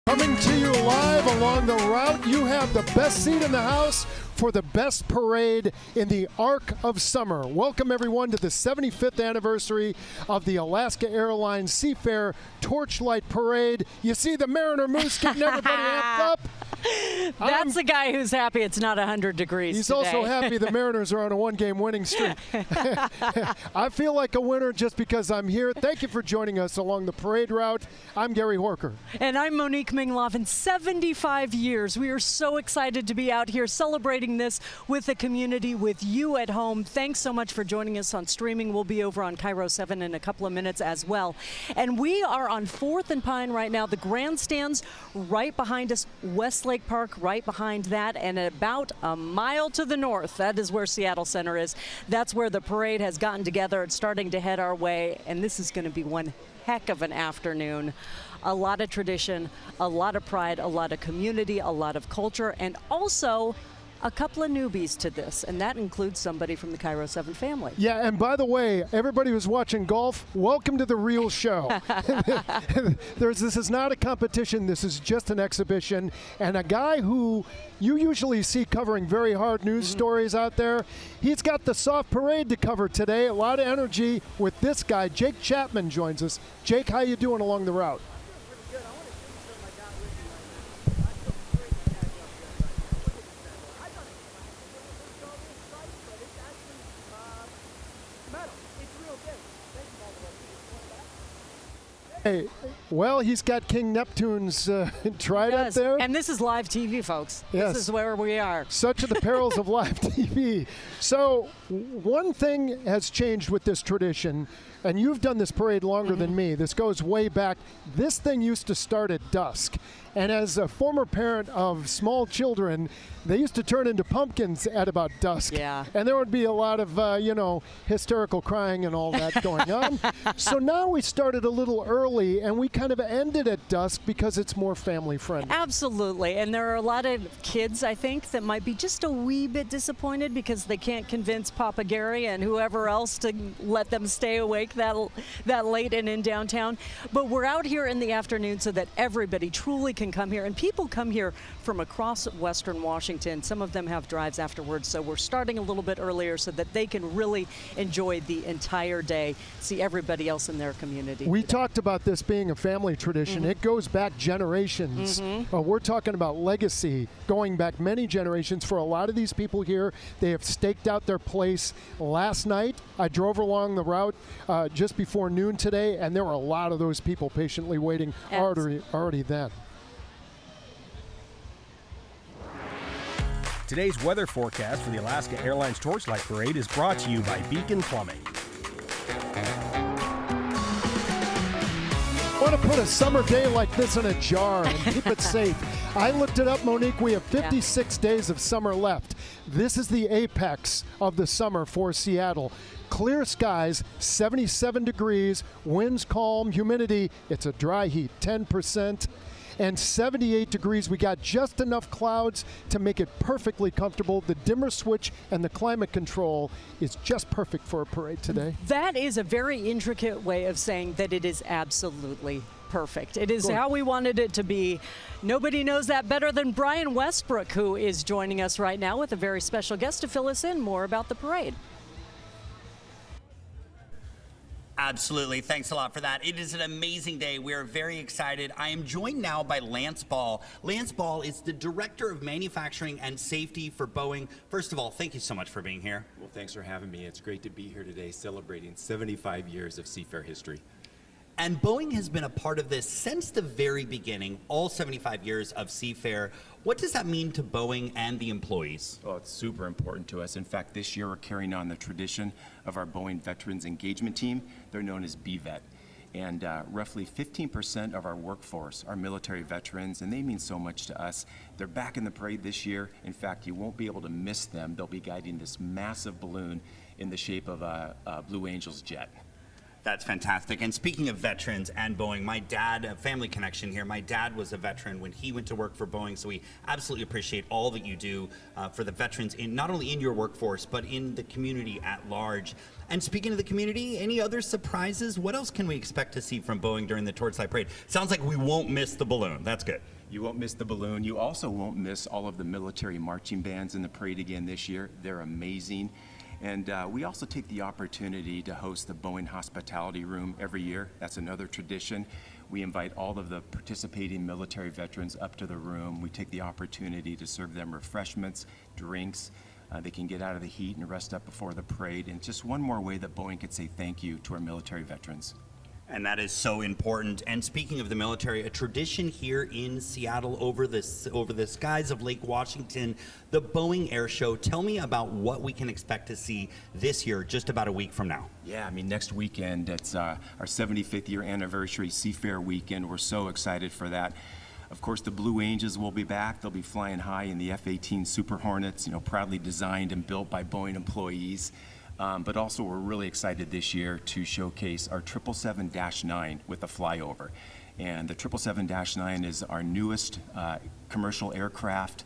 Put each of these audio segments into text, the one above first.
Coming to you live along the route, you have the best seat in the house for the best parade in the arc of summer. Welcome everyone to the 75th anniversary of the Alaska Airlines Seafair Torchlight Parade. You see the Mariner Moose getting everybody amped up. That's the guy who's happy it's not 100 degrees He's today. also happy the Mariners are on a one-game winning streak. I feel like a winner just because I'm here. Thank you for joining us along the parade route. I'm Gary Horker. And I'm Monique Mingloff. 75 years. We are so excited to be out here celebrating this with the community, with you at home. Thanks so much for joining us on streaming. We'll be over on Cairo 7 in a couple of minutes as well. And we are on 4th and Pine right now. The grandstands right behind us, Westlake Park right behind that, and about a mile to the north, that is where Seattle Center is. That's where the parade has gotten together. It's starting to head our way, and this is going to be one heck of an afternoon. A lot of tradition, a lot of pride, a lot of community, a lot of culture, and also a couple of newbies to this, and that includes somebody from the Cairo 7 family. Yeah, and by the way, everybody who's watching golf, welcome to the real show. This is not a competition, this is just an exhibition, and a guy who you usually see covering very hard news stories out there, he's got the soft parade to cover today. A lot of energy with this guy. Jake Chapman joins us. Jake, how you doing along the route? Hey, well, he's got King Neptune's trident there. And this is live TV, folks. Yes. This is where we are. Such are the perils of live TV. So one thing has changed with this tradition, and you've done this parade longer than me. This goes way back. This thing used to start at dusk. And as a former parent of small children, they used to turn into pumpkins at about dusk. Yeah. And there would be a lot of, hysterical crying and all that going on. So now we started a little early, and we kind of ended at dusk because it's more family friendly. Absolutely. And there are a lot of kids, I think, that might be just a wee bit disappointed because they can't convince Papa Gary and whoever else to let them stay awake that late and in downtown. But we're out here in the afternoon so that everybody truly can come here. And people come here from across Western Washington. Some of them have drives afterwards. So we're starting a little bit earlier so that they can really enjoy the entire day, see everybody else in their community. We talked about this being a family tradition. It goes back generations. We're talking about legacy going back many generations for a lot of these people here. They have staked out their place. Last night, I drove along the route just before noon today, and there were a lot of those people patiently waiting already then. Today's weather forecast for the Alaska Airlines Torchlight Parade is brought to you by Beacon Plumbing. I want to put a summer day like this in a jar and keep it safe. I looked it up, Monique. We have 56 days of summer left. This is the apex of the summer for Seattle. Clear skies, 77 degrees, winds calm, humidity, it's a dry heat, 10%. And 78 degrees. We got just enough clouds to make it perfectly comfortable. The dimmer switch and the climate control is just perfect for a parade today. That is a very intricate way of saying that it is absolutely perfect. It is how we wanted it to be. Nobody knows that better than Brian Westbrook, who is joining us right now with a very special guest to fill us in more about the parade. Absolutely. Thanks a lot for that. It is an amazing day. We are very excited. I am joined now by Lance Ball. Lance Ball is the Director of Manufacturing and Safety for Boeing. First of all, thank you so much for being here. Well, thanks for having me. It's great to be here today celebrating 75 years of Seafair history. And Boeing has been a part of this since the very beginning, all 75 years of Seafair. What does that mean to Boeing and the employees? Oh, it's super important to us. In fact, this year we're carrying on the tradition of our Boeing Veterans Engagement Team. They're known as BVET. And roughly 15% of our workforce are military veterans, and they mean so much to us. They're back in the parade this year. In fact, you won't be able to miss them. They'll be guiding this massive balloon in the shape of a Blue Angels jet. That's fantastic. And speaking of veterans and Boeing, my dad, a family connection here, my dad was a veteran when he went to work for Boeing, so we absolutely appreciate all that you do for the veterans, in not only in your workforce, but in the community at large. And speaking of the community, any other surprises? What else can we expect to see from Boeing during the Torchlight Parade? Sounds like we won't miss the balloon. That's good. You won't miss the balloon. You also won't miss all of the military marching bands in the parade again this year. They're amazing. And we also take the opportunity to host the Boeing Hospitality Room every year. That's another tradition. We invite all of the participating military veterans up to the room. We take the opportunity to serve them refreshments, drinks. They can get out of the heat and rest up before the parade. And just one more way that Boeing could say thank you to our military veterans. And that is so important. And speaking of the military, a tradition here in Seattle over the skies of Lake Washington, the Boeing Air Show. Tell me about what we can expect to see this year, just about a week from now. Yeah, I mean, next weekend, it's our 75th year anniversary Seafair weekend. We're so excited for that. Of course, the Blue Angels will be back. They'll be flying high in the F-18 Super Hornets, proudly designed and built by Boeing employees. But also, we're really excited this year to showcase our 777-9 with a flyover. And the 777-9 is our newest commercial aircraft,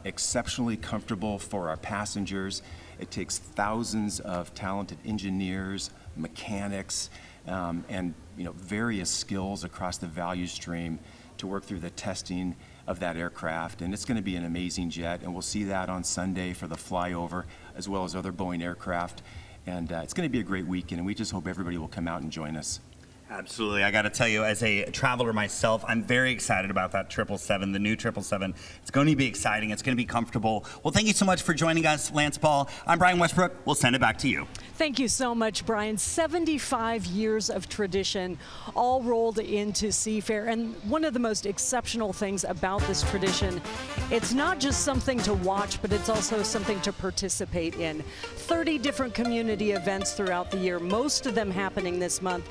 exceptionally comfortable for our passengers. It takes thousands of talented engineers, mechanics, and various skills across the value stream to work through the testing of that aircraft. And it's going to be an amazing jet, and we'll see that on Sunday for the flyover, as well as other Boeing aircraft. And it's going to be a great weekend, and we just hope everybody will come out and join us. Absolutely. I got to tell you, as a traveler myself, I'm very excited about that 777, the new 777. It's going to be exciting. It's going to be comfortable. Well, thank you so much for joining us, Lance Ball. I'm Brian Westbrook. We'll send it back to you. Thank you so much, Brian. 75 years of tradition, all rolled into Seafair. And one of the most exceptional things about this tradition, it's not just something to watch, but it's also something to participate in. 30 different community events throughout the year, most of them happening this month,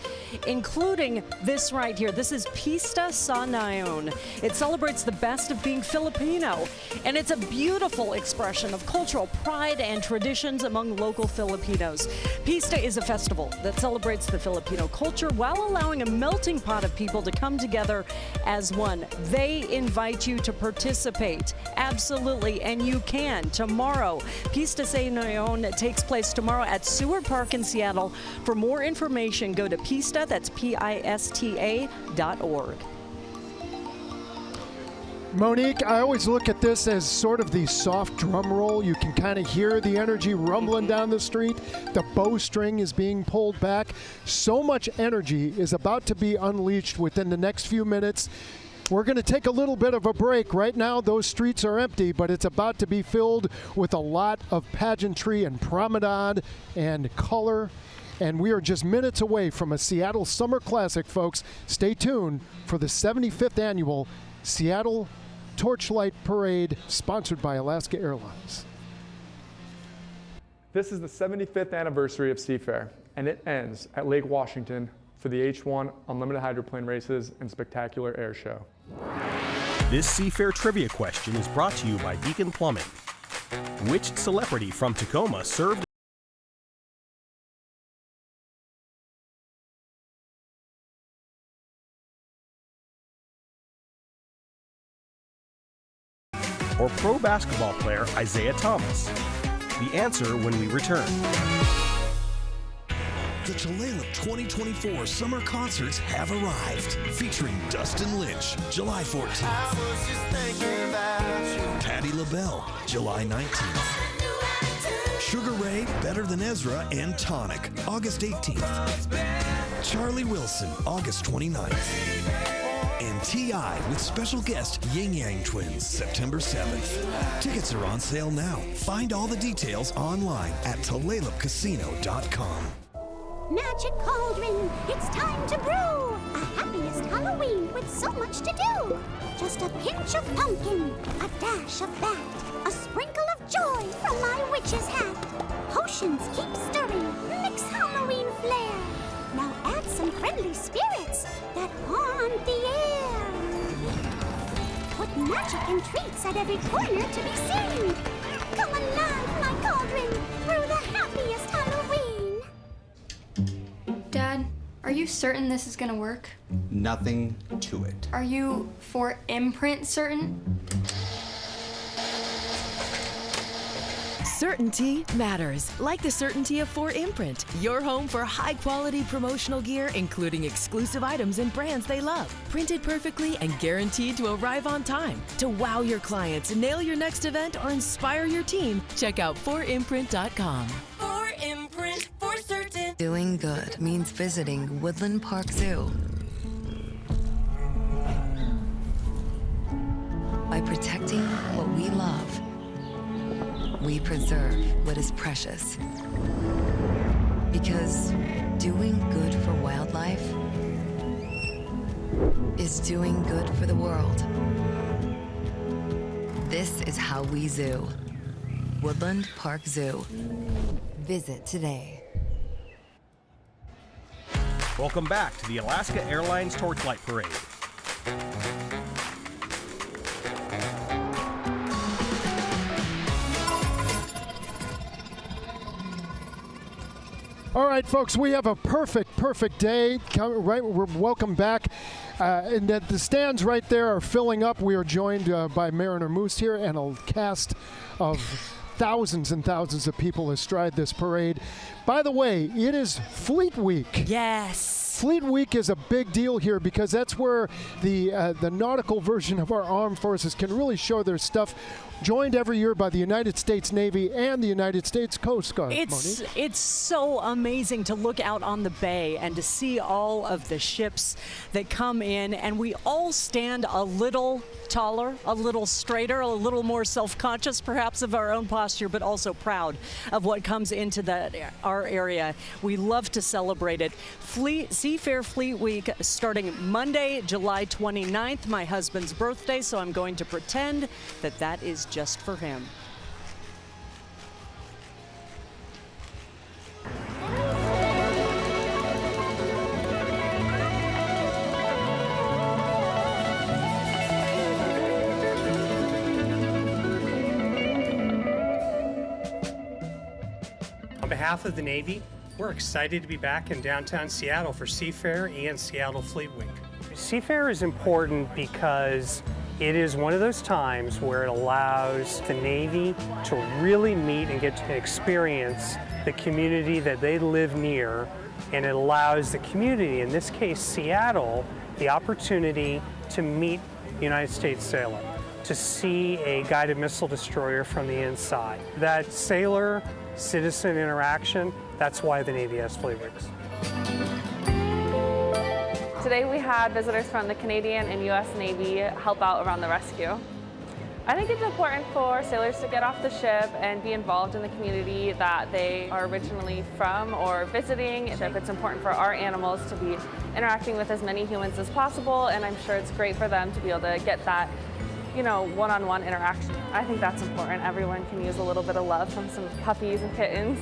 including this right here. This is Pista sa Nayon. It celebrates the best of being Filipino, and it's a beautiful expression of cultural pride and traditions among local Filipinos. Pista is a festival that celebrates the Filipino culture while allowing a melting pot of people to come together as one. They invite you to participate, absolutely, and you can. Tomorrow, Pista sa Nayon takes place tomorrow at Seward Park in Seattle. For more information, go to Pista, that's pista.org. Monique, I always look at this as sort of the soft drum roll. You can kind of hear the energy rumbling down the street. The bowstring is being pulled back. So much energy is about to be unleashed within the next few minutes. We're going to take a little bit of a break. Right now, those streets are empty, but it's about to be filled with a lot of pageantry and promenade and color. And we are just minutes away from a Seattle Summer Classic, folks. Stay tuned for the 75th annual Seattle Torchlight Parade, sponsored by Alaska Airlines. This is the 75th anniversary of Seafair, and it ends at Lake Washington for the H-1 Unlimited Hydroplane Races and Spectacular Air Show. This Seafair trivia question is brought to you by Beacon Plumbing. Which celebrity from Tacoma served or pro basketball player Isaiah Thomas? The answer when we return. The Tulalip 2024 summer concerts have arrived, featuring Dustin Lynch, July 14th. Patti LaBelle, July 19th. Sugar Ray, Better Than Ezra, and Tonic, August 18th. Charlie Wilson, August 29th. And T.I. with special guest Yin Yang Twins, September 7th. Tickets are on sale now. Find all the details online at TulalipCasino.com. Magic Cauldron, it's time to brew! A happiest Halloween with so much to do! Just a pinch of pumpkin, a dash of bat, a sprinkle of joy from my witch's hat. Potions keep stirring, mix Halloween flair. Now add some friendly spirits that haunt the air. Put magic and treats at every corner to be seen. Come alive, my cauldron, brew the happiest Halloween. Dad, you certain this is gonna work? Nothing to it. Are you for imprint certain? Certainty matters, like the certainty of 4imprint, your home for high-quality promotional gear, including exclusive items and brands they love. Printed perfectly and guaranteed to arrive on time. To wow your clients, nail your next event, or inspire your team, check out 4imprint.com. 4imprint, for certain. Doing good means visiting Woodland Park Zoo. By protecting what we love, we preserve what is precious. Because doing good for wildlife is doing good for the world. This is how we zoo. Woodland Park Zoo. Visit today. Welcome back to the Alaska Airlines Torchlight Parade. All right, folks, we have a perfect day. We're welcome back. And the stands right there are filling up. We are joined by Mariner Moose here and a cast of thousands and thousands of people astride this parade. By the way, it is Fleet Week. Yes. Fleet Week is a big deal here because that's where the nautical version of our armed forces can really show their stuff. Joined every year by the United States Navy and the United States Coast Guard. It's so amazing to look out on the bay and to see all of the ships that come in, and we all stand a little taller, a little straighter, a little more self-conscious perhaps of our own posture, but also proud of what comes into our area. We love to celebrate it. Seafair Fleet Week starting Monday, July 29th, my husband's birthday, so I'm going to pretend that is just for him. On behalf of the Navy, we're excited to be back in downtown Seattle for Seafair and Seattle Fleet Week. Seafair is important because it is one of those times where it allows the Navy to really meet and get to experience the community that they live near, and it allows the community, in this case Seattle, the opportunity to meet the United States sailor, to see a guided missile destroyer from the inside. That sailor-citizen interaction, that's why the Navy has Fleet Weeks. Today we had visitors from the Canadian and U.S. Navy help out around the rescue. I think it's important for sailors to get off the ship and be involved in the community that they are originally from or visiting. It's important for our animals to be interacting with as many humans as possible, and I'm sure it's great for them to be able to get that, one-on-one interaction. I think that's important. Everyone can use a little bit of love from some puppies and kittens.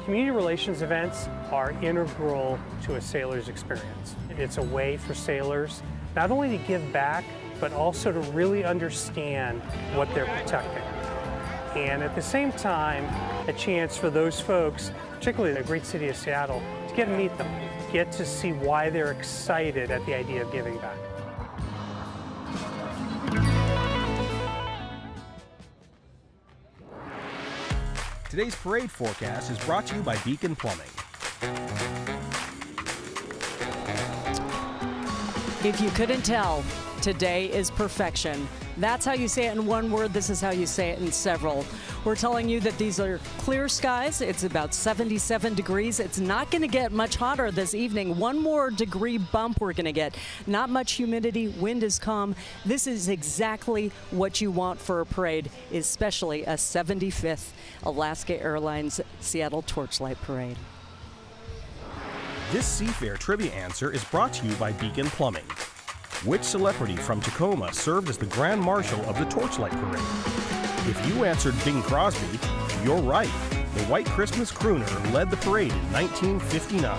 Community relations events are integral to a sailor's experience. It's a way for sailors not only to give back, but also to really understand what they're protecting. And at the same time, a chance for those folks, particularly the great city of Seattle, to get to meet them, get to see why they're excited at the idea of giving back. Today's parade forecast is brought to you by Beacon Plumbing. If you couldn't tell, today is perfection. That's how you say it in one word. This is how you say it in several. We're telling you that these are clear skies. It's about 77 degrees. It's not going to get much hotter this evening. One more degree bump we're going to get. Not much humidity. Wind is calm. This is exactly what you want for a parade, especially a 75th Alaska Airlines Seattle Torchlight Parade. This Seafair trivia answer is brought to you by Beacon Plumbing. Which celebrity from Tacoma served as the Grand Marshal of the Torchlight Parade? If you answered Bing Crosby, you're right. The White Christmas Crooner led the parade in 1959.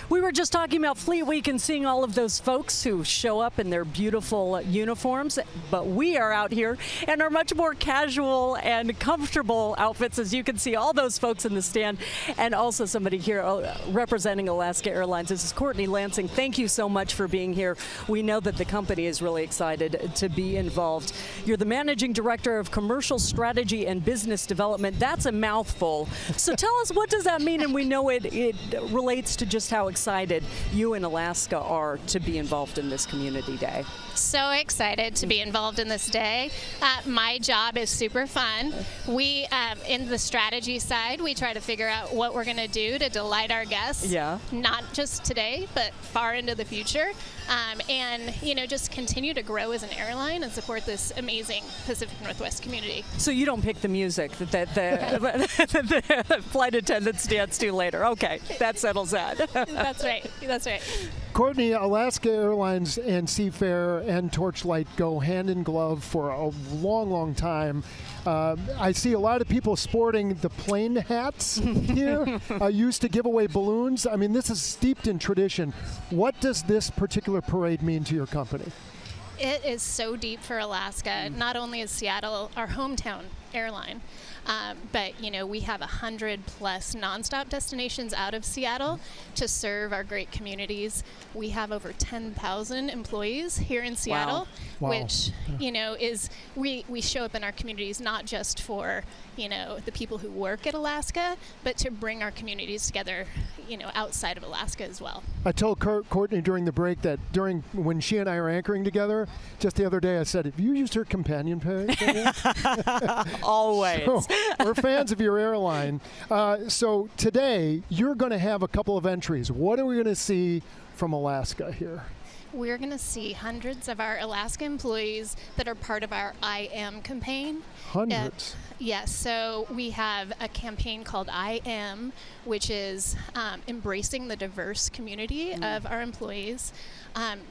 We were were just talking about Fleet Week and seeing all of those folks who show up in their beautiful uniforms, but we are out here in our much more casual and comfortable outfits, as you can see all those folks in the stand, and also somebody here representing Alaska Airlines. This is Courtney Lansing. Thank you so much for being here. We know that the company is really excited to be involved. You're the Managing Director of Commercial Strategy and Business Development. That's a mouthful. So tell us, what does that mean? And we know it relates to just how excited you in Alaska are to be involved in this Community Day. So excited to be involved in this day. My job is super fun. We, in the strategy side, we try to figure out what we're going to do to delight our guests. Yeah. Not just today, but far into the future. And, you know, just continue to grow as an airline and support this amazing Pacific Northwest community. So you don't pick the music that the flight attendants dance to later. Okay, that settles that. That's right. That's right. Courtney, Alaska Airlines and Seafair and Torchlight go hand in glove for a long, long time. I see a lot of people sporting the plane hats here, used to give away balloons. I mean, this is steeped in tradition. What does this particular parade mean to your company? It is so deep for Alaska. Not only is Seattle our hometown airline, but, you know, we have 100+ nonstop destinations out of Seattle to serve our great communities. We have over 10,000 employees here in Seattle, which, you know, is we show up in our communities not just for, you know, the people who work at Alaska, but to bring our communities together, you know, outside of Alaska as well. I told Courtney during the break that when she and I are anchoring together, just the other day, I said, have you used her companion page? Always. So, we're fans of your airline. So today, you're going to have a couple of entries. What are we going to see from Alaska here? We're going to see hundreds of our Alaska employees that are part of our I Am campaign. Hundreds? Yes. So we have a campaign called I Am, which is embracing the diverse community of our employees,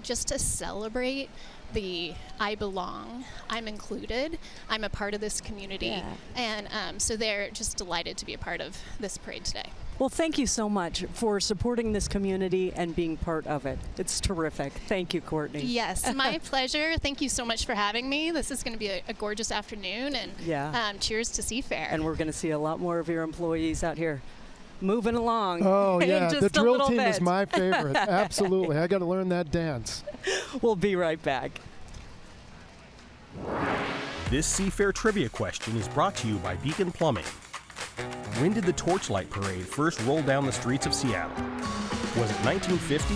just to celebrate the I belong, I'm included, I'm a part of this community. And so they're just delighted to be a part of this parade today. Well, thank you so much for supporting this community and being part of it. It's terrific. Thank you, Courtney. Yes, my pleasure. Thank you so much for having me. This is going to be a gorgeous afternoon, and cheers to Seafair. And we're going to see a lot more of your employees out here moving along. Oh, yeah. The drill team bit. is my favorite. Absolutely. I got to learn that dance. We'll be right back. This Seafair trivia question is brought to you by Beacon Plumbing. When did the Torchlight Parade first roll down the streets of Seattle? Was it 1950,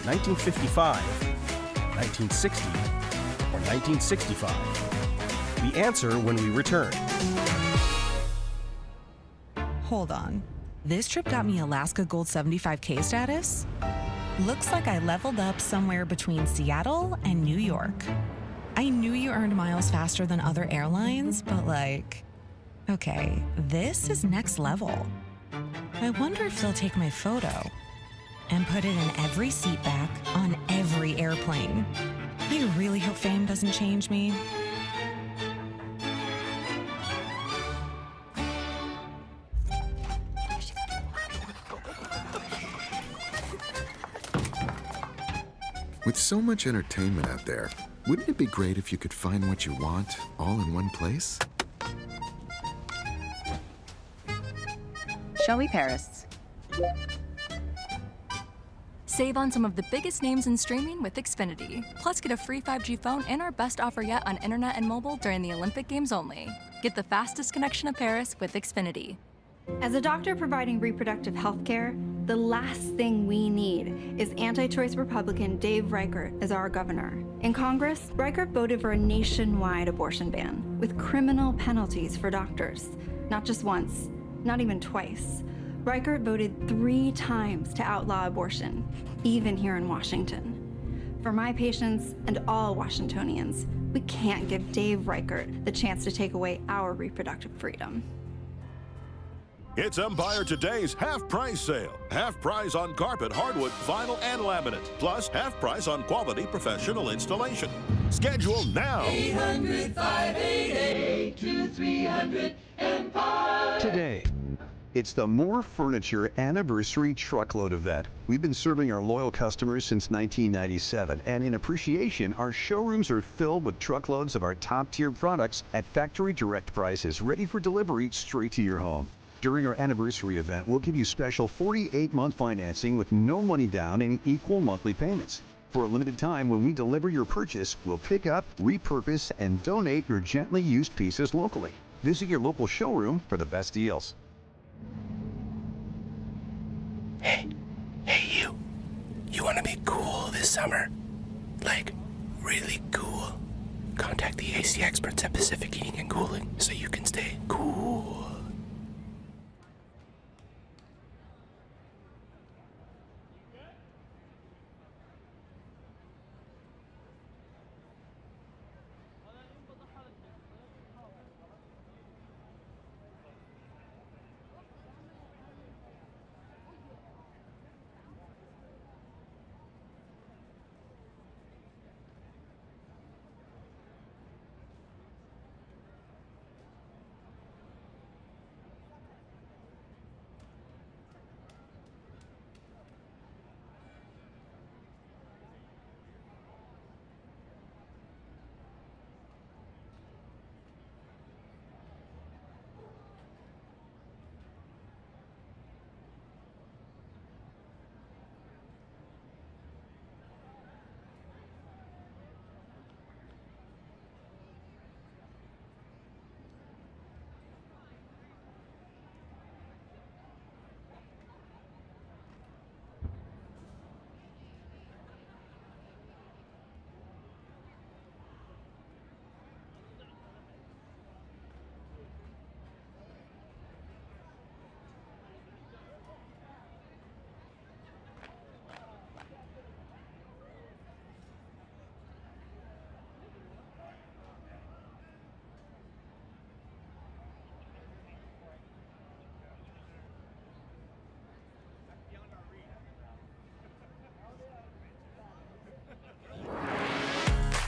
1955, 1960, or 1965? The answer when we return. Hold on. This trip got me Alaska Gold 75K status? Looks like I leveled up somewhere between Seattle and New York. I knew you earned miles faster than other airlines, but okay, this is next level. I wonder if they'll take my photo and put it in every seat back on every airplane. I really hope fame doesn't change me. With so much entertainment out there, wouldn't it be great if you could find what you want all in one place? Shall we, Paris? Save on some of the biggest names in streaming with Xfinity. Plus, get a free 5G phone and our best offer yet on internet and mobile during the Olympic Games only. Get the fastest connection to Paris with Xfinity. As a doctor providing reproductive health care, the last thing we need is anti-choice Republican Dave Reichert as our governor. In Congress, Reichert voted for a nationwide abortion ban with criminal penalties for doctors. Not just once, not even twice. Reichert voted 3 times to outlaw abortion, even here in Washington. For my patients and all Washingtonians, we can't give Dave Reichert the chance to take away our reproductive freedom. It's Empire Today's half-price sale. Half price on carpet, hardwood, vinyl, and laminate. Plus, half price on quality professional installation. Schedule now. 800-588-2300 Empire. Today, It's the More Furniture Anniversary Truckload event. We've been serving our loyal customers since 1997, and in appreciation, our showrooms are filled with truckloads of our top-tier products at factory direct prices, ready for delivery straight to your home. During our anniversary event, we'll give you special 48-month financing with no money down and equal monthly payments. For a limited time, when we deliver your purchase, we'll pick up, repurpose, and donate your gently used pieces locally. Visit your local showroom for the best deals. Hey you. You want to be cool this summer? Like, really cool? Contact the AC experts at Pacific Heating and Cooling so you can stay cool.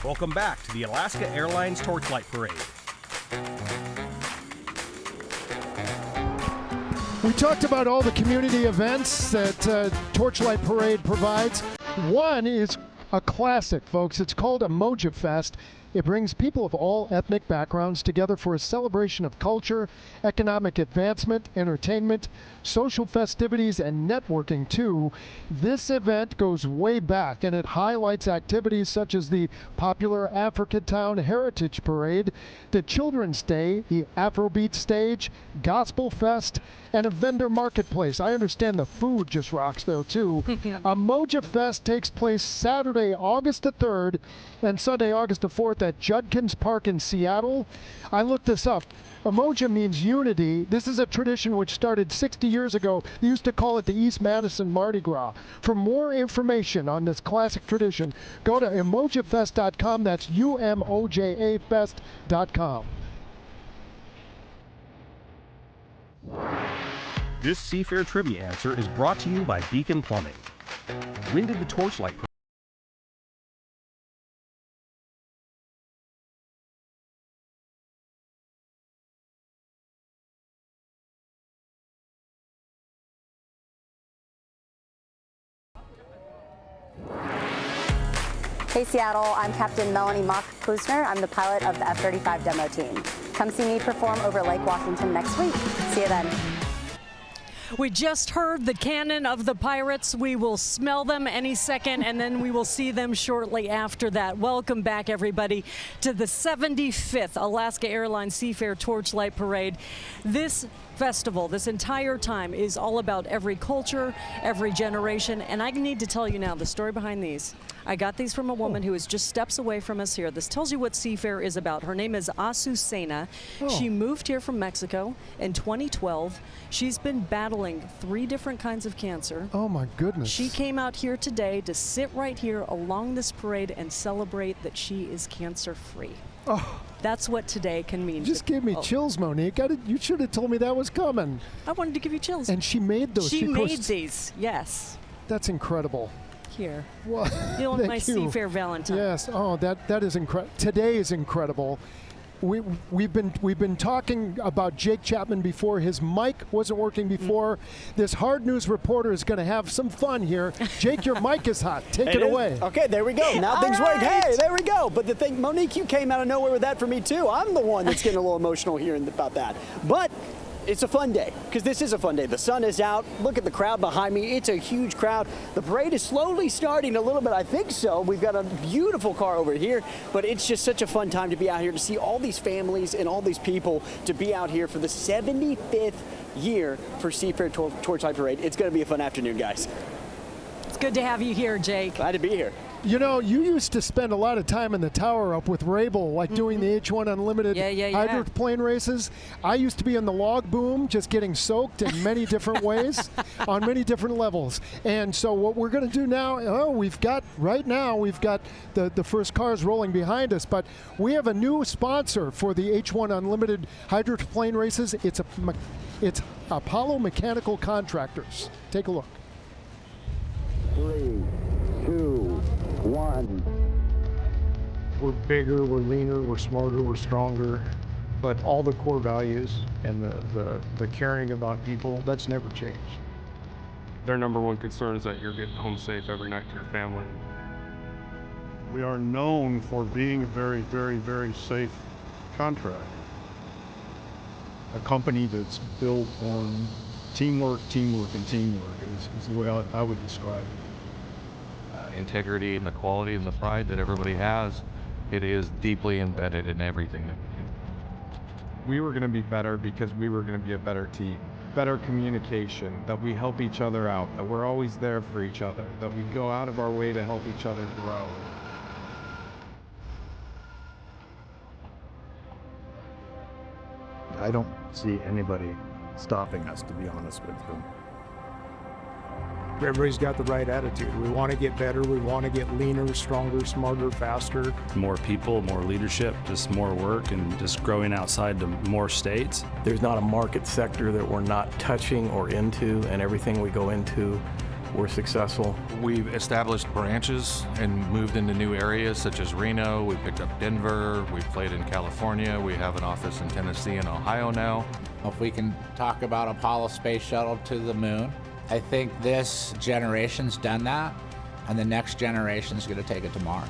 Welcome back to the Alaska Airlines Torchlight Parade. We talked about all the community events that Torchlight Parade provides. One is a classic, folks. It's called Emoji Fest. It brings people of all ethnic backgrounds together for a celebration of culture, economic advancement, entertainment, social festivities, and networking too. This event goes way back, and it highlights activities such as the popular Africatown Heritage Parade, the Children's Day, the Afrobeat Stage, Gospel Fest, and a vendor marketplace. I understand the food just rocks though too. Emoji Fest takes place Saturday, August the 3rd and Sunday, August the 4th at Judkins Park in Seattle. I looked this up. Emoji means unity. This is a tradition which started 60 years ago. They used to call it the East Madison Mardi Gras. For more information on this classic tradition, go to emojifest.com. That's UMOJAfest.com. This Seafair trivia answer is brought to you by Beacon Plumbing. When did the Torchlight Hey Seattle, I'm Captain Melanie Mock-Klusner. I'm the pilot of the F-35 demo team. Come see me perform over Lake Washington next week. See you then. We just heard the cannon of the pirates. We will smell them any second, and then we will see them shortly after that. Welcome back, everybody, to the 75th Alaska Airlines Seafair Torchlight Parade. This festival, this entire time, is all about every culture, every generation, and I need to tell you now the story behind these. I got these from a woman who is just steps away from us here. This tells you what Seafair is about. Her name is Azucena. She moved here from Mexico in 2012. She's been battling 3 different kinds of cancer. Oh my goodness. She came out here today to sit right here along this parade and celebrate that she is cancer-free. Oh. That's what today can mean. Just gave me chills, Monique. You should have told me that was coming. I wanted to give you chills. And she made those. She made these, yes. That's incredible. Here. Well, you want my Seafair Valentine. Yes. Oh, that is incredible. Today is incredible. we've been talking about Jake Chapman before. His mic wasn't working before. This hard news reporter is going to have some fun here. Jake, your mic is hot. Take it away. Okay, there we go. Now things work. Hey, there we go. But the thing, Monique, you came out of nowhere with that for me too. I'm the one that's getting a little emotional hearing about that. But it's a fun day, because this is a fun day. The sun is out. Look at the crowd behind me. It's a huge crowd. The parade is slowly starting a little bit, I think so. We've got a beautiful car over here, but it's just such a fun time to be out here, to see all these families and all these people, to be out here for the 75th year for Seafair Torchlight Parade. It's going to be a fun afternoon, guys. It's good to have you here, Jake. Glad to be here. You know, you used to spend a lot of time in the tower up with Rabel, like doing the H1 Unlimited hydroplane races. I used to be in the log boom, just getting soaked in many different ways, on many different levels. And so what we're going to do now, we've got the first cars rolling behind us, but we have a new sponsor for the H1 Unlimited hydroplane races. It's Apollo Mechanical Contractors. Take a look. 3, 2, 1. We're bigger, we're leaner, we're smarter, we're stronger, but all the core values and the caring about people, that's never changed. Their number one concern is that you're getting home safe every night to your family. We are known for being a very, very, very safe contract. A company that's built on teamwork, and teamwork is the way I would describe it. Integrity and the quality and the pride that everybody has, it is deeply embedded in everything that we do. We were going to be better because we were going to be a better team. Better communication, that we help each other out, that we're always there for each other, that we go out of our way to help each other grow. I don't see anybody stopping us, to be honest with you. Everybody's got the right attitude. We want to get better, we want to get leaner, stronger, smarter, faster. More people, more leadership, just more work, and just growing outside to more states. There's not a market sector that we're not touching or into, and everything we go into, we're successful. We've established branches and moved into new areas such as Reno. We picked up Denver. We played in California. We have an office in Tennessee and Ohio now. If we can talk about Apollo Space Shuttle to the moon, I think this generation's done that, and the next generation's going to take it to Mars.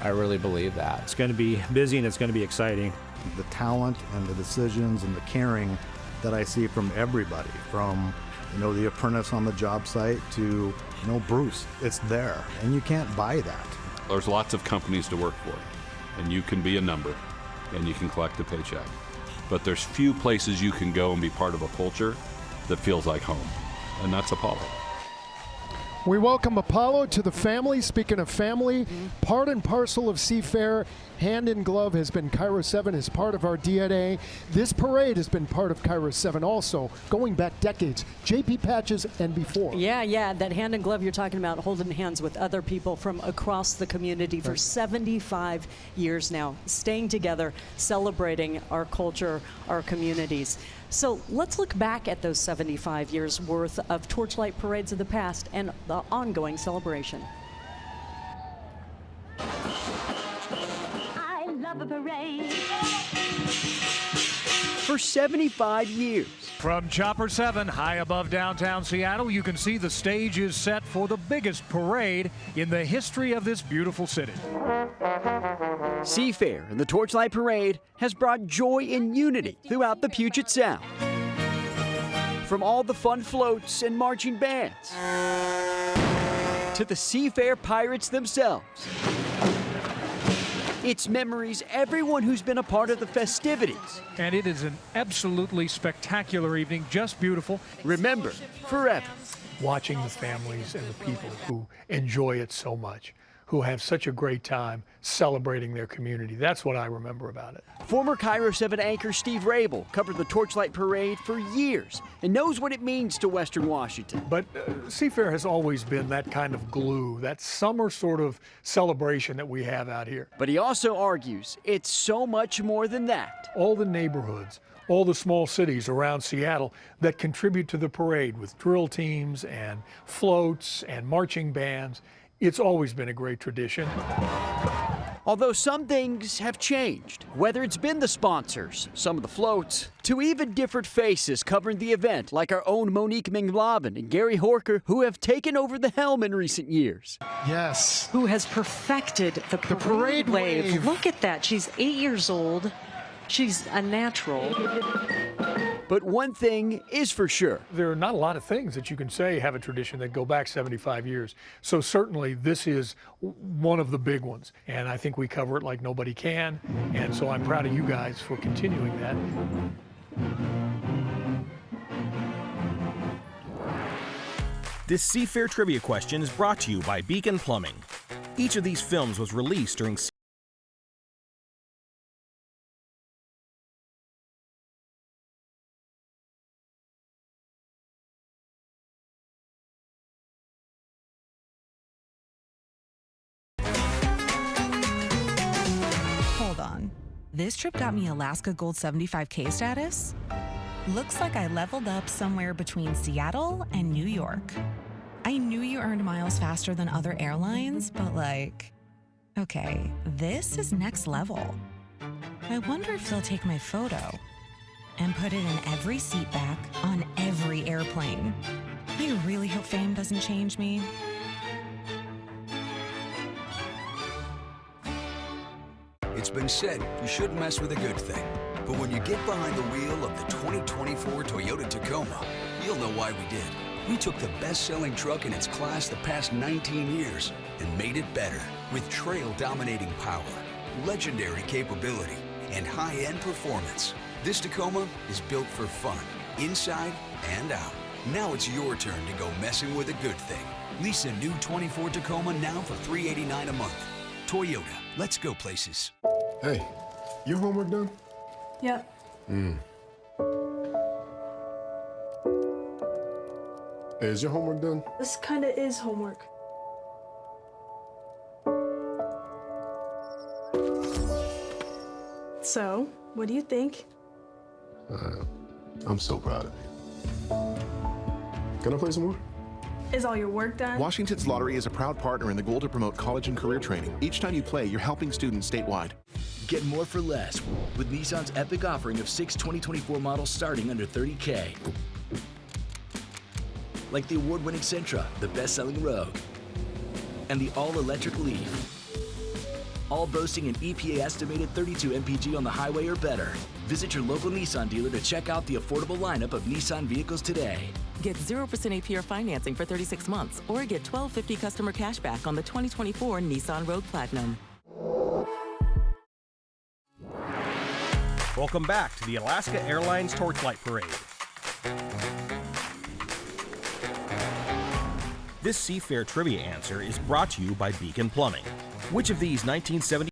I really believe that. It's going to be busy and it's going to be exciting. The talent and the decisions and the caring that I see from everybody, from the apprentice on the job site to Bruce, it's there, and you can't buy that. There's lots of companies to work for, and you can be a number, and you can collect a paycheck. But there's few places you can go and be part of a culture that feels like home, and that's Apollo. We welcome Apollo to the family. Speaking of family, part and parcel of Seafair, hand in glove, has been Cairo 7 as part of our DNA. This parade has been part of Cairo 7 also, going back decades, JP Patches and before. Yeah, that hand in glove you're talking about, holding hands with other people from across the community for 75 years now, staying together, celebrating our culture, our communities. So let's look back at those 75 years worth of Torchlight parades of the past and the ongoing celebration. I love a parade. For 75 years. From Chopper 7, high above downtown Seattle, you can see the stage is set for the biggest parade in the history of this beautiful city. Seafair and the Torchlight Parade has brought joy and unity throughout the Puget Sound. From all the fun floats and marching bands to the Seafair pirates themselves. It's memories everyone who's been a part of the festivities. And it is an absolutely spectacular evening, just beautiful. Remember forever. Watching the families and the people who enjoy it so much, who have such a great time celebrating their community. That's what I remember about it. Former Cairo 7 anchor Steve Rabel covered the Torchlight Parade for years and knows what it means to Western Washington. But Seafair has always been that kind of glue, that summer sort of celebration that we have out here. But he also argues it's so much more than that. All the neighborhoods, all the small cities around Seattle that contribute to the parade with drill teams and floats and marching bands. It's always been a great tradition. Although some things have changed, whether it's been the sponsors, some of the floats, to even different faces covering the event, like our own Monique Minglavin and Gary Horker, who have taken over the helm in recent years. Yes. Who has perfected the parade wave. Look at that. She's 8 years old. She's a natural. But one thing is for sure. There are not a lot of things that you can say have a tradition that go back 75 years. So certainly this is one of the big ones. And I think we cover it like nobody can. And so I'm proud of you guys for continuing that. This Seafair trivia question is brought to you by Beacon Plumbing. Each of these films was released during Hold on. This trip got me Alaska Gold 75K status? Looks like I leveled up somewhere between Seattle and New York. I knew you earned miles faster than other airlines, but like, okay, this is next level. I wonder if they'll take my photo and put it in every seat back on every airplane. I really hope fame doesn't change me. It's been said you shouldn't mess with a good thing. But when you get behind the wheel of the 2024 Toyota Tacoma, you'll know why we did. We took the best-selling truck in its class the past 19 years and made it better with trail-dominating power, legendary capability, and high-end performance. This Tacoma is built for fun, inside and out. Now it's your turn to go messing with a good thing. Lease a new 24 Tacoma now for $389 a month. Toyota, let's go places. Hey, your homework done? Yep. Hey, is your homework done? This kinda is homework. So, what do you think? I'm so proud of you. Can I play some more? Is all your work done? Washington's Lottery is a proud partner in the goal to promote college and career training. Each time you play, you're helping students statewide. Get more for less with Nissan's epic offering of 6 2024 models starting under $30K. Like the award-winning Sentra, the best-selling Rogue, and the all-electric Leaf. All boasting an EPA estimated 32 mpg on the highway or better. Visit your local Nissan dealer to check out the affordable lineup of Nissan vehicles today. Get 0% APR financing for 36 months or get $12.50 customer cash back on the 2024 Nissan Rogue Platinum. Welcome back to the Alaska Airlines Torchlight Parade. This Seafair trivia answer is brought to you by Beacon Plumbing. Which of these 1970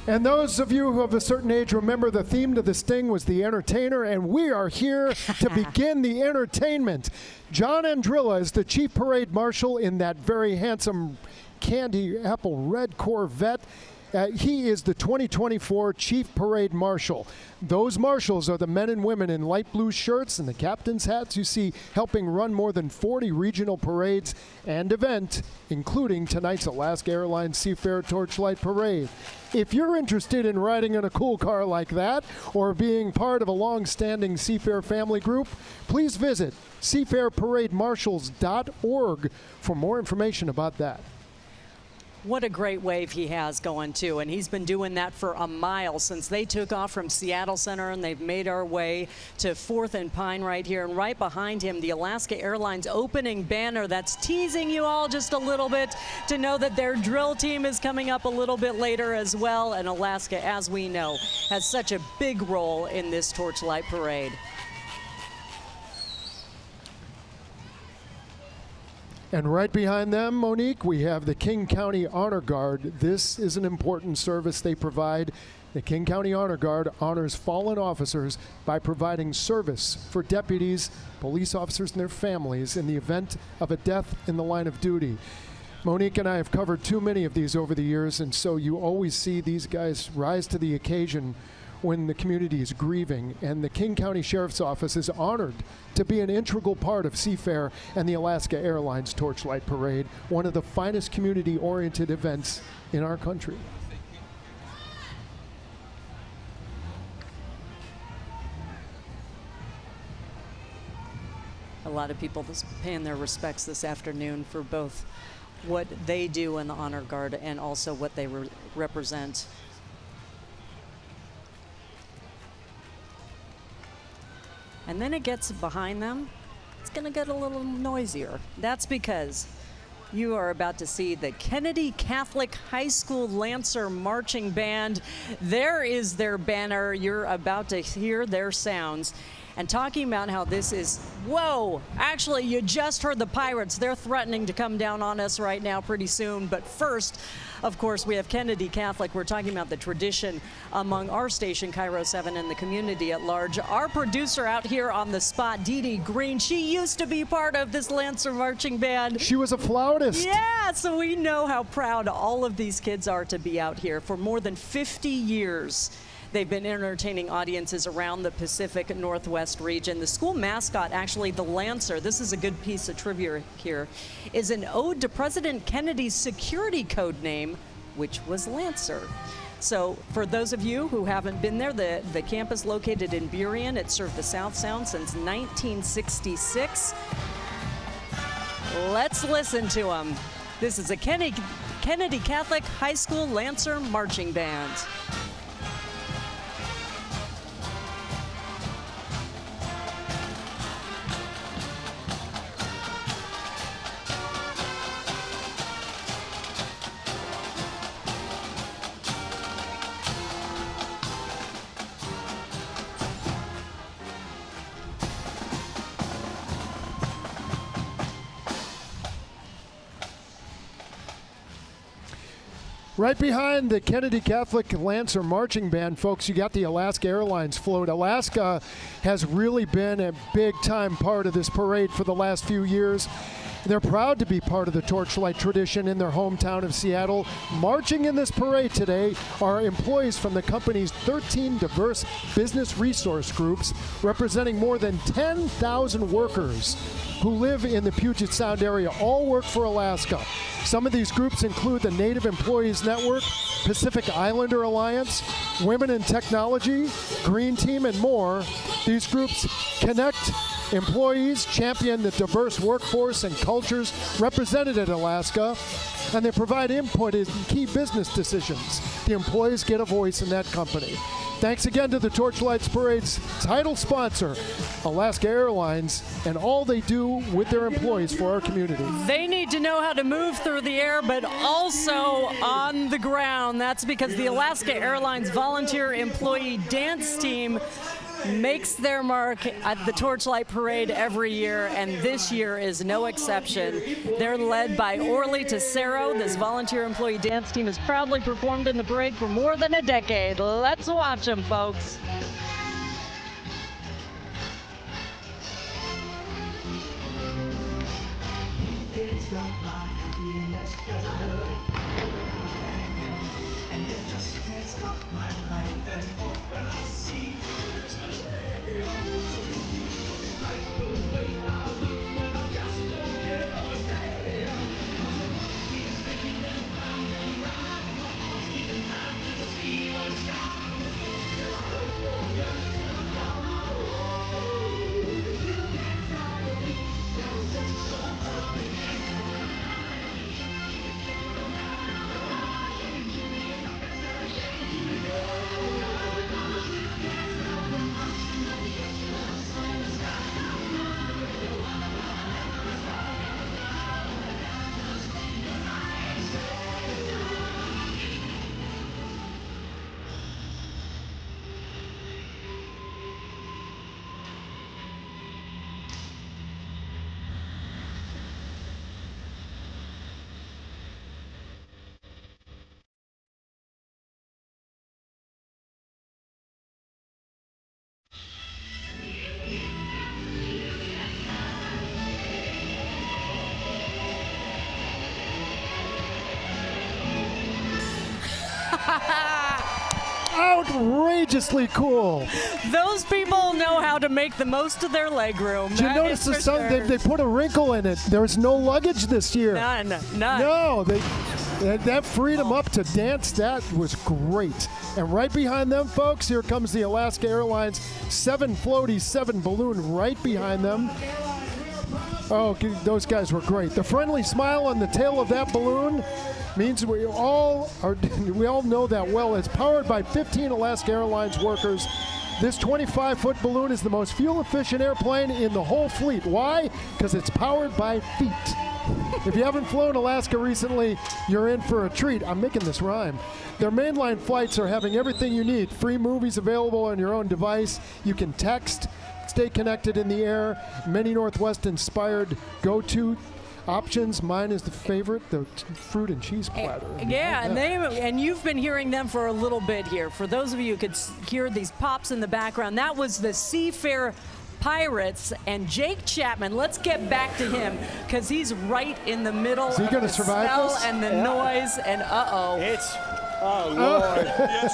And those of you who have a certain age remember the theme to the Sting was the entertainer, and we are here to begin the entertainment. John Andrilla is the chief parade marshal in that very handsome candy apple red Corvette. He is the 2024 Chief Parade Marshal. Those marshals are the men and women in light blue shirts and the captain's hats you see helping run more than 40 regional parades and events, including tonight's Alaska Airlines Seafair Torchlight Parade. If you're interested in riding in a cool car like that or being part of a long-standing Seafair family group, please visit seafairparademarshals.org for more information about that. What a great wave he has going too, and he's been doing that for a mile since they took off from Seattle Center, and they've made our way to 4th and Pine right here, and right behind him the Alaska Airlines opening banner that's teasing you all just a little bit to know that their drill team is coming up a little bit later as well, and Alaska, as we know, has such a big role in this Torchlight Parade. And right behind them, Monique, we have the King County Honor Guard. This is an important service they provide. The King County Honor Guard honors fallen officers by providing service for deputies, police officers, and their families in the event of a death in the line of duty. Monique and I have covered too many of these over the years, and so you always see these guys rise to the occasion when the community is grieving, and the King County Sheriff's Office is honored to be an integral part of Seafair and the Alaska Airlines Torchlight Parade, one of the finest community-oriented events in our country. A lot of people just paying their respects this afternoon for both what they do in the Honor Guard and also what they represent. And then it gets behind them, it's going to get a little noisier. That's because you are about to see the Kennedy Catholic High School Lancer Marching Band. There is their banner. You're about to hear their sounds. And talking about how this is, whoa, actually you just heard the pirates. They're threatening to come down on us right now pretty soon. But first, of course, we have Kennedy Catholic. We're talking about the tradition among our station, Cairo 7, and the community at large. Our producer out here on the spot, Dee Dee Green, she used to be part of this Lancer Marching Band. She was a flautist. Yeah, so we know how proud all of these kids are to be out here. For more than 50 years, they've been entertaining audiences around the Pacific Northwest region. The school mascot, actually the Lancer, this is a good piece of trivia here, is an ode to President Kennedy's security code name, which was Lancer. So for those of you who haven't been there, the campus located in Burien, it served the South Sound since 1966. Let's listen to them. This is a Kennedy Catholic High School Lancer Marching Band. Right behind the Kennedy Catholic Lancer Marching Band, folks, you got the Alaska Airlines float. Alaska has really been a big-time part of this parade for the last few years. They're proud to be part of the Torchlight tradition in their hometown of Seattle. Marching in this parade today are employees from the company's 13 diverse business resource groups, representing more than 10,000 workers who live in the Puget Sound area, all work for Alaska. Some of these groups include the Native Employees Network, Pacific Islander Alliance, Women in Technology, Green Team, and more. These groups connect employees, champion the diverse workforce and cultures represented in Alaska, and they provide input in key business decisions. The employees get a voice in that company. Thanks again to the Torchlight Parade's title sponsor, Alaska Airlines, and all they do with their employees for our community. They need to know how to move through the air, but also on the ground. That's because the Alaska Airlines Volunteer Employee Dance Team makes their mark at the Torchlight Parade every year, and this year is no exception. They're led by Orly Tessero. This volunteer employee dance team has proudly performed in the parade for more than a decade. Let's watch them, folks. Outrageously cool. Those people know how to make the most of their legroom. Did you notice the sun? They put a wrinkle in it. There was no luggage this year. None. No, that freedom up to dance. That was great. And right behind them, folks, here comes the Alaska Airlines 7 floaty, 7 balloon right behind them. Oh, those guys were great. The friendly smile on the tail of that balloon means we all know that well. It's powered by 15 Alaska Airlines workers. This 25-foot balloon is the most fuel-efficient airplane in the whole fleet. Why? Because it's powered by feet. If you haven't flown Alaska recently, you're in for a treat. I'm making this rhyme. Their mainline flights are having everything you need. Free movies available on your own device. You can text, stay connected in the air. Many Northwest-inspired go-to options. Mine is the favorite, the fruit and cheese platter. Yeah, and you've been hearing them for a little bit here. For those of you who could hear these pops in the background, that was the Seafair Pirates and Jake Chapman. Let's get back to him because he's right in the middle of the smell and the noise. And Oh, Lord.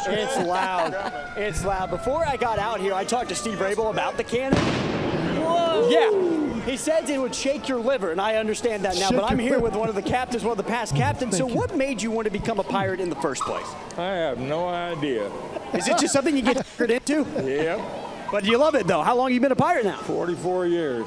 It's loud. It's loud. Before I got out here, I talked to Steve Rabel about the cannon. Whoa. Yeah. He said it would shake your liver, and I understand that now, but I'm here with one of the captains, one of the past captains. So what made you want to become a pirate in the first place? I have no idea. Is it just something you get into? Yep. But you love it, though. How long have you been a pirate now? 44 years.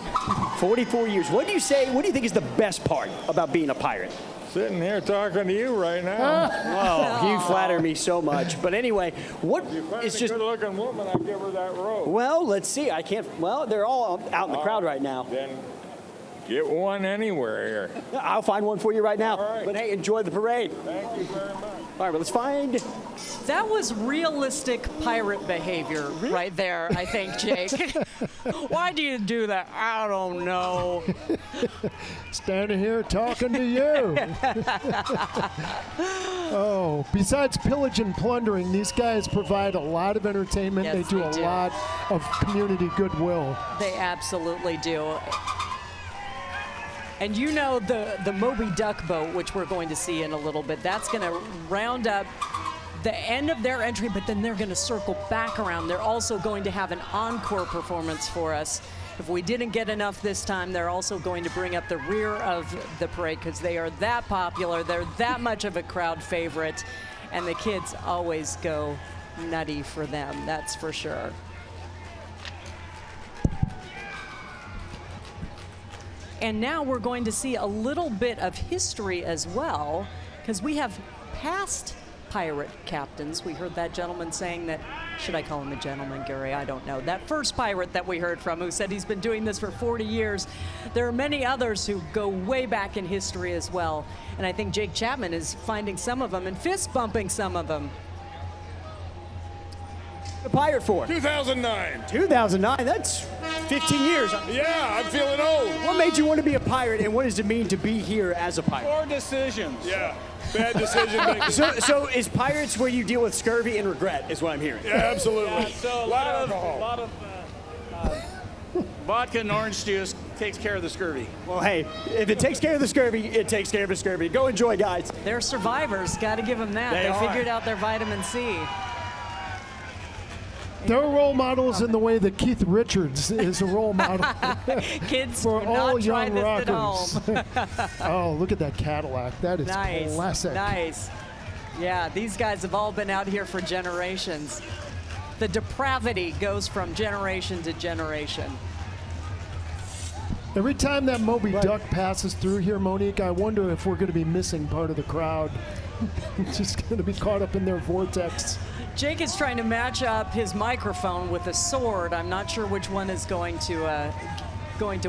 44 years. What do you think is the best part about being a pirate? Sitting here talking to you right now. Oh, you flatter me so much. But anyway, what is just... a good-looking woman, I'll give her that robe. Well, let's see. I can't... Well, they're all out in the crowd right now. Then get one anywhere here. I'll find one for you right now. All right. But hey, enjoy the parade. Thank you very much. All right, well, let's find... That was realistic pirate behavior right there, I think, Jake. Why do you do that? I don't know. Standing here talking to you. Oh, besides pillage and plundering, these guys provide a lot of entertainment. Yes, they do a lot of community goodwill. They absolutely do. And you know the Moby Duck boat, which we're going to see in a little bit, that's going to round up the end of their entry, but then they're going to circle back around. They're also going to have an encore performance for us. If we didn't get enough this time, they're also going to bring up the rear of the parade because they are that popular. They're that much of a crowd favorite, and the kids always go nutty for them, that's for sure. And now we're going to see a little bit of history as well, because we have past pirate captains. We heard that gentleman saying that, should I call him a gentleman, Gary? I don't know. That first pirate that we heard from who said he's been doing this for 40 years. There are many others who go way back in history as well. And I think Jake Chapman is finding some of them and fist bumping some of them. The pirate for? 2009. 2009? That's 15 years. Yeah, I'm feeling old. What made you want to be a pirate, and what does it mean to be here as a pirate? Poor decisions. Yeah, bad decision making. So is pirates where you deal with scurvy and regret, is what I'm hearing? Yeah, absolutely. Yeah, so a lot of vodka and orange juice takes care of the scurvy. Well, hey, if it takes care of the scurvy, it takes care of the scurvy. Go enjoy, guys. They're survivors. Got to give them that. They figured out their vitamin C. They're role models in the way that Keith Richards is a role model. Kids, for all young rockers. At home. Oh, look at that Cadillac. That is classic. Nice. Yeah, these guys have all been out here for generations. The depravity goes from generation to generation. Every time that Moby Duck passes through here, Monique, I wonder if we're going to be missing part of the crowd. Just going to be caught up in their vortex. Jake is trying to match up his microphone with a sword. I'm not sure which one is going to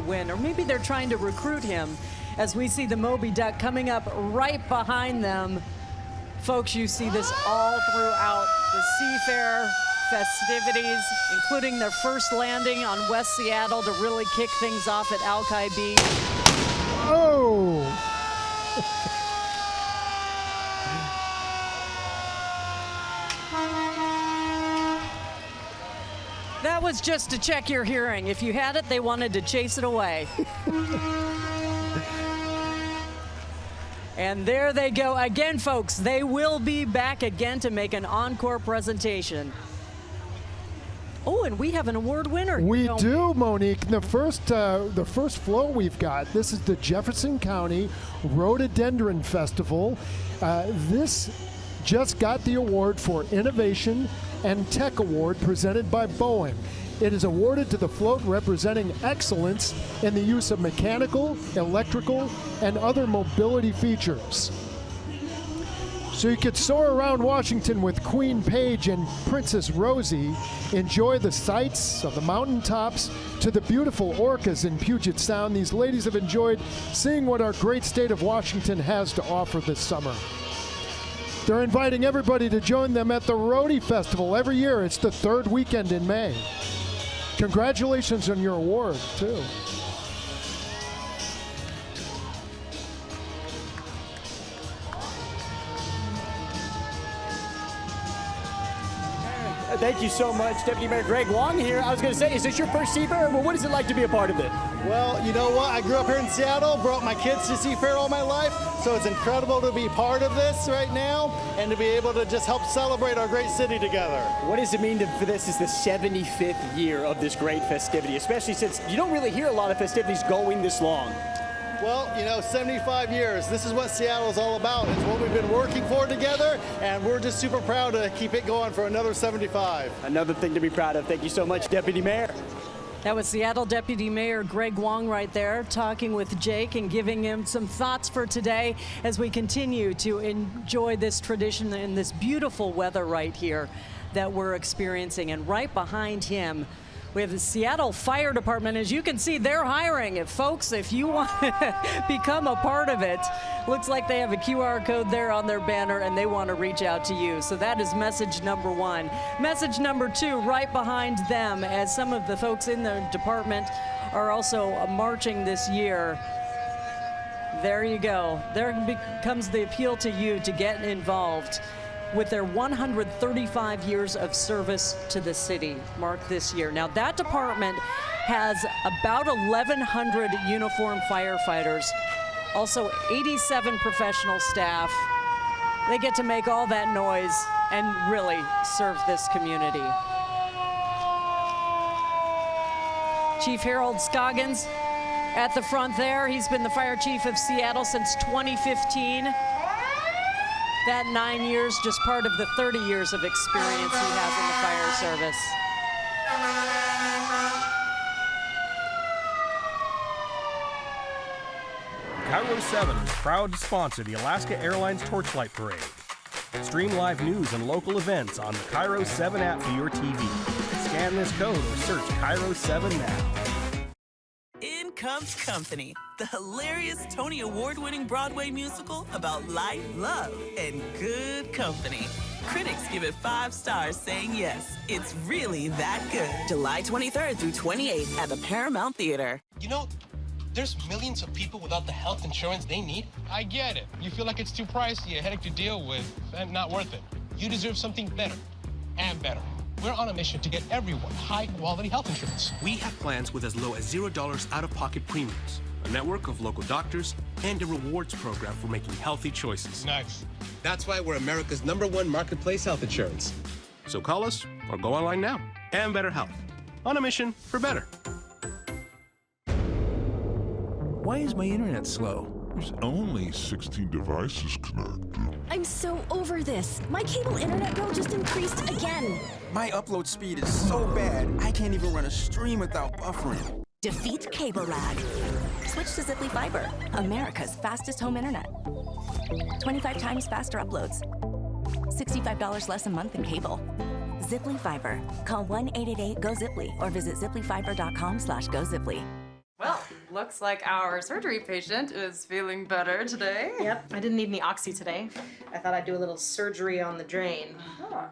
win, or maybe they're trying to recruit him. As we see the Moby Duck coming up right behind them, folks, you see this all throughout the Seafair festivities, including their first landing on West Seattle to really kick things off at Alki Beach. Oh! That was just to check your hearing. If you had it, they wanted to chase it away. And there they go again, folks. They will be back again to make an encore presentation. Oh, and we have an award winner. We do, Monique. The first float we've got. This is the Jefferson County Rhododendron Festival. This just got the award for Innovation and Tech Award presented by Boeing. It is awarded to the float representing excellence in the use of mechanical, electrical, and other mobility features. So you could soar around Washington with Queen Paige and Princess Rosie, enjoy the sights of the mountaintops to the beautiful orcas in Puget Sound. These ladies have enjoyed seeing what our great state of Washington has to offer this summer. They're inviting everybody to join them at the Rhody Festival every year. It's the third weekend in May. Congratulations on your award, too. Thank you so much, Deputy Mayor Greg Wong here. I was going to say, is this your first Seafair? Well, what is it like to be a part of it? Well, you know what? I grew up here in Seattle, brought my kids to Seafair all my life, so it's incredible to be part of this right now and to be able to just help celebrate our great city together. What does it mean for this is the 75th year of this great festivity, especially since you don't really hear a lot of festivities going this long? Well, you know, 75 years. This is what Seattle's all about. It's what we've been working for together, and we're just super proud to keep it going for another 75. Another thing to be proud of. Thank you so much, Deputy Mayor. That was Seattle Deputy Mayor Greg Wong right there, talking with Jake and giving him some thoughts for today as we continue to enjoy this tradition and this beautiful weather right here that we're experiencing. And right behind him, we have the Seattle Fire Department. As you can see, they're hiring. If you want to become a part of it, looks like they have a QR code there on their banner and they want to reach out to you. So that is message number one. Message number two, right behind them, as some of the folks in the department are also marching this year. There you go. There becomes the appeal to you to get involved with their 135 years of service to the city marked this year. Now that department has about 1,100 uniformed firefighters, also 87 professional staff. They get to make all that noise and really serve this community. Chief Harold Scoggins at the front there. He's been the fire chief of Seattle since 2015. That 9 years, just part of the 30 years of experience he has in the fire service. Cairo 7 is proud to sponsor the Alaska Airlines Torchlight Parade. Stream live news and local events on the Cairo 7 app for your TV. Scan this code or search Cairo 7 now. In Comes Company, the hilarious Tony Award-winning Broadway musical about life, love, and good company. Critics give it 5 stars, saying yes, it's really that good. July 23rd through 28th at the Paramount Theater. You know, there's millions of people without the health insurance they need. I get it. You feel like it's too pricey, a headache to deal with, and not worth it. You deserve something better and better. We're on a mission to get everyone high-quality health insurance. We have plans with as low as $0 out-of-pocket premiums, a network of local doctors, and a rewards program for making healthy choices. Nice. That's why we're America's #1 marketplace health insurance. So call us or go online now. And Better Health. On a mission for better. Why is my internet slow? There's only 16 devices connected. I'm so over this. My cable internet bill just increased again. My upload speed is so bad, I can't even run a stream without buffering. Defeat cable lag. Switch to Ziply Fiber, America's fastest home internet. 25 times faster uploads. $65 less a month than cable. Ziply Fiber. Call 1-888-GO-ZIPLY or visit ziplyfiber.com/GoZiply. Well, looks like our surgery patient is feeling better today. Yep, I didn't need any oxy today. I thought I'd do a little surgery on the drain. Huh.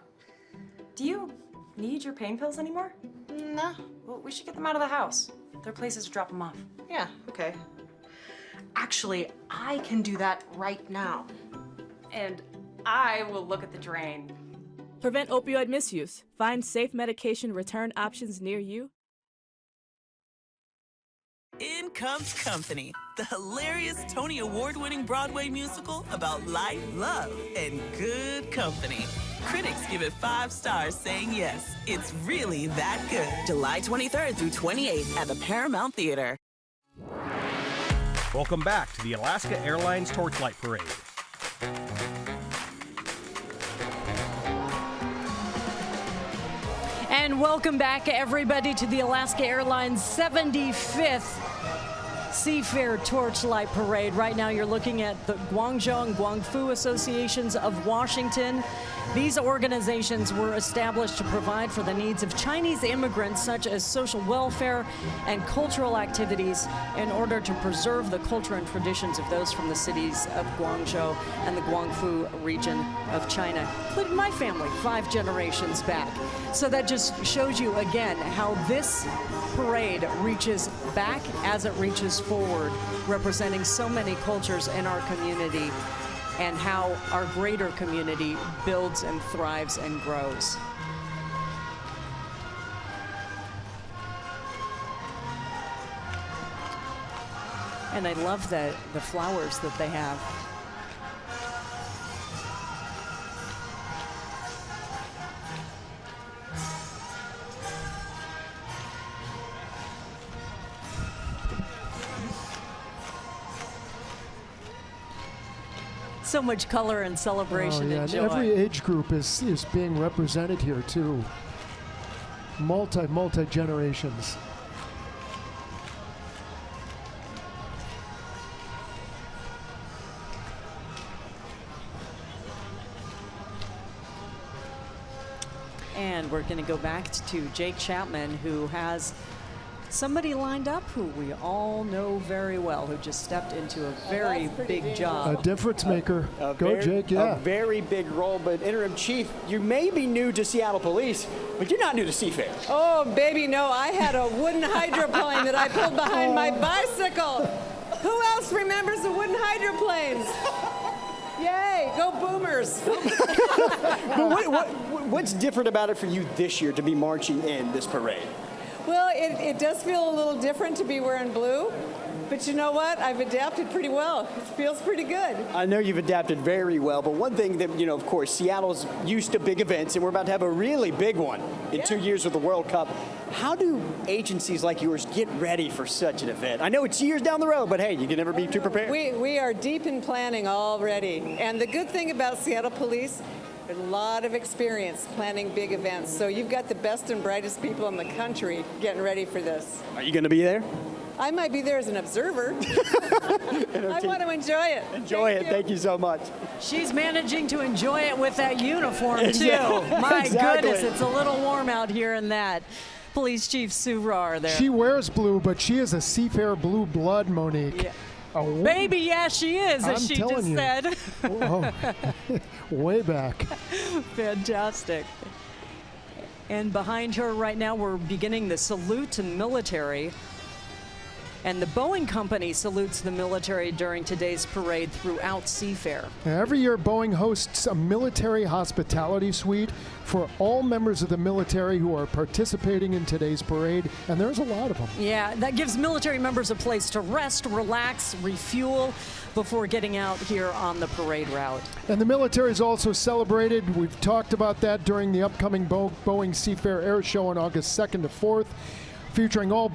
Do you need your pain pills anymore? No. Well, we should get them out of the house. There are places to drop them off. Yeah, okay. Actually, I can do that right now. And I will look at the drain. Prevent opioid misuse. Find safe medication return options near you. In comes Company, the hilarious Tony Award-winning Broadway musical about life, love, and good company. Critics give it 5 stars, saying yes, it's really that good. July 23rd through 28th at the Paramount Theater. Welcome back to the Alaska Airlines Torchlight Parade. And welcome back, everybody, to the Alaska Airlines 75th Seafair Torchlight Parade. Right now, you're looking at the Guangzhou and Guangfu Associations of Washington. These organizations were established to provide for the needs of Chinese immigrants, such as social welfare and cultural activities, in order to preserve the culture and traditions of those from the cities of Guangzhou and the Guangfu region of China, including my family, 5 generations back. So that just shows you again how this parade reaches back as it reaches forward, representing so many cultures in our community, and how our greater community builds and thrives and grows. And I love the flowers that they have. So much color and celebration and joy. And every age group is being represented here too. Multi generations. And we're going to go back to Jake Chapman, who has somebody lined up who we all know very well, who just stepped into a very big job. A difference maker. Go, Jake, yeah. A very big role, but Interim Chief, you may be new to Seattle Police, but you're not new to Seafair. Oh, baby, no. I had a wooden hydroplane that I pulled behind my bicycle. Who else remembers the wooden hydroplanes? Yay, go Boomers. But what's different about it for you this year to be marching in this parade? Well, it does feel a little different to be wearing blue, but you know what? I've adapted pretty well. It feels pretty good. I know you've adapted very well, but one thing that, of course, Seattle's used to big events, and we're about to have a really big one in 2 years with the World Cup. How do agencies like yours get ready for such an event? I know it's years down the road, but hey, you can never be too prepared. We are deep in planning already, and the good thing about Seattle Police, a lot of experience planning big events. So you've got the best and brightest people in the country getting ready for this. Are you going to be there? I might be there as an observer. I want to enjoy it. Enjoy it. Thank you so much. She's managing to enjoy it with that uniform, too. My Exactly. goodness, it's a little warm out here in that. Police Chief Sue Rahr there. She wears blue, but she is a Seafair blue blood, Monique. Yeah. Baby, yeah, she is, as she just said. Oh, way back. Fantastic. And behind her right now, we're beginning the salute to military. And the Boeing Company salutes the military during today's parade throughout Seafair. Every year, Boeing hosts a military hospitality suite for all members of the military who are participating in today's parade, and there's a lot of them. Yeah, that gives military members a place to rest, relax, refuel before getting out here on the parade route. And the military is also celebrated. We've talked about that during the upcoming Boeing Seafair Air Show on August 2nd to 4th, featuring all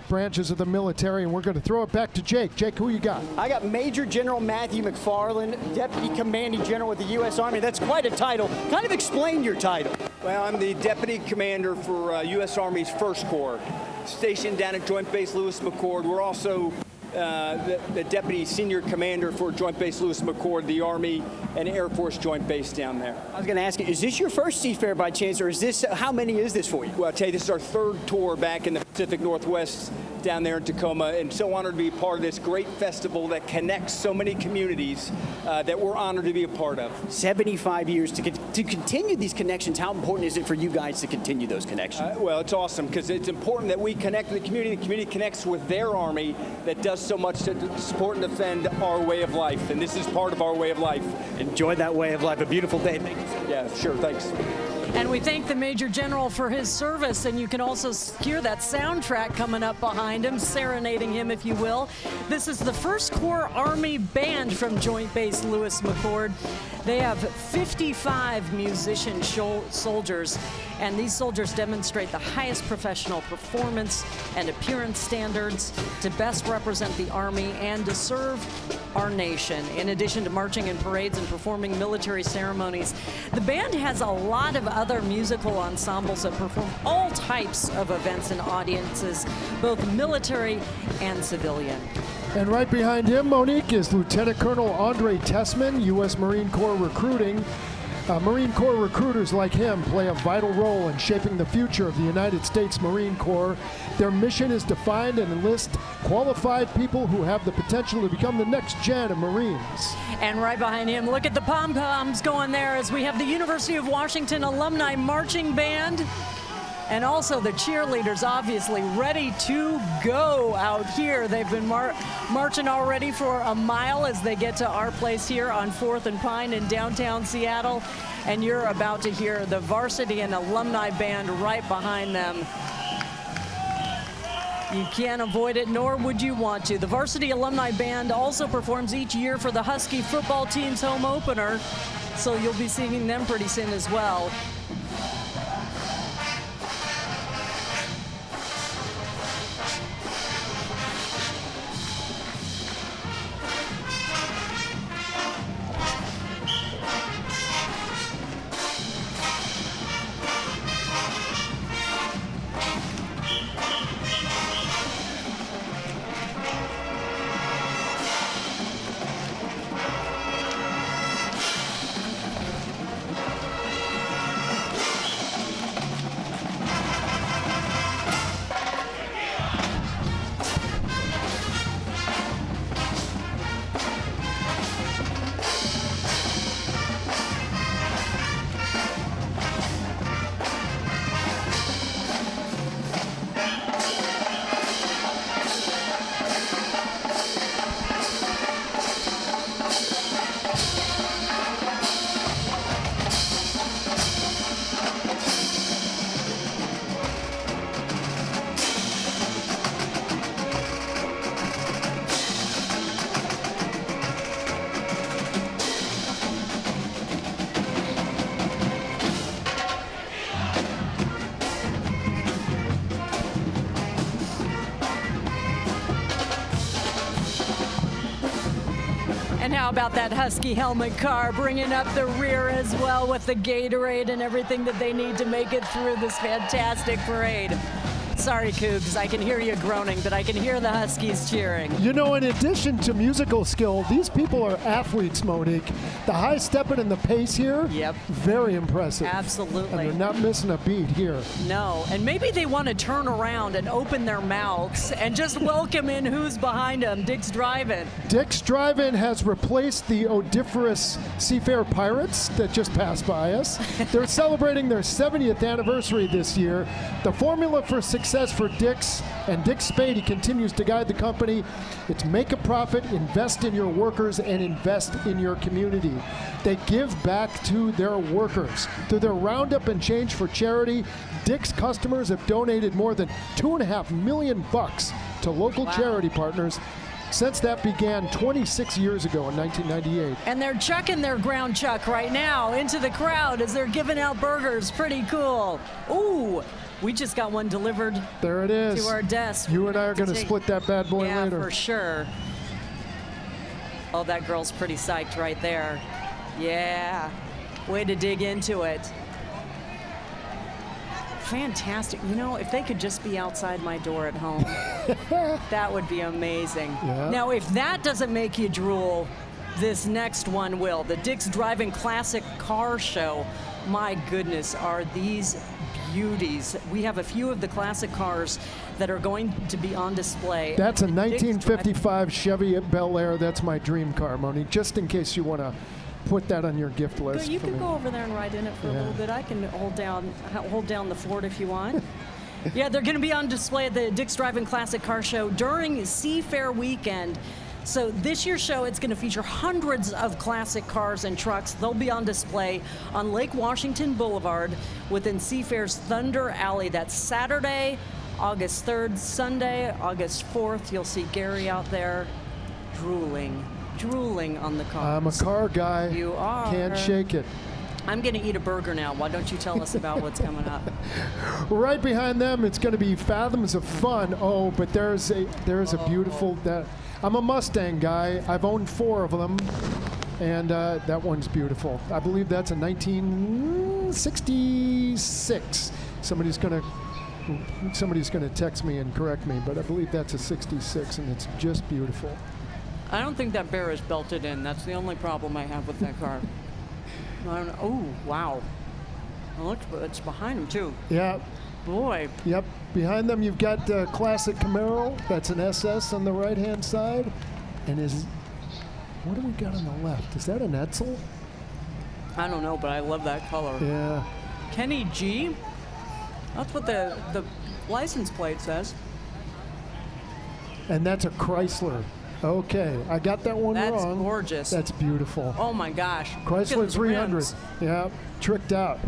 branches of the military, and we're going to throw it back to Jake. Jake, who you got? I got Major General Matthew McFarland, Deputy Commanding General with the U.S. Army. That's quite a title. Kind of explain your title. Well, I'm the Deputy Commander for U.S. Army's First Corps, stationed down at Joint Base Lewis McChord. We're also the Deputy Senior Commander for Joint Base Lewis McChord, the Army and Air Force Joint Base down there. I was going to ask you, is this your first Seafair by chance, or is this, how many is this for you? Well, I'll tell you, this is our third tour back in the Pacific Northwest down there in Tacoma, and so honored to be part of this great festival that connects so many communities that we're honored to be a part of. 75 years to continue these connections. How important is it for you guys to continue those connections? Well, it's awesome because it's important that we connect with the community. The community connects with their Army that does so much to support and defend our way of life, and this is part of our way of life. Enjoy that way of life. A beautiful day. Thank you. Yeah, sure. Thanks. And we thank the Major General for his service, and you can also hear that soundtrack coming up behind him, serenading him, if you will. This is the 1st Corps Army Band from Joint Base Lewis McChord. They have 55 musician soldiers, and these soldiers demonstrate the highest professional performance and appearance standards to best represent the Army and to serve our nation. In addition to marching in parades and performing military ceremonies, the band has a lot of other musical ensembles that perform all types of events and audiences, both military and civilian. And right behind him, Monique, is Lieutenant Colonel Andre Tessman, U.S. Marine Corps recruiting. Marine Corps recruiters like him play a vital role in shaping the future of the United States Marine Corps. Their mission is to find and enlist qualified people who have the potential to become the next gen of Marines. And right behind him, look at the pom-poms going there as we have the University of Washington Alumni Marching Band. And also the cheerleaders, obviously, ready to go out here. They've been marching already for a mile as they get to our place here on 4th and Pine in downtown Seattle. And you're about to hear the varsity and alumni band right behind them. You can't avoid it, nor would you want to. The varsity alumni band also performs each year for the Husky football team's home opener, so you'll be seeing them pretty soon as well. And how about that Husky helmet car bringing up the rear as well with the Gatorade and everything that they need to make it through this fantastic parade. Sorry, Cougs, I can hear you groaning, but I can hear the Huskies cheering. You know, in addition to musical skill, these people are athletes, Monique. The high stepping and the pace here, very impressive. Absolutely. And they're not missing a beat here. No, and maybe they want to turn around and open their mouths and just welcome in who's behind them, Dick's Drive-In. Dick's Drive-In has replaced the odoriferous Seafair Pirates that just passed by us. They're celebrating their 70th anniversary this year. The formula for success for Dick's, and Dick Spady continues to guide the company. It's make a profit, invest in your workers, and invest in your community. They give back to their workers. Through their Roundup and Change for charity, Dick's customers have donated more than $2.5 million to local charity partners since that began 26 years ago in 1998. And they're chucking their ground chuck right now into the crowd as they're giving out burgers. Pretty cool. Ooh, we just got one delivered. There it is. To our desk. You and I are going to split that bad boy later. Yeah, for sure. Oh, that girl's pretty psyched right there. Yeah. Way to dig into it. Fantastic. You know, if they could just be outside my door at home, that would be amazing. Yeah. Now, if that doesn't make you drool, this next one will. The Dick's Drive-In Classic Car Show. My goodness, are these beauties. We have a few of the classic cars that are going to be on display. That's a 1955 Chevy Bel Air. That's my dream car, Monique, just in case you want to put that on your gift list. You can go over there and ride in it for a little bit. I can hold down the fort if you want. Yeah, they're going to be on display at the Dick's Drive-In Classic Car Show during Seafair weekend. So this year's show, it's going to feature hundreds of classic cars and trucks. They'll be on display on Lake Washington Boulevard within Seafair's Thunder Alley. That's Saturday, August 3rd, Sunday, August 4th. You'll see Gary out there drooling on the cars. I'm a car guy. You are. Can't shake it. I'm going to eat a burger now. Why don't you tell us about what's coming up? Right behind them, it's going to be Fathoms of Fun. Oh, but there's a beautiful. I'm a Mustang guy. I've owned 4 of them, and that one's beautiful. I believe that's a 1966. Somebody's going to text me and correct me, but I believe that's a 66, and it's just beautiful. I don't think that bear is belted in. That's the only problem I have with that car. Oh, wow. Look, it's behind him, too. Yeah. Boy. Yep. Behind them, you've got classic Camaro. That's an SS on the right-hand side. And what do we got on the left? Is that an Edsel? I don't know, but I love that color. Yeah. Kenny G? That's what the license plate says. And that's a Chrysler. Okay, I got that one wrong. That's gorgeous. That's beautiful. Oh my gosh. Chrysler 300. Rims. Yeah, tricked out.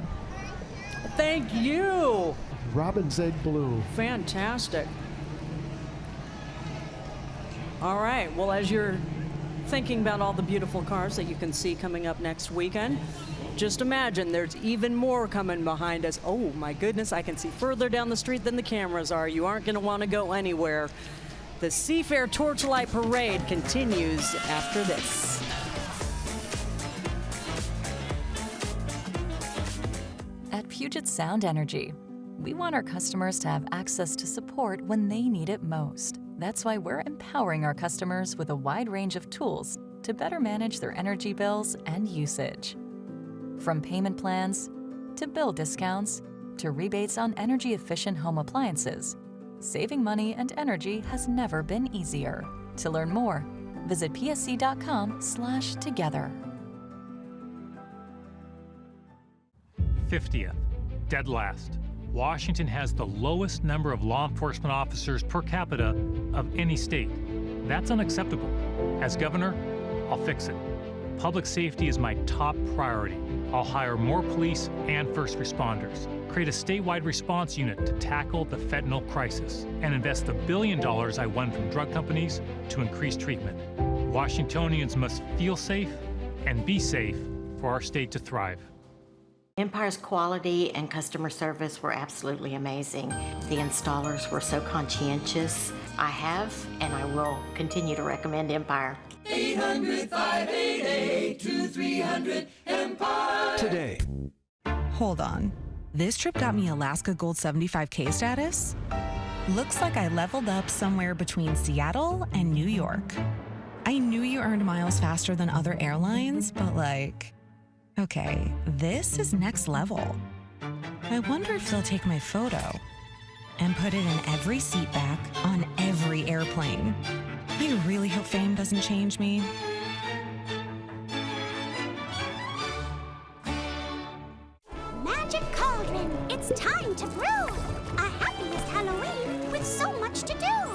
Thank you. Robin's Egg Blue. Fantastic. All right, well, as you're thinking about all the beautiful cars that you can see coming up next weekend, just imagine there's even more coming behind us. Oh my goodness, I can see further down the street than the cameras are. You aren't going to want to go anywhere. The Seafair Torchlight Parade continues after this. At Puget Sound Energy, we want our customers to have access to support when they need it most. That's why we're empowering our customers with a wide range of tools to better manage their energy bills and usage. From payment plans, to bill discounts, to rebates on energy-efficient home appliances, saving money and energy has never been easier. To learn more, visit psc.com/together. 50th, dead last. Washington has the lowest number of law enforcement officers per capita of any state. That's unacceptable. As governor, I'll fix it. Public safety is my top priority. I'll hire more police and first responders, create a statewide response unit to tackle the fentanyl crisis, and invest the $1 billion I won from drug companies to increase treatment. Washingtonians must feel safe and be safe for our state to thrive. Empire's quality and customer service were absolutely amazing. The installers were so conscientious. I have and I will continue to recommend Empire. 800-588-2300 Today. Hold on. This trip got me Alaska Gold 75K status? Looks like I leveled up somewhere between Seattle and New York. I knew you earned miles faster than other airlines, but okay, this is next level. I wonder if they'll take my photo and put it in every seat back on every airplane. I really hope fame doesn't change me. Magic Cauldron, it's time to brew! A happiest Halloween with so much to do!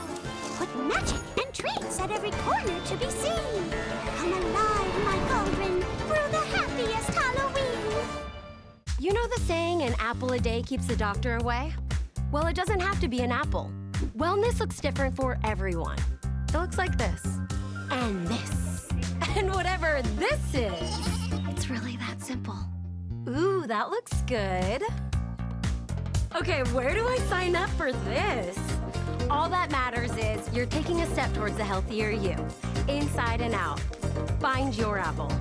Put magic and treats at every corner to be seen! Come alive, my cauldron, brew the happiest Halloween! You know the saying, an apple a day keeps the doctor away? Well, it doesn't have to be an apple. Wellness looks different for everyone. It looks like this. And this. And whatever this is. It's really that simple. Ooh, that looks good. Okay, where do I sign up for this? All that matters is you're taking a step towards the healthier you. Inside and out. Find your apple.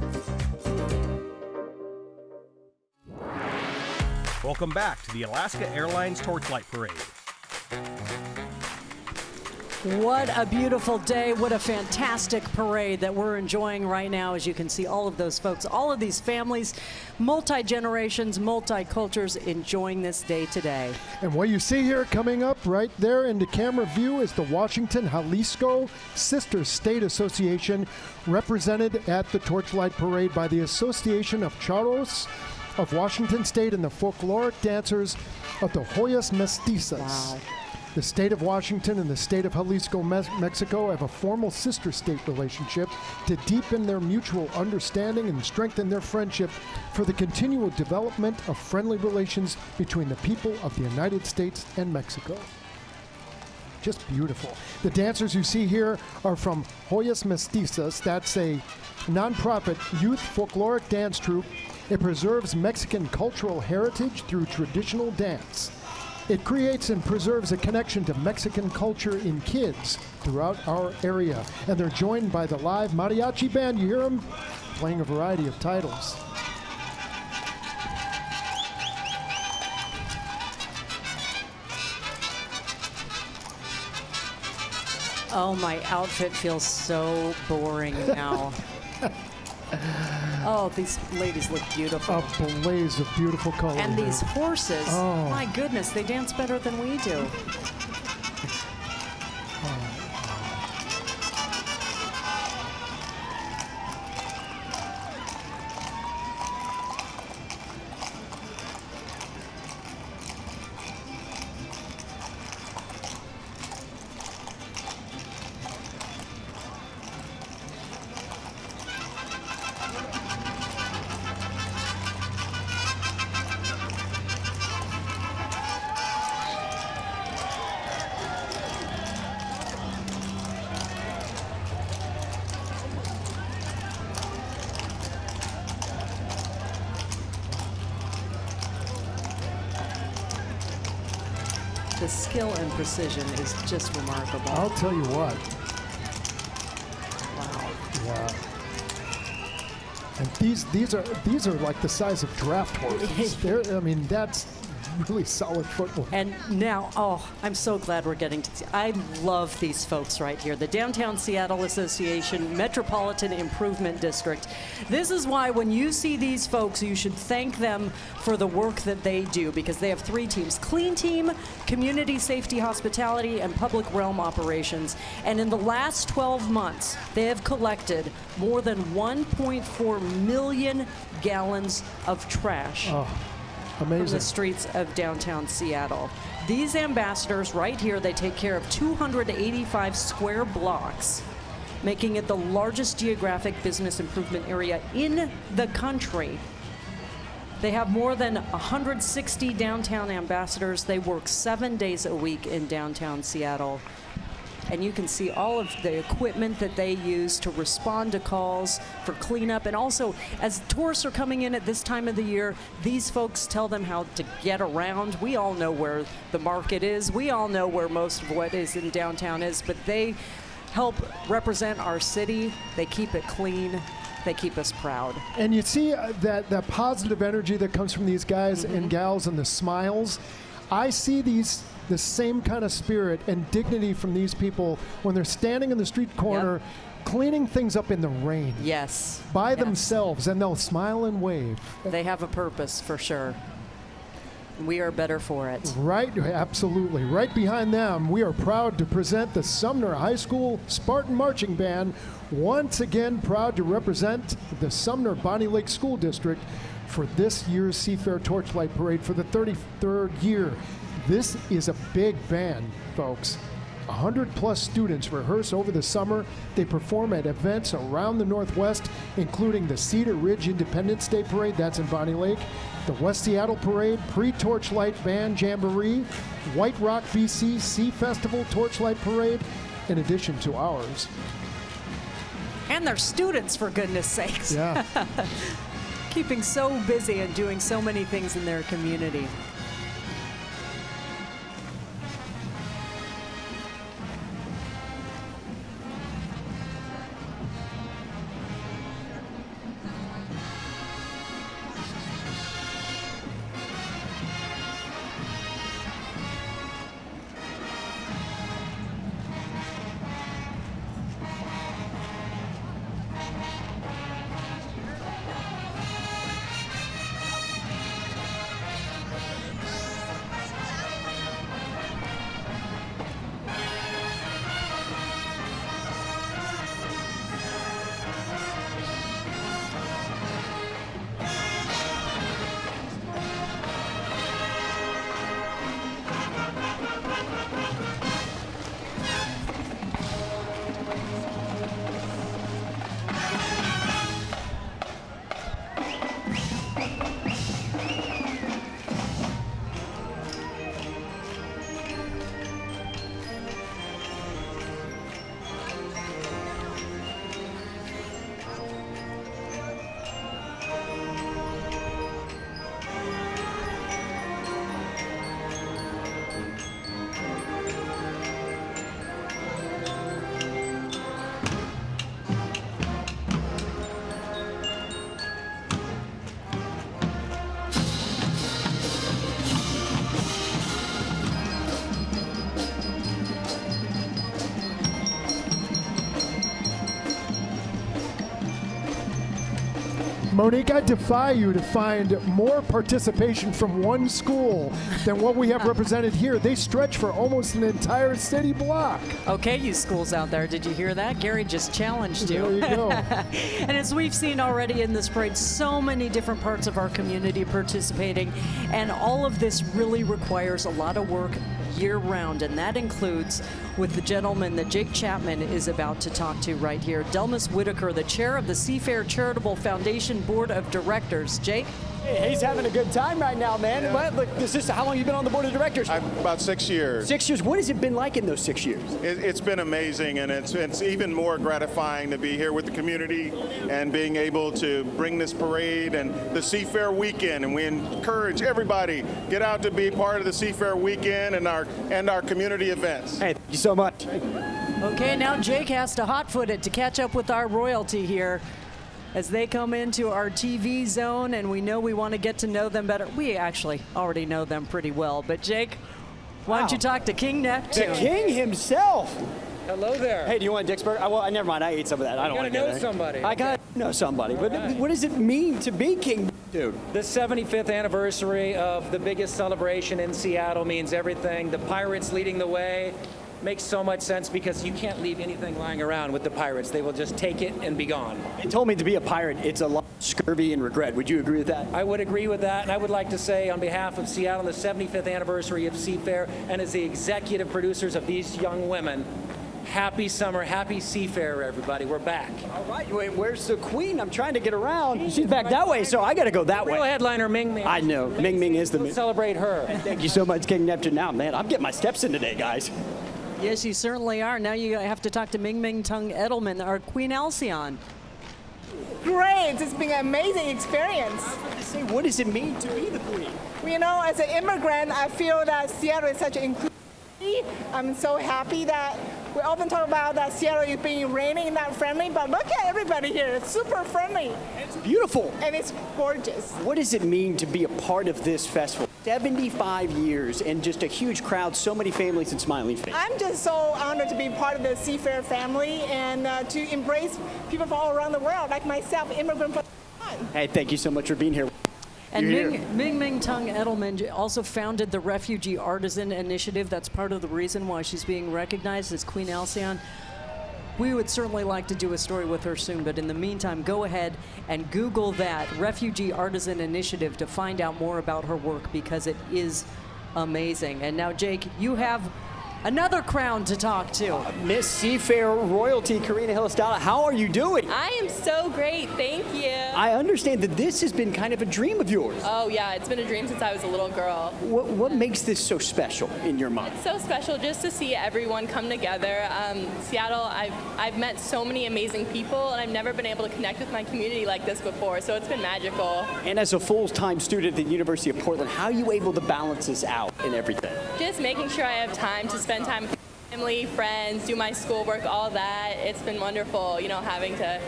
Welcome back to the Alaska Airlines Torchlight Parade. What a beautiful day. What a fantastic parade that we're enjoying right now. As you can see, all of those folks, all of these families, multi-generations, multi-cultures enjoying this day today. And what you see here coming up right there into camera view is the Washington Jalisco Sister State Association, represented at the Torchlight Parade by the Association of Charros of Washington State and the folkloric dancers of the Joyas Mestizas. Wow. The state of Washington and the state of Jalisco, Mexico have a formal sister state relationship to deepen their mutual understanding and strengthen their friendship for the continual development of friendly relations between the people of the United States and Mexico. Just beautiful. The dancers you see here are from Joyas Mestizas. That's a nonprofit youth folkloric dance troupe. It preserves Mexican cultural heritage through traditional dance. It creates and preserves a connection to Mexican culture in kids throughout our area. And they're joined by the live mariachi band. You hear them playing a variety of titles. Oh, my outfit feels so boring now. Oh, these ladies look beautiful. A blaze of beautiful colors. And these horses, my goodness, they dance better than we do. The skill and precision is just remarkable. I'll tell you what. Wow. Yeah. And these are like the size of draft horses. I mean, that's really solid footwork. And now, I'm so glad we're getting to see. I love these folks right here. The Downtown Seattle Association Metropolitan Improvement District. This is why when you see these folks, you should thank them for the work that they do, because they have 3 teams: Clean Team, Community Safety Hospitality, and Public Realm Operations. And in the last 12 months, they have collected more than 1.4 million gallons of trash. Amazing. From the streets of downtown Seattle. These ambassadors right here, they take care of 285 square blocks, making it the largest geographic business improvement area in the country. They have more than 160 downtown ambassadors. They work 7 days a week in downtown Seattle. And you can see all of the equipment that they use to respond to calls for cleanup. And also, as tourists are coming in at this time of the year, these folks tell them how to get around. We all know where the market is. We all know where most of what is in downtown is, but they help represent our city. They keep it clean. They keep us proud. And you see that positive energy that comes from these guys and gals and the smiles. I see the same kind of spirit and dignity from these people when they're standing in the street corner cleaning things up in the rain. Yes. By themselves, and they'll smile and wave. They have a purpose, for sure. We are better for it. Right, absolutely. Right behind them, we are proud to present the Sumner High School Spartan Marching Band, once again proud to represent the Sumner Bonnie Lake School District for this year's Seafair Torchlight Parade for the 33rd year. This is a big band, folks. 100+ students rehearse over the summer. They perform at events around the Northwest, including the Cedar Ridge Independence Day Parade, that's in Bonnie Lake, the West Seattle Parade, Pre-Torchlight Band Jamboree, White Rock, BC Sea Festival Torchlight Parade, in addition to ours. And they're students, for goodness sakes. Yeah. Keeping so busy and doing so many things in their community. Monique, I defy you to find more participation from one school than what we have represented here. They stretch for almost an entire city block. Okay, you schools out there, did you hear that? Gary just challenged you. There you go. And as we've seen already in this parade, so many different parts of our community participating, and all of this really requires a lot of work year-round, and that includes with the gentleman that Jake Chapman is about to talk to right here, Delmas Whitaker, the chair of the Seafair Charitable Foundation Board of Directors. Jake? Hey, he's having a good time right now, man. Yeah. Look, how long have you been on the board of directors? About 6 years. 6 years. What has it been like in those 6 years? It's been amazing, and it's even more gratifying to be here with the community and being able to bring this parade and the Seafair weekend. And we encourage everybody get out to be part of the Seafair weekend and our community events. Hey, thank you so much. Okay, now Jake has to hot-foot it to catch up with our royalty here as they come into our TV zone, and we know we want to get to know them better. We actually already know them pretty well, but Jake, why don't you talk to King Neptune? The king himself. Hello there. Hey, do you want a Dicksburg? Well, never mind. I ate some of that. I don't want to know get it. somebody. I got to know somebody. But what does it mean to be King Dude? The 75th anniversary of the biggest celebration in Seattle means everything. The Pirates leading the way makes so much sense because you can't leave anything lying around with the Pirates. They will just take it and be gone. They told me to be a pirate, it's a lot of scurvy and regret. Would you agree with that? I would agree with that, and I would like to say on behalf of Seattle, the 75th anniversary of Seafair, and as the executive producers of these young women, happy summer, happy Seafair, everybody. We're back. All right, wait, where's the queen? I'm trying to get around. She's back that way, so I got to go that way. Real headliner, Ming Ming. I know. Ming Ming is the... Let's celebrate her. Thank you so much, King Neptune. Now, man, I'm getting my steps in today, guys. Yes, you certainly are. Now you have to talk to Ming Ming Tung Edelman, our Queen Alcyon. Great. It's been an amazing experience. What does it mean to be the queen? Well, you know, as an immigrant, I feel that Seattle is such an inclusive city. I'm so happy that we often talk about that Seattle is being rainy and not friendly, but look at everybody here. It's super friendly. It's beautiful. And it's gorgeous. What does it mean to be a part of this festival? 75 years and just a huge crowd, so many families and smiling faces. I'm just so honored to be part of the Seafair family and to embrace people from all around the world, like myself, immigrant from Taiwan. Hey, thank you so much for being here. And Ming Ming Tung Edelman also founded the Refugee Artisan Initiative. That's part of the reason why she's being recognized as Queen Alcyon. We would certainly like to do a story with her soon, but in the meantime, go ahead and Google that Refugee Artisan Initiative to find out more about her work because it is amazing. And now, Jake, you have another crown to talk to. Miss Seafair Royalty, Karina Hillestala, how are you doing? I am so great, thank you. I understand that this has been kind of a dream of yours. Oh yeah, it's been a dream since I was a little girl. What makes this so special in your mind? It's so special just to see everyone come together. Seattle, I've met so many amazing people, and I've never been able to connect with my community like this before, so it's been magical. And as a full-time student at the University of Portland, how are you able to balance this out and everything? Just making sure I have time to spend time with family, friends, do my schoolwork, all that. It's been wonderful, you know, having to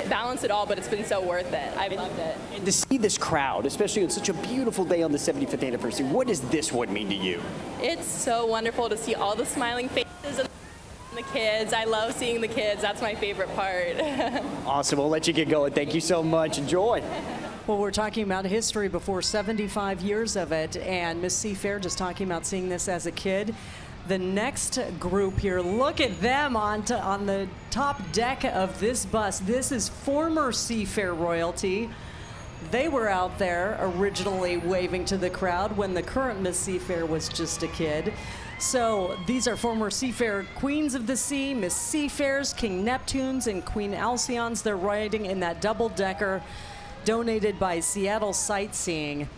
balance it all, but it's been so worth it. I've loved it. And to see this crowd, especially on such a beautiful day on the 75th anniversary, what does this one mean to you? It's so wonderful to see all the smiling faces and the kids. I love seeing the kids. That's my favorite part. Awesome. We'll let you get going. Thank you so much. Enjoy. Well, we're talking about history before 75 years of it, and Miss Seafair just talking about seeing this as a kid. The next group here, look at them on the top deck of this bus. This is former Seafair royalty. They were out there originally waving to the crowd when the current Miss Seafair was just a kid. So these are former Seafair Queens of the Sea, Miss Seafairs, King Neptunes, and Queen Alcyons. They're riding in that double-decker donated by Seattle Sightseeing.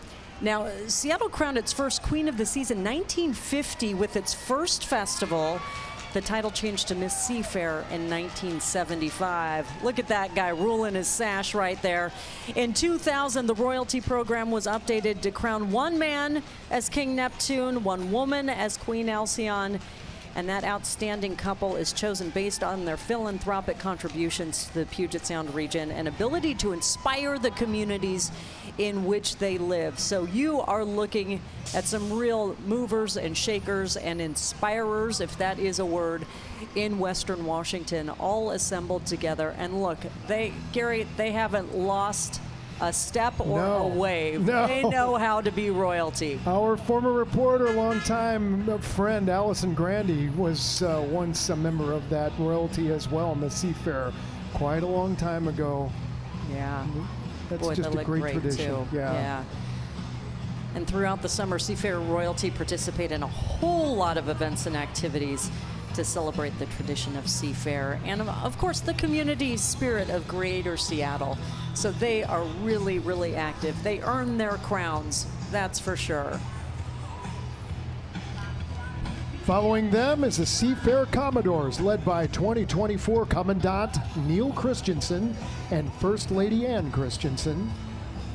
Now, Seattle crowned its first Queen of the Seas in 1950 with its first festival. The title changed to Miss Seafair in 1975. Look at that guy ruling his sash right there. In 2000, the royalty program was updated to crown one man as King Neptune, one woman as Queen Alcyon, and that outstanding couple is chosen based on their philanthropic contributions to the Puget Sound region and ability to inspire the communities in which they live. So you are looking at some real movers and shakers and inspirers, if that is a word, in Western Washington, all assembled together. And look, Gary, they haven't lost a step or No. a wave. No. They know how to be royalty. Our former reporter, longtime friend Allison Grandy, was once a member of that royalty as well in the Seafair quite a long time ago. Yeah. That's Boy, just they a look great tradition. Too. Yeah. And throughout the summer, Seafair royalty participate in a whole lot of events and activities to celebrate the tradition of Seafair and, of course, the community spirit of Greater Seattle. So they are really, really active. They earn their crowns, that's for sure. Following them is the Seafair Commodores, led by 2024 Commandant Neil Christensen and First Lady Ann Christensen.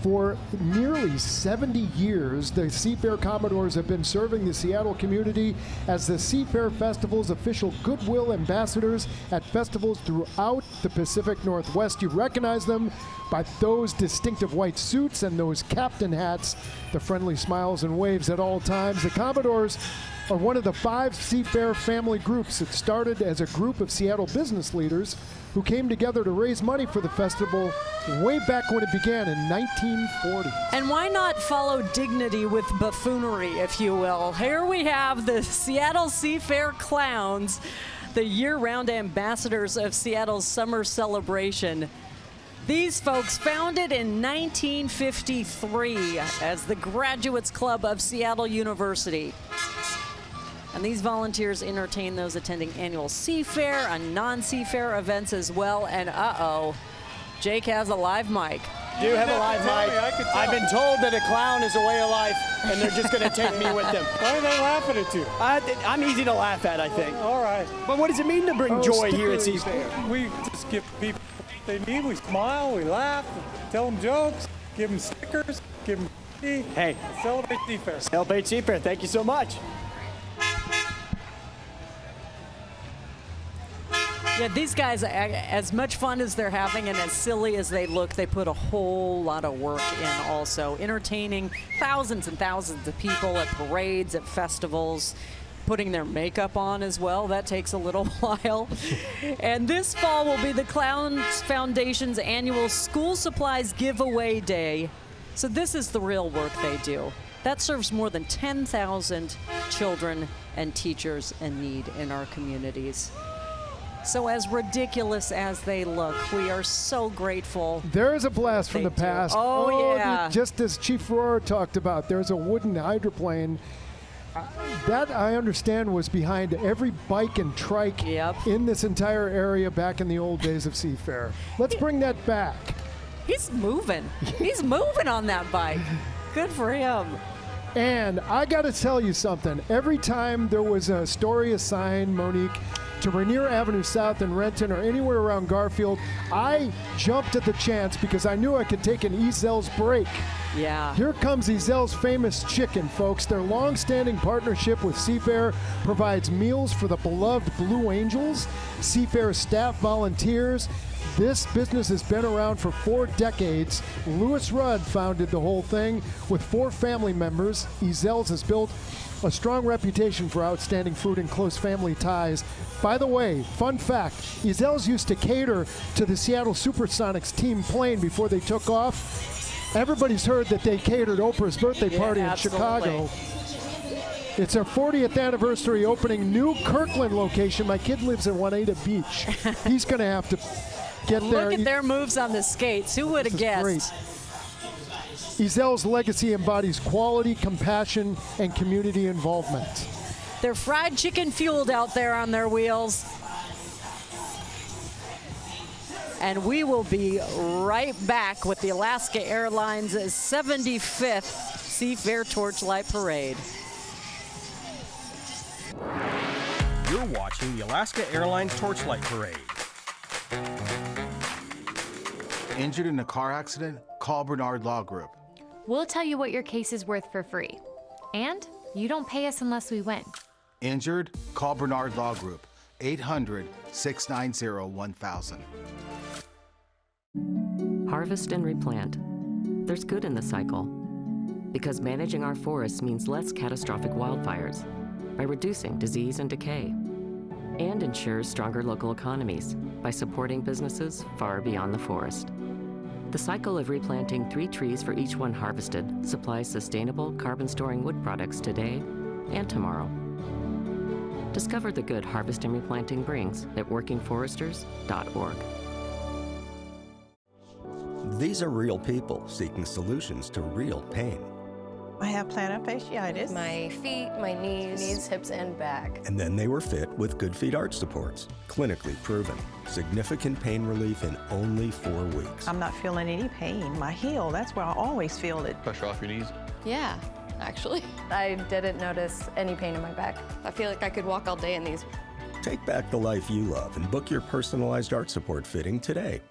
For nearly 70 years, the Seafair Commodores have been serving the Seattle community as the Seafair Festival's official goodwill ambassadors at festivals throughout the Pacific Northwest. You recognize them by those distinctive white suits and those captain hats, the friendly smiles and waves at all times. The Commodores are one of the 5 Seafair family groups. It started as a group of Seattle business leaders who came together to raise money for the festival way back when it began in 1940. And why not follow dignity with buffoonery, if you will? Here we have the Seattle Seafair Clowns, the year-round ambassadors of Seattle's summer celebration. These folks, founded in 1953 as the Graduates Club of Seattle University. And these volunteers entertain those attending annual Seafair and non-Seafair events as well. And Jake has a live mic. Do have a live mic. I've been told that a clown is a way of life, and they're just going to take me with them. Why are they laughing at you? I'm easy to laugh at, I think. All right. But what does it mean to bring joy here at Seafair? We just give people what they need. We smile, we laugh, tell them jokes, give them stickers, give them tea. Hey. Celebrate Seafair. Celebrate Seafair. Thank you so much. Yeah, these guys, as much fun as they're having and as silly as they look, they put a whole lot of work in also, entertaining thousands and thousands of people at parades, at festivals, putting their makeup on as well. That takes a little while. And this fall will be the Clowns Foundation's annual school supplies giveaway day. So this is the real work they do. That serves more than 10,000 children and teachers in need in our communities. So as ridiculous as they look, we are so grateful. There is a blast from the past. Oh, yeah. Just as Chief Rohrer talked about, there's a wooden hydroplane. That, I understand, was behind every bike and trike in this entire area back in the old days of Seafair. Let's bring that back. He's moving. He's moving on that bike. Good for him. And I got to tell you something. Every time there was a story assigned, Monique, to Rainier Avenue South in Renton or anywhere around Garfield, I jumped at the chance because I knew I could take an Ezel's break. Yeah. Here comes Ezel's famous chicken, folks. Their long-standing partnership with Seafair provides meals for the beloved Blue Angels, Seafair staff volunteers. This business has been around for 4 decades. Louis Rudd founded the whole thing with 4 family members. Ezel's has built a strong reputation for outstanding food and close family ties. By the way, fun fact, Ezel's used to cater to the Seattle Supersonics team plane before they took off. Everybody's heard that they catered Oprah's birthday party in Chicago. It's our 40th anniversary opening new Kirkland location. My kid lives in Juanita Beach. He's going to have to get there. Look at their moves on the skates. Who would have guessed? Great. Ezel's legacy embodies quality, compassion, and community involvement. They're fried chicken fueled out there on their wheels. And we will be right back with the Alaska Airlines' 75th Seafair Torchlight Parade. You're watching the Alaska Airlines Torchlight Parade. Injured in a car accident? Call Bernard Law Group. We'll tell you what your case is worth for free. And you don't pay us unless we win. Injured? Call Bernard Law Group. 800-690-1000. Harvest and replant. There's good in the cycle. Because managing our forests means less catastrophic wildfires by reducing disease and decay. And ensures stronger local economies by supporting businesses far beyond the forest. The cycle of replanting 3 trees for each one harvested supplies sustainable, carbon-storing wood products today and tomorrow. Discover the good harvest and replanting brings at workingforesters.org. These are real people seeking solutions to real pain. I have plantar fasciitis. My feet, my knees, hips, and back. And then they were fit with Good Feet arch supports. Clinically proven. Significant pain relief in only 4 weeks. I'm not feeling any pain. My heel, that's where I always feel it. Pressure off your knees? Yeah, actually. I didn't notice any pain in my back. I feel like I could walk all day in these. Take back the life you love and book your personalized arch support fitting today.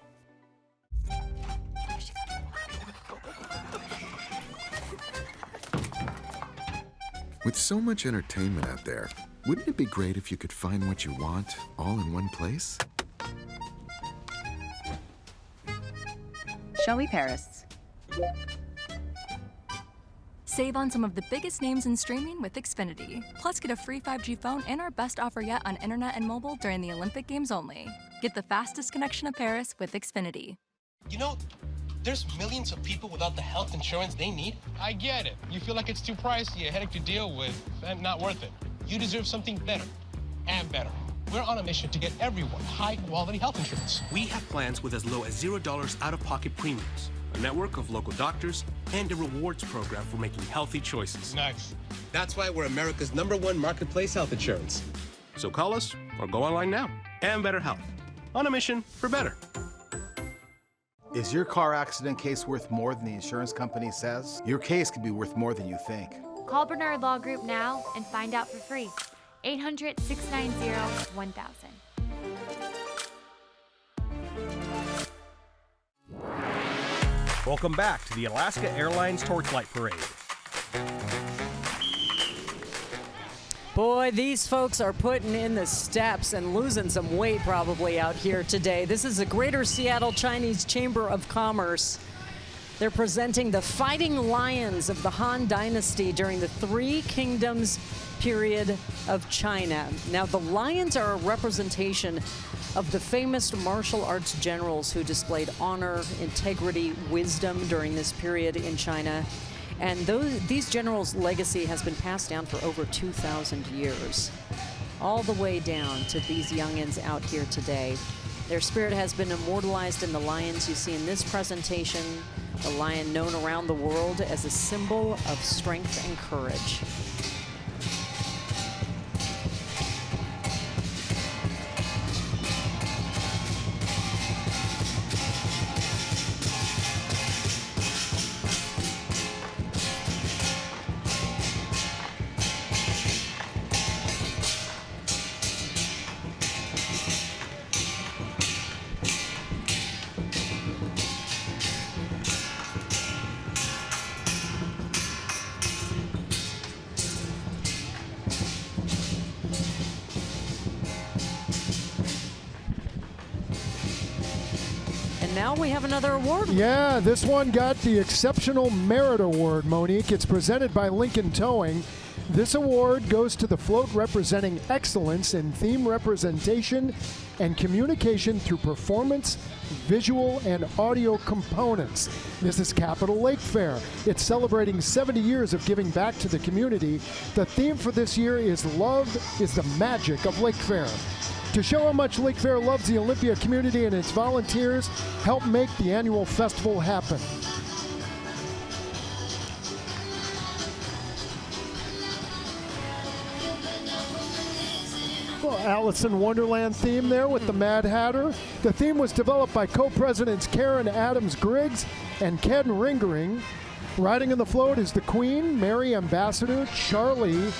With so much entertainment out there, wouldn't it be great if you could find what you want all in one place? Show me Paris. Save on some of the biggest names in streaming with Xfinity. Plus, get a free 5G phone and our best offer yet on internet and mobile during the Olympic Games only. Get the fastest connection to Paris with Xfinity. You know, there's millions of people without the health insurance they need. I get it. You feel like it's too pricey, a headache to deal with, and not worth it. You deserve something better and better. We're on a mission to get everyone high-quality health insurance. We have plans with as low as $0 out-of-pocket premiums, a network of local doctors, and a rewards program for making healthy choices. Nice. That's why we're America's #1 marketplace health insurance. So call us or go online now. And Better Health. On a mission for better. Is your car accident case worth more than the insurance company says? Your case could be worth more than you think. Call Bernard Law Group now and find out for free. 800-690-1000. Welcome back to the Alaska Airlines Torchlight Parade. Boy, these folks are putting in the steps and losing some weight probably out here today. This is the Greater Seattle Chinese Chamber of Commerce. They're presenting the Fighting Lions of the Han Dynasty during the Three Kingdoms period of China. Now, the lions are a representation of the famous martial arts generals who displayed honor, integrity, wisdom during this period in China. And these generals' legacy has been passed down for over 2,000 years, all the way down to these youngins out here today. Their spirit has been immortalized in the lions you see in this presentation, the lion known around the world as a symbol of strength and courage. Now we have another award. Yeah, this one got the Exceptional Merit Award, Monique. It's presented by Lincoln Towing. This award goes to the float representing excellence in theme representation and communication through performance, visual, and audio components. This is Capitol Lake Fair. It's celebrating 70 years of giving back to the community. The theme for this year is Love is the Magic of Lake Fair. To show how much Lake Fair loves the Olympia community and its volunteers, help make the annual festival happen. Well, Alice in Wonderland theme there with the Mad Hatter. The theme was developed by co-presidents Karen Adams-Griggs and Ken Ringering. Riding in the float is the Queen, Mary Ambassador, Charlie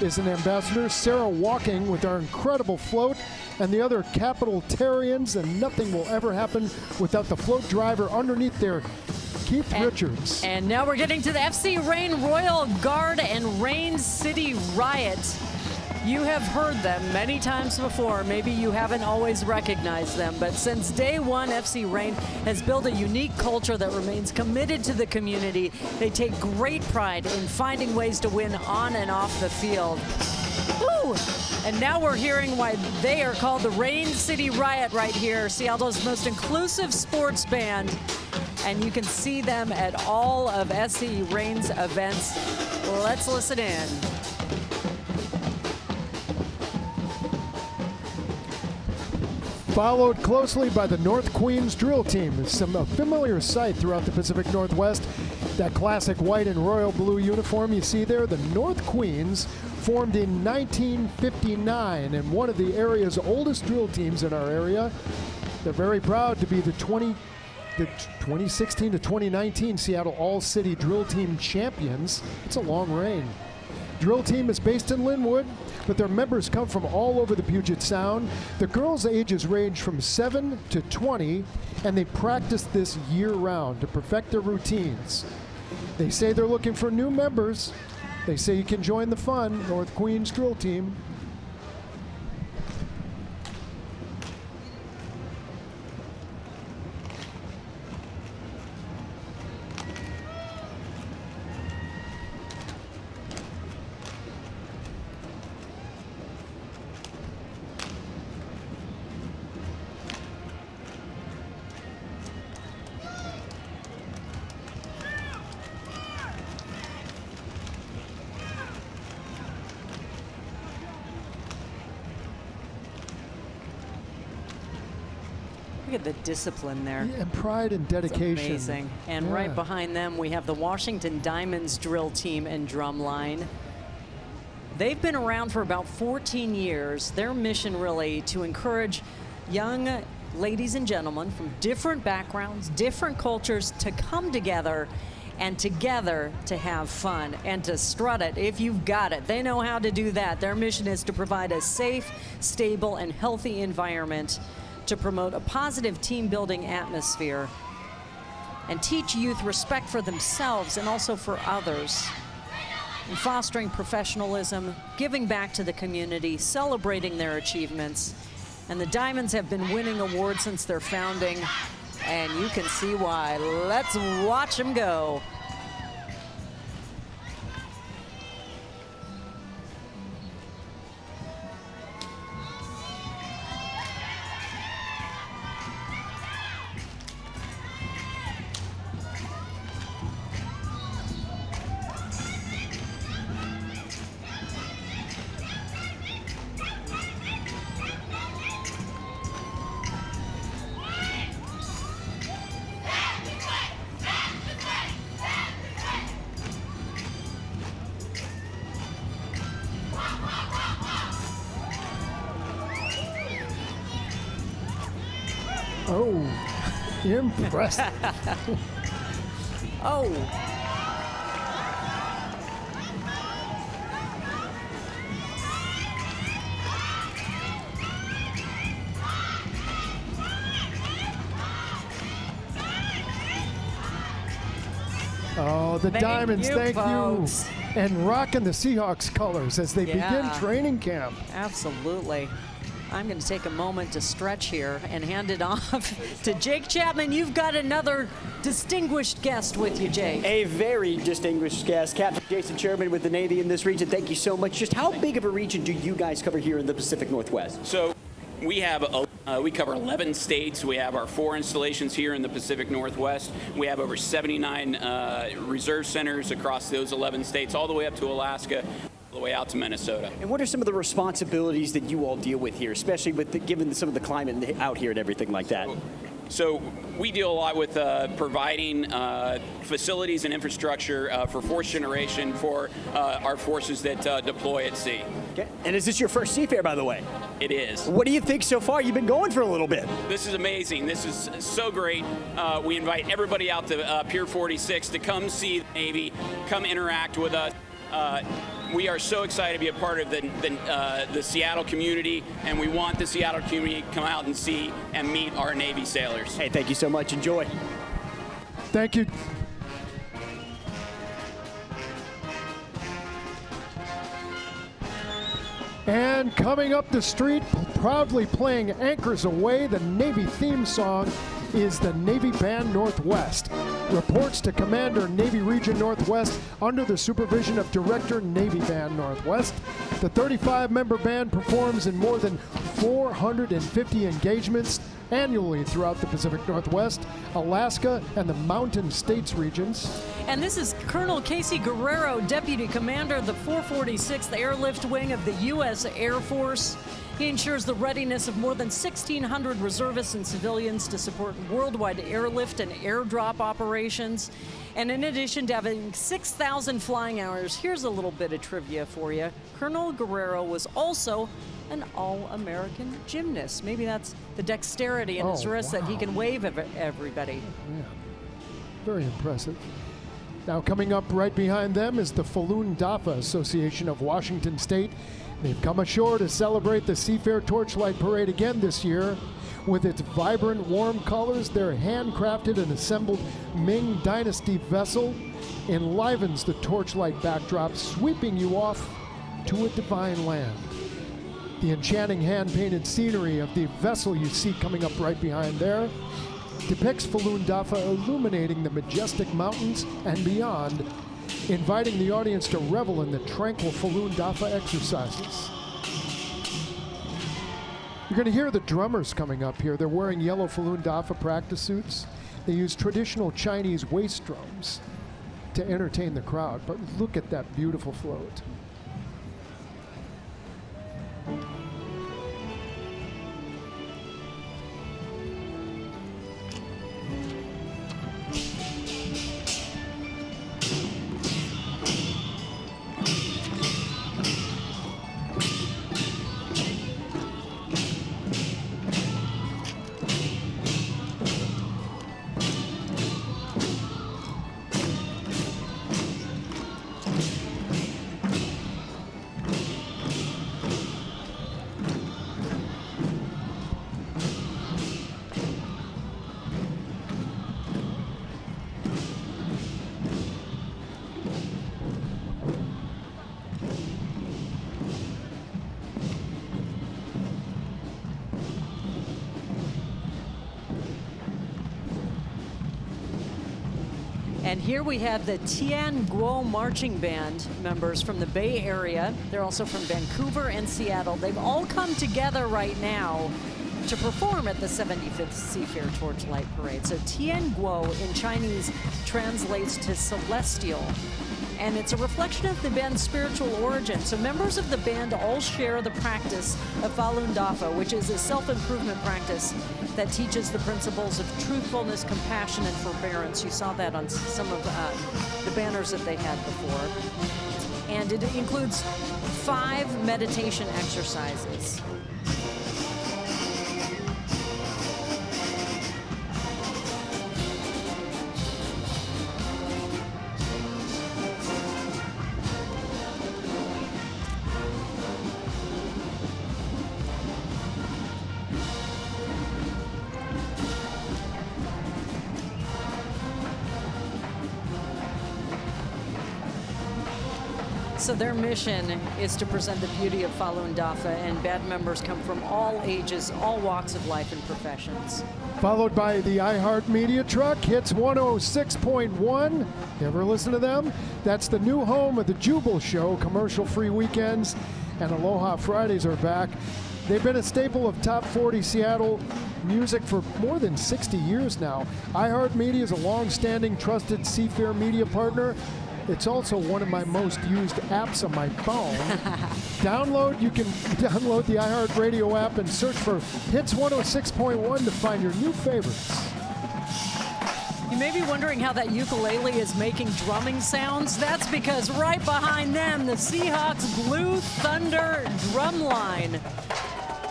is an ambassador, Sarah walking with our incredible float, and the other Capitoltarians, and nothing will ever happen without the float driver underneath there, Keith Richards. And now we're getting to the FC Rain Royal Guard and Rain City Riot. You have heard them many times before. Maybe you haven't always recognized them, but since day one, FC Rain has built a unique culture that remains committed to the community. They take great pride in finding ways to win on and off the field. Woo! Woo! And now we're hearing why they are called the Rain City Riot right here, Seattle's most inclusive sports band. And you can see them at all of SCE Rain's events. Let's listen in. Followed closely by the North Queens drill team. It's a familiar sight throughout the Pacific Northwest. That classic white and royal blue uniform you see there, the North Queens, formed in 1959 and one of the area's oldest drill teams in our area. They're very proud to be the 2016 to 2019 Seattle All-City Drill Team champions. It's a long reign. Drill team is based in Linwood, but their members come from all over the Puget Sound. The girls' ages range from 7 to 20, and they practice this year-round to perfect their routines. They say they're looking for new members. They say you can join the fun, North Queens Drill Team. Look at the discipline there. Yeah, and pride and dedication. It's amazing. And right behind them, we have the Washington Diamonds drill team and drumline. They've been around for about 14 years. Their mission really to encourage young ladies and gentlemen from different backgrounds, different cultures to come together and together to have fun and to strut it if you've got it. They know how to do that. Their mission is to provide a safe, stable, and healthy environment to promote a positive team-building atmosphere and teach youth respect for themselves and also for others, and fostering professionalism, giving back to the community, celebrating their achievements. And the Diamonds have been winning awards since their founding, and you can see why. Let's watch them go. Oh, impressive. Oh. Oh, the Diamonds, thank you. And rocking the Seahawks colors as they begin training camp. Absolutely. I'm going to take a moment to stretch here and hand it off to Jake Chapman. You've got another distinguished guest with you, Jake. A very distinguished guest, Captain Jason Sherman with the Navy in this region. Thank you so much. Just how big of a region do you guys cover here in the Pacific Northwest? So we have we cover 11 states. We have our 4 installations here in the Pacific Northwest. We have over 79 reserve centers across those 11 states, all the way up to Alaska, all the way out to Minnesota. And what are some of the responsibilities that you all deal with here, especially with given some of the climate out here and everything like that? So we deal a lot with providing facilities and infrastructure for force generation for our forces that deploy at sea. Okay. And is this your first Seafair, by the way? It is. What do you think so far? You've been going for a little bit. This is amazing. This is so great. We invite everybody out to Pier 46 to come see the Navy, come interact with us. We are so excited to be a part of the Seattle community, and we want the Seattle community to come out and see and meet our Navy sailors. Hey, thank you so much. Enjoy. Thank you. And coming up the street, proudly playing Anchors Away, the Navy theme song, is the Navy Band Northwest. Reports to Commander, Navy Region Northwest, under the supervision of Director, Navy Band Northwest. The 35-member band performs in more than 450 engagements annually throughout the Pacific Northwest, Alaska, and the Mountain States regions. And this is Colonel Casey Guerrero, Deputy Commander of the 446th Airlift Wing of the U.S. Air Force. He ensures the readiness of more than 1,600 reservists and civilians to support worldwide airlift and airdrop operations. And in addition to having 6,000 flying hours, here's a little bit of trivia for you. Colonel Guerrero was also an all-American gymnast. Maybe that's the dexterity in his wrist that he can wave at everybody. Yeah. Very impressive. Now coming up right behind them is the Falun Dafa Association of Washington State. They've come ashore to celebrate the Seafair Torchlight Parade again this year. With its vibrant, warm colors, their handcrafted and assembled Ming Dynasty vessel enlivens the Torchlight backdrop, sweeping you off to a divine land. The enchanting hand-painted scenery of the vessel you see coming up right behind there depicts Falun Dafa illuminating the majestic mountains and beyond, inviting the audience to revel in the tranquil Falun Dafa exercises. You're going to hear the drummers coming up here. They're wearing yellow Falun Dafa practice suits. They use traditional Chinese waist drums to entertain the crowd. But look at that beautiful float. And here we have the Tian Guo Marching Band members from the Bay Area. They're also from Vancouver and Seattle. They've all come together right now to perform at the 75th Seafair Torchlight Parade. So Tian Guo in Chinese translates to celestial. And it's a reflection of the band's spiritual origin. So members of the band all share the practice of Falun Dafa, which is a self-improvement practice that teaches the principles of truthfulness, compassion, and forbearance. You saw that on some of the banners that they had before. And it includes 5 meditation exercises. So their mission is to present the beauty of Falun Dafa, and band members come from all ages, all walks of life and professions. Followed by the iHeartMedia truck, Hits 106.1. You ever listen to them? That's the new home of the Jubal Show. Commercial-free weekends and Aloha Fridays are back. They've been a staple of Top 40 Seattle music for more than 60 years now. iHeartMedia is a long-standing, trusted Seafair media partner. It's also one of my most used apps on my phone. You can download the iHeartRadio app and search for Hits 106.1 to find your new favorites. You may be wondering how that ukulele is making drumming sounds. That's because right behind them, the Seahawks Blue Thunder Drumline.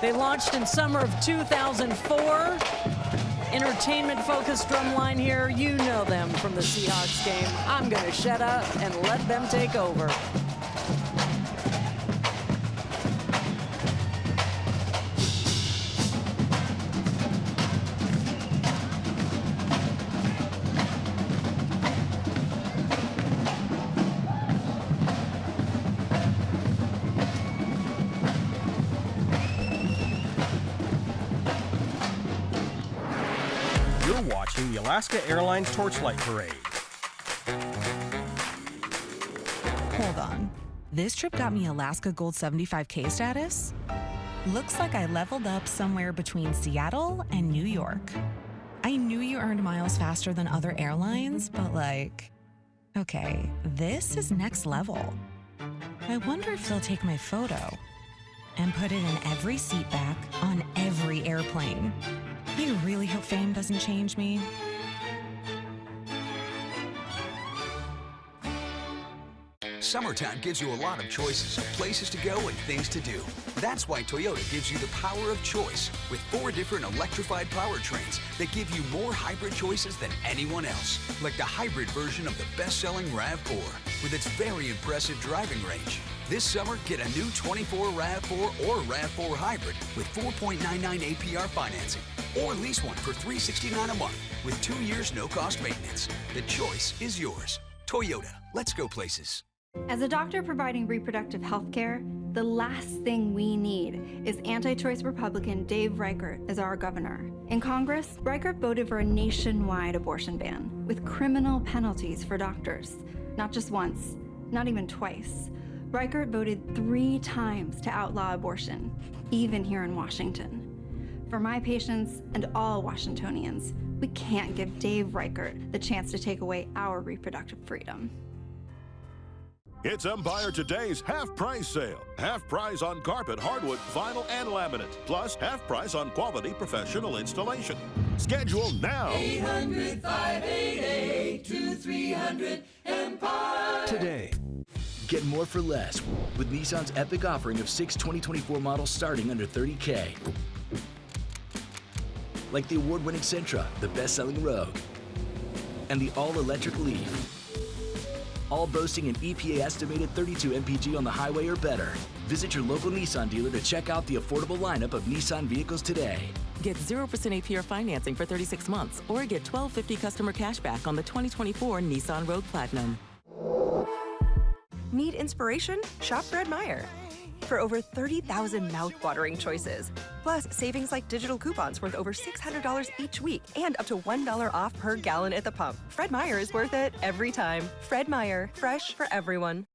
They launched in summer of 2004. Entertainment-focused drumline here. You know them from the Seahawks game. I'm going to shut up and let them take over. Watching the Alaska Airlines Torchlight Parade. Hold on. This trip got me Alaska Gold 75K status. Looks like I leveled up somewhere between Seattle and New York. I knew you earned miles faster than other airlines, but okay, this is next level. I wonder if they'll take my photo and put it in every seat back on every airplane. I really hope fame doesn't change me. Summertime gives you a lot of choices of places to go and things to do. That's why Toyota gives you the power of choice with 4 different electrified powertrains that give you more hybrid choices than anyone else. Like the hybrid version of the best-selling RAV4 with its very impressive driving range. This summer, get a new 24 RAV4 or RAV4 hybrid with 4.99 APR financing. Or lease one for $369 a month with 2 years no-cost maintenance. The choice is yours. Toyota, let's go places. As a doctor providing reproductive health care, the last thing we need is anti-choice Republican Dave Reichert as our governor. In Congress, Reichert voted for a nationwide abortion ban with criminal penalties for doctors. Not just once, not even twice. Reichert voted 3 times to outlaw abortion, even here in Washington. For my patients and all Washingtonians, we can't give Dave Reichert the chance to take away our reproductive freedom. It's Empire Today's half price sale. Half price on carpet, hardwood, vinyl, and laminate. Plus half price on quality professional installation. Schedule now. 800-588-2300 Empire. Today. Get more for less with Nissan's epic offering of 6 2024 models starting under $30K. Like the award-winning Sentra, the best-selling Rogue, and the all-electric Leaf. All boasting an EPA estimated 32 mpg on the highway or better. Visit your local Nissan dealer to check out the affordable lineup of Nissan vehicles today. Get 0% APR financing for 36 months or get $1,250 customer cash back on the 2024 Nissan Rogue Platinum. Need inspiration? Shop Fred Meyer. For over 30,000 mouth-watering choices. Plus, savings like digital coupons worth over $600 each week and up to $1 off per gallon at the pump. Fred Meyer is worth it every time. Fred Meyer, fresh for everyone.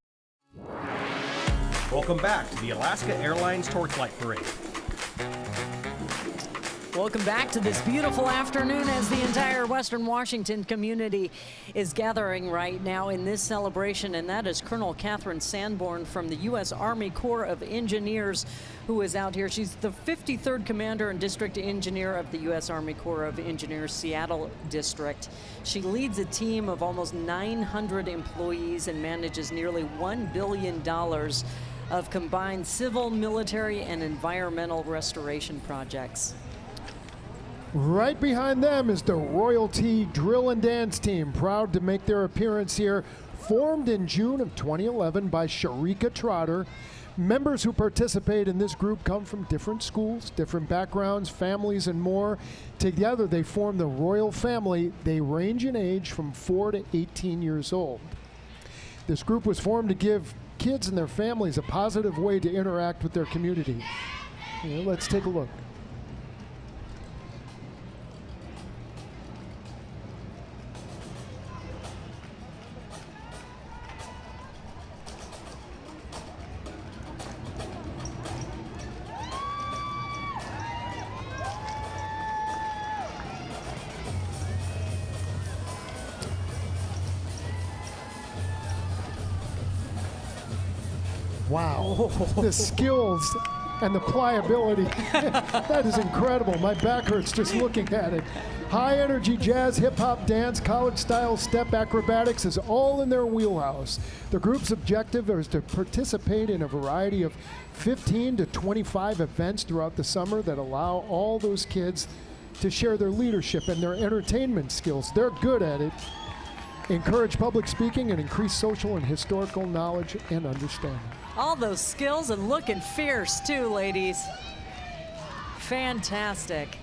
Welcome back to the Alaska Airlines Torchlight Parade. Welcome back to this beautiful afternoon as the entire Western Washington community is gathering right now in this celebration, and that is Colonel Catherine Sanborn from the U.S. Army Corps of Engineers who is out here. She's the 53rd Commander and District Engineer of the U.S. Army Corps of Engineers Seattle District. She leads a team of almost 900 employees and manages nearly $1 billion of combined civil, military, and environmental restoration projects. Right behind them is the Royalty Drill and Dance Team, proud to make their appearance here. Formed in June of 2011 by Sharika Trotter. Members who participate in this group come from different schools, different backgrounds, families, and more. Together they form the Royal Family. They range in age from 4 to 18 years old. This group was formed to give kids and their families a positive way to interact with their community. Let's take a look. Wow, the skills and the pliability, that is incredible. My back hurts just looking at it. High energy jazz, hip hop, dance, college style step acrobatics is all in their wheelhouse. The group's objective is to participate in a variety of 15 to 25 events throughout the summer that allow all those kids to share their leadership and their entertainment skills. They're good at it. Encourage public speaking and increase social and historical knowledge and understanding. All those skills and looking fierce too, ladies. Fantastic.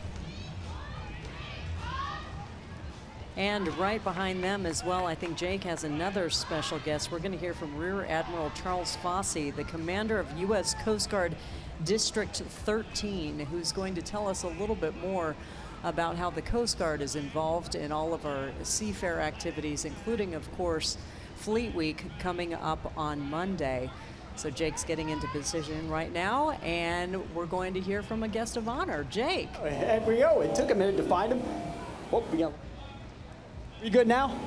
And right behind them as well, I think Jake has another special guest. We're going to hear from Rear Admiral Charles Fossey, the commander of U.S. Coast Guard District 13, who's going to tell us a little bit more about how the Coast Guard is involved in all of our Seafair activities, including, of course, Fleet Week coming up on Monday. So Jake's getting into position right now, and we're going to hear from a guest of honor, Jake. Here we go. It took a minute to find him. Oh, we go. You good now?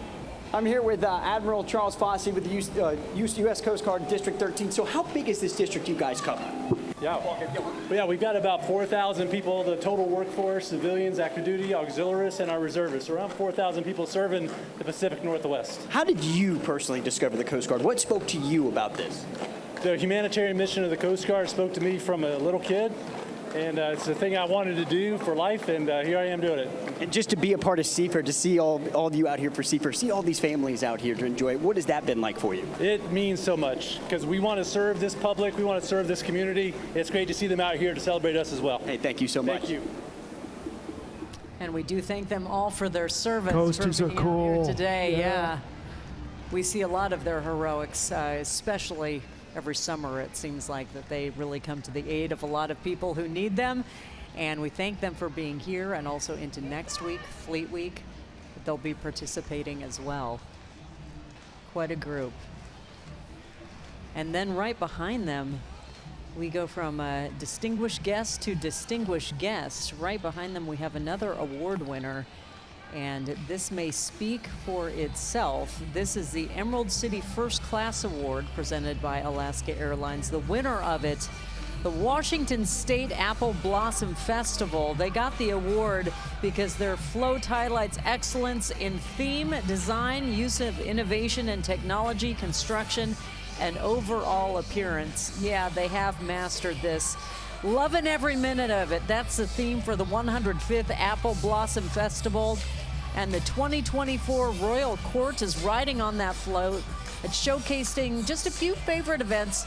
I'm here with Admiral Charles Fossey with the U.S. Coast Guard District 13. So how big is this district you guys cover? Yeah, we've got about 4,000 people, the total workforce, civilians, active duty, auxiliaries, and our reservists. Around 4,000 people serving the Pacific Northwest. How did you personally discover the Coast Guard? What spoke to you about this? The humanitarian mission of the Coast Guard spoke to me from a little kid, and it's the thing I wanted to do for life, and here I am doing it. And just to be a part of Seafair, to see all of you out here for Seafair, see all these families out here to enjoy it, what has that been like for you? It means so much, because we want to serve this public, we want to serve this community. It's great to see them out here to celebrate us as well. Hey, thank you so much. Thank you. And we do thank them all for their service. Coasties are cool. Here today, yeah. We see a lot of their heroics, especially every summer. It seems like that they really come to the aid of a lot of people who need them. And we thank them for being here, and also into next week, Fleet Week. They'll be participating as well. Quite a group. And then right behind them, we go from distinguished guests to distinguished guests. Right behind them, we have another award winner. And this may speak for itself. This is the Emerald City First Class Award presented by Alaska Airlines. The winner of it, the Washington State Apple Blossom Festival. They got the award because their float highlights excellence in theme, design, use of innovation and technology, construction, and overall appearance. Yeah, they have mastered this. Loving every minute of it. That's the theme for the 105th Apple Blossom Festival. And the 2024 Royal Court is riding on that float. It's showcasing just a few favorite events.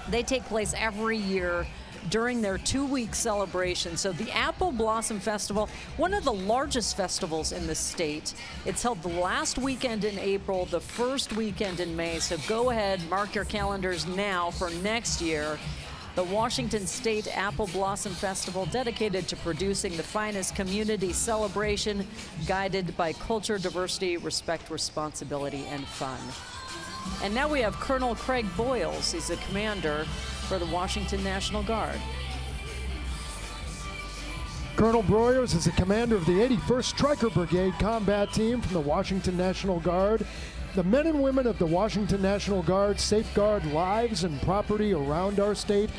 They take place every year during their 2-week celebration. So the Apple Blossom Festival, one of the largest festivals in the state. It's held the last weekend in April, the first weekend in May. So go ahead, mark your calendars now for next year. The Washington State Apple Blossom Festival, dedicated to producing the finest community celebration, guided by culture, diversity, respect, responsibility, and fun. And now we have Colonel Craig Boyles. He's a commander for the Washington National Guard. Colonel Boyles is a commander of the 81st Stryker Brigade combat team from the Washington National Guard. The men and women of the Washington National Guard safeguard lives and property around our state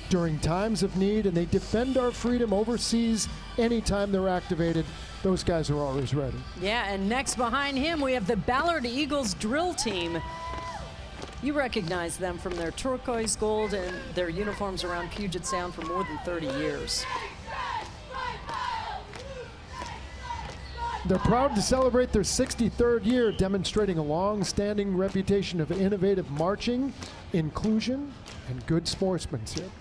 during times of need, and they defend our freedom overseas anytime they're activated. Those guys are always ready. Yeah, and next behind him, we have the Ballard Eagles drill team. You recognize them from their turquoise gold and their uniforms around Puget Sound for more than 30 years. They're proud to celebrate their 63rd year, demonstrating a long-standing reputation of innovative marching, inclusion, and good sportsmanship.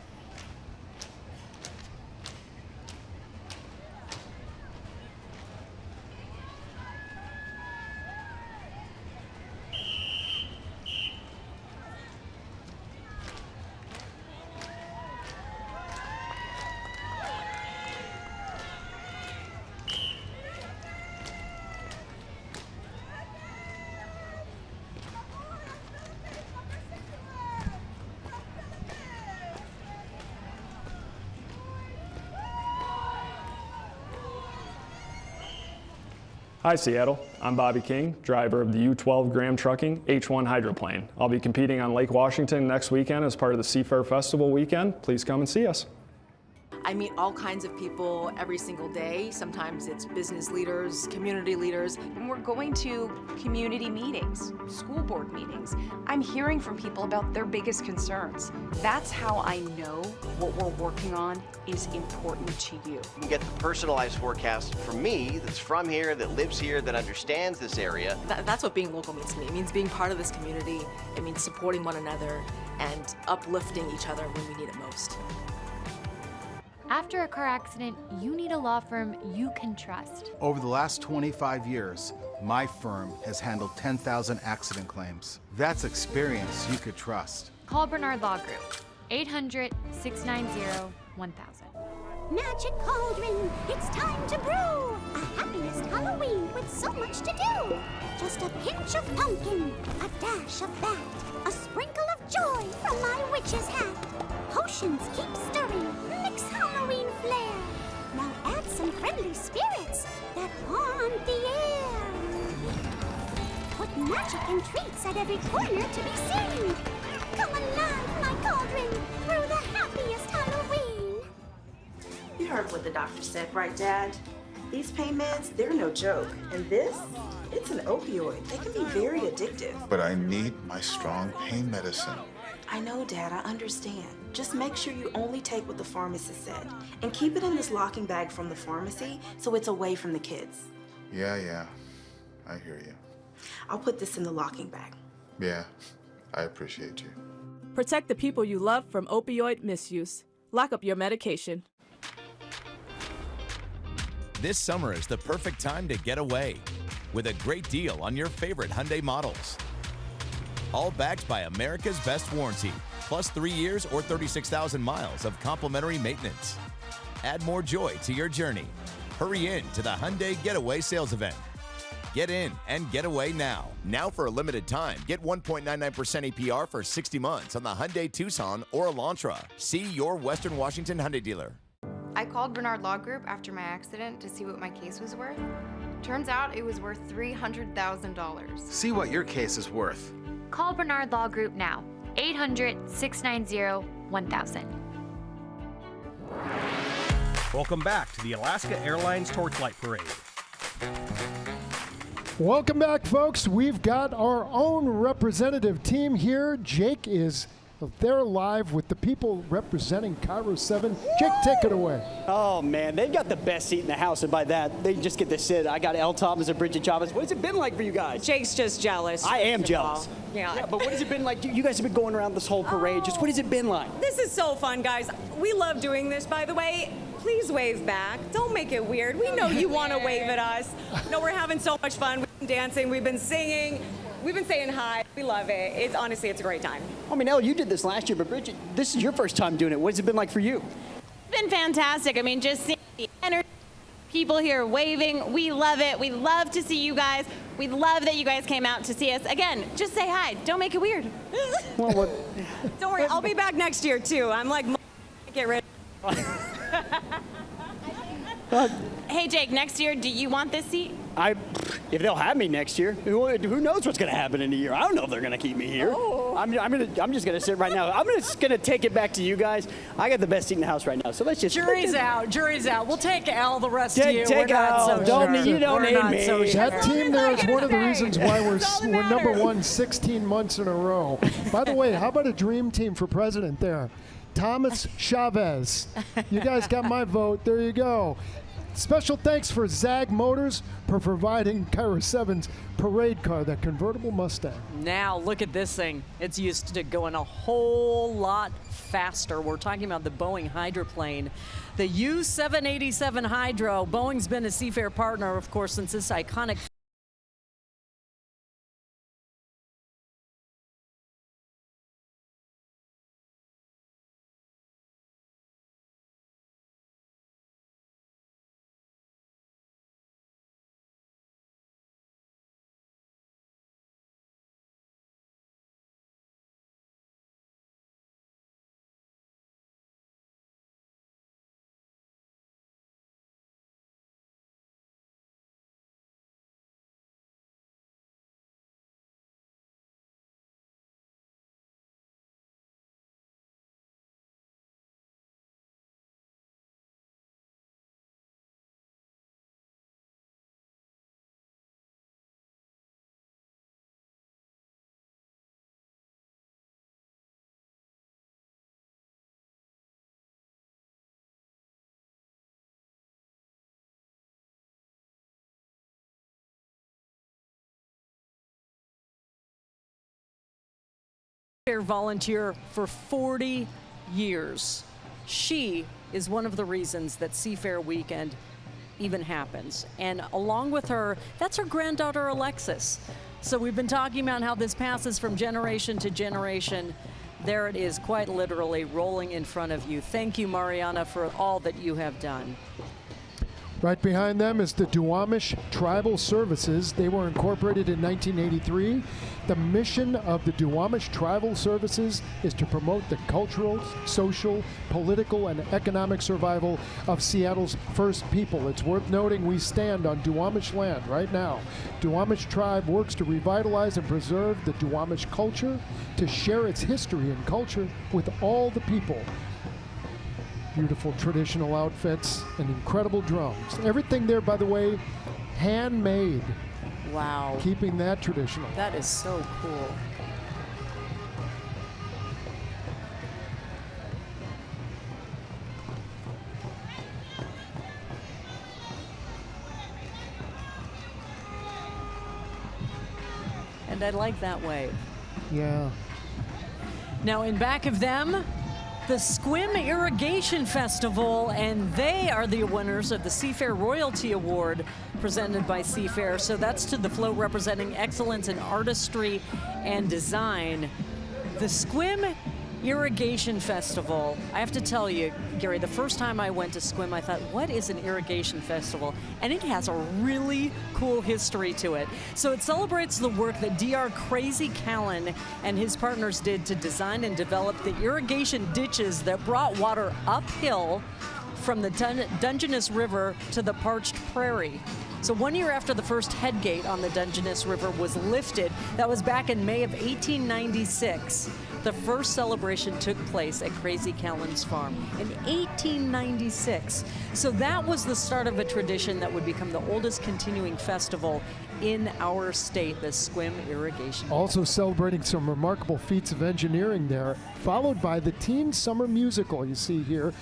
Hi Seattle, I'm Bobby King, driver of the U-12 Graham Trucking H-1 hydroplane. I'll be competing on Lake Washington next weekend as part of the Seafair Festival weekend. Please come and see us. I meet all kinds of people every single day. Sometimes it's business leaders, community leaders. And we're going to community meetings, school board meetings. I'm hearing from people about their biggest concerns. That's how I know what we're working on is important to you. You get the personalized forecast from me that's from here, that lives here, that understands this area. That's what being local means to me. It means being part of this community. It means supporting one another and uplifting each other when we need it most. After a car accident, you need a law firm you can trust. Over the last 25 years, my firm has handled 10,000 accident claims. That's experience you could trust. Call Bernard Law Group, 800-690-1000. Magic Cauldron, it's time to brew! A happiest Halloween with so much to do! Just a pinch of pumpkin, a dash of bat, a sprinkle of joy from my witch's hat. Potions keep stirring, mix Halloween flair. Now add some friendly spirits that haunt the air. Put magic and treats at every corner to be seen. Come alive, my cauldron, brew the happiest Halloween. You heard what the doctor said, right, Dad? These pain meds, they're no joke. And this, it's an opioid. They can be very addictive. But I need my strong pain medicine. I know, Dad, I understand. Just make sure you only take what the pharmacist said. And keep it in this locking bag from the pharmacy so it's away from the kids. Yeah, I hear you. I'll put this in the locking bag. Yeah, I appreciate you. Protect the people you love from opioid misuse. Lock up your medication. This summer is the perfect time to get away with a great deal on your favorite Hyundai models. All backed by America's best warranty, plus 3 years or 36,000 miles of complimentary maintenance. Add more joy to your journey. Hurry in to the Hyundai Getaway Sales Event. Get in and get away now. Now for a limited time, get 1.99% APR for 60 months on the Hyundai Tucson or Elantra. See your Western Washington Hyundai dealer. I called Bernard Law Group after my accident to see what my case was worth. Turns out it was worth $300,000. See what your case is worth. Call Bernard Law Group now. 800-690-1000. Welcome back to the Alaska Airlines Torchlight Parade. Welcome back, folks. We've got our own representative team here. Jake is there live with the people representing Cairo 7. Jake, take it away. Oh, man, they've got the best seat in the house, and by that, they just get to sit. I got El Thomas and Bridget Chavez. What has it been like for you guys? Jake's just jealous. I am jealous. Yeah, but what has it been like? You guys have been going around this whole parade. Just what has it been like? This is so fun, guys. We love doing this, by the way. Please wave back. Don't make it weird. We know you want to wave at us. No, we're having so much fun. We've been dancing. We've been singing. We've been saying hi. We love it. It's honestly, it's a great time. I mean, Elle, you did this last year, but Bridget, this is your first time doing it. What has it been like for you? It's been fantastic. I mean, just seeing the energy, people here waving. We love it. We love to see you guys. We love that you guys came out to see us. Again, just say hi. Don't make it weird. Well, what? Don't worry. I'll be back next year, too. I'm like, get ready. Hey, Jake, next year, do you want this seat? If they'll have me next year, who knows what's going to happen in a year? I don't know if they're going to keep me here. Oh. I'm just going to sit right now. I'm just going to take it back to you guys. I got the best seat in the house right now, so let's just. Jury's out. We'll take Al the rest of you. Take Al. You don't need me. That team there is one of the reasons why we're number one 16 months in a row. By the way, how about a dream team for president there? Thomas Chavez. You guys got my vote. There you go. Special thanks for Zag Motors for providing Cairo 7's parade car, that convertible Mustang. Now, look at this thing. It's used to going a whole lot faster. We're talking about the Boeing hydroplane. The U-787 Hydro. Boeing's been a Seafair partner, of course, since this iconic volunteer for 40 years. She is one of the reasons that Seafair Weekend even happens. And along with her, that's her granddaughter, Alexis. So we've been talking about how this passes from generation to generation. There it is, quite literally rolling in front of you. Thank you, Mariana, for all that you have done. Right behind them is the Duwamish Tribal Services. They were incorporated in 1983. The mission of the Duwamish Tribal Services is to promote the cultural, social, political, and economic survival of Seattle's first people. It's worth noting we stand on Duwamish land right now. Duwamish Tribe works to revitalize and preserve the Duwamish culture, to share its history and culture with all the people. Beautiful traditional outfits and incredible drums. Everything there, by the way, handmade. Wow. Keeping that traditional. That is so cool. And I like that wave. Yeah. Now in back of them, the Sequim Irrigation Festival, and they are the winners of the Seafair Royalty Award presented by Seafair. So that's to the float representing excellence in artistry and design. The Sequim Irrigation Festival. I have to tell you, Gary, the first time I went to Sequim, I thought, what is an irrigation festival? And it has a really cool history to it. So it celebrates the work that Dr. Crazy Callan and his partners did to design and develop the irrigation ditches that brought water uphill from the Dungeness River to the parched prairie. So 1 year after the first headgate on the Dungeness River was lifted, that was back in May of 1896, the first celebration took place at Crazy Callan's farm in 1896. So that was the start of a tradition that would become the oldest continuing festival in our state, the Sequim Irrigation. Also celebrating some remarkable feats of engineering there, followed by the Teen Summer Musical you see here.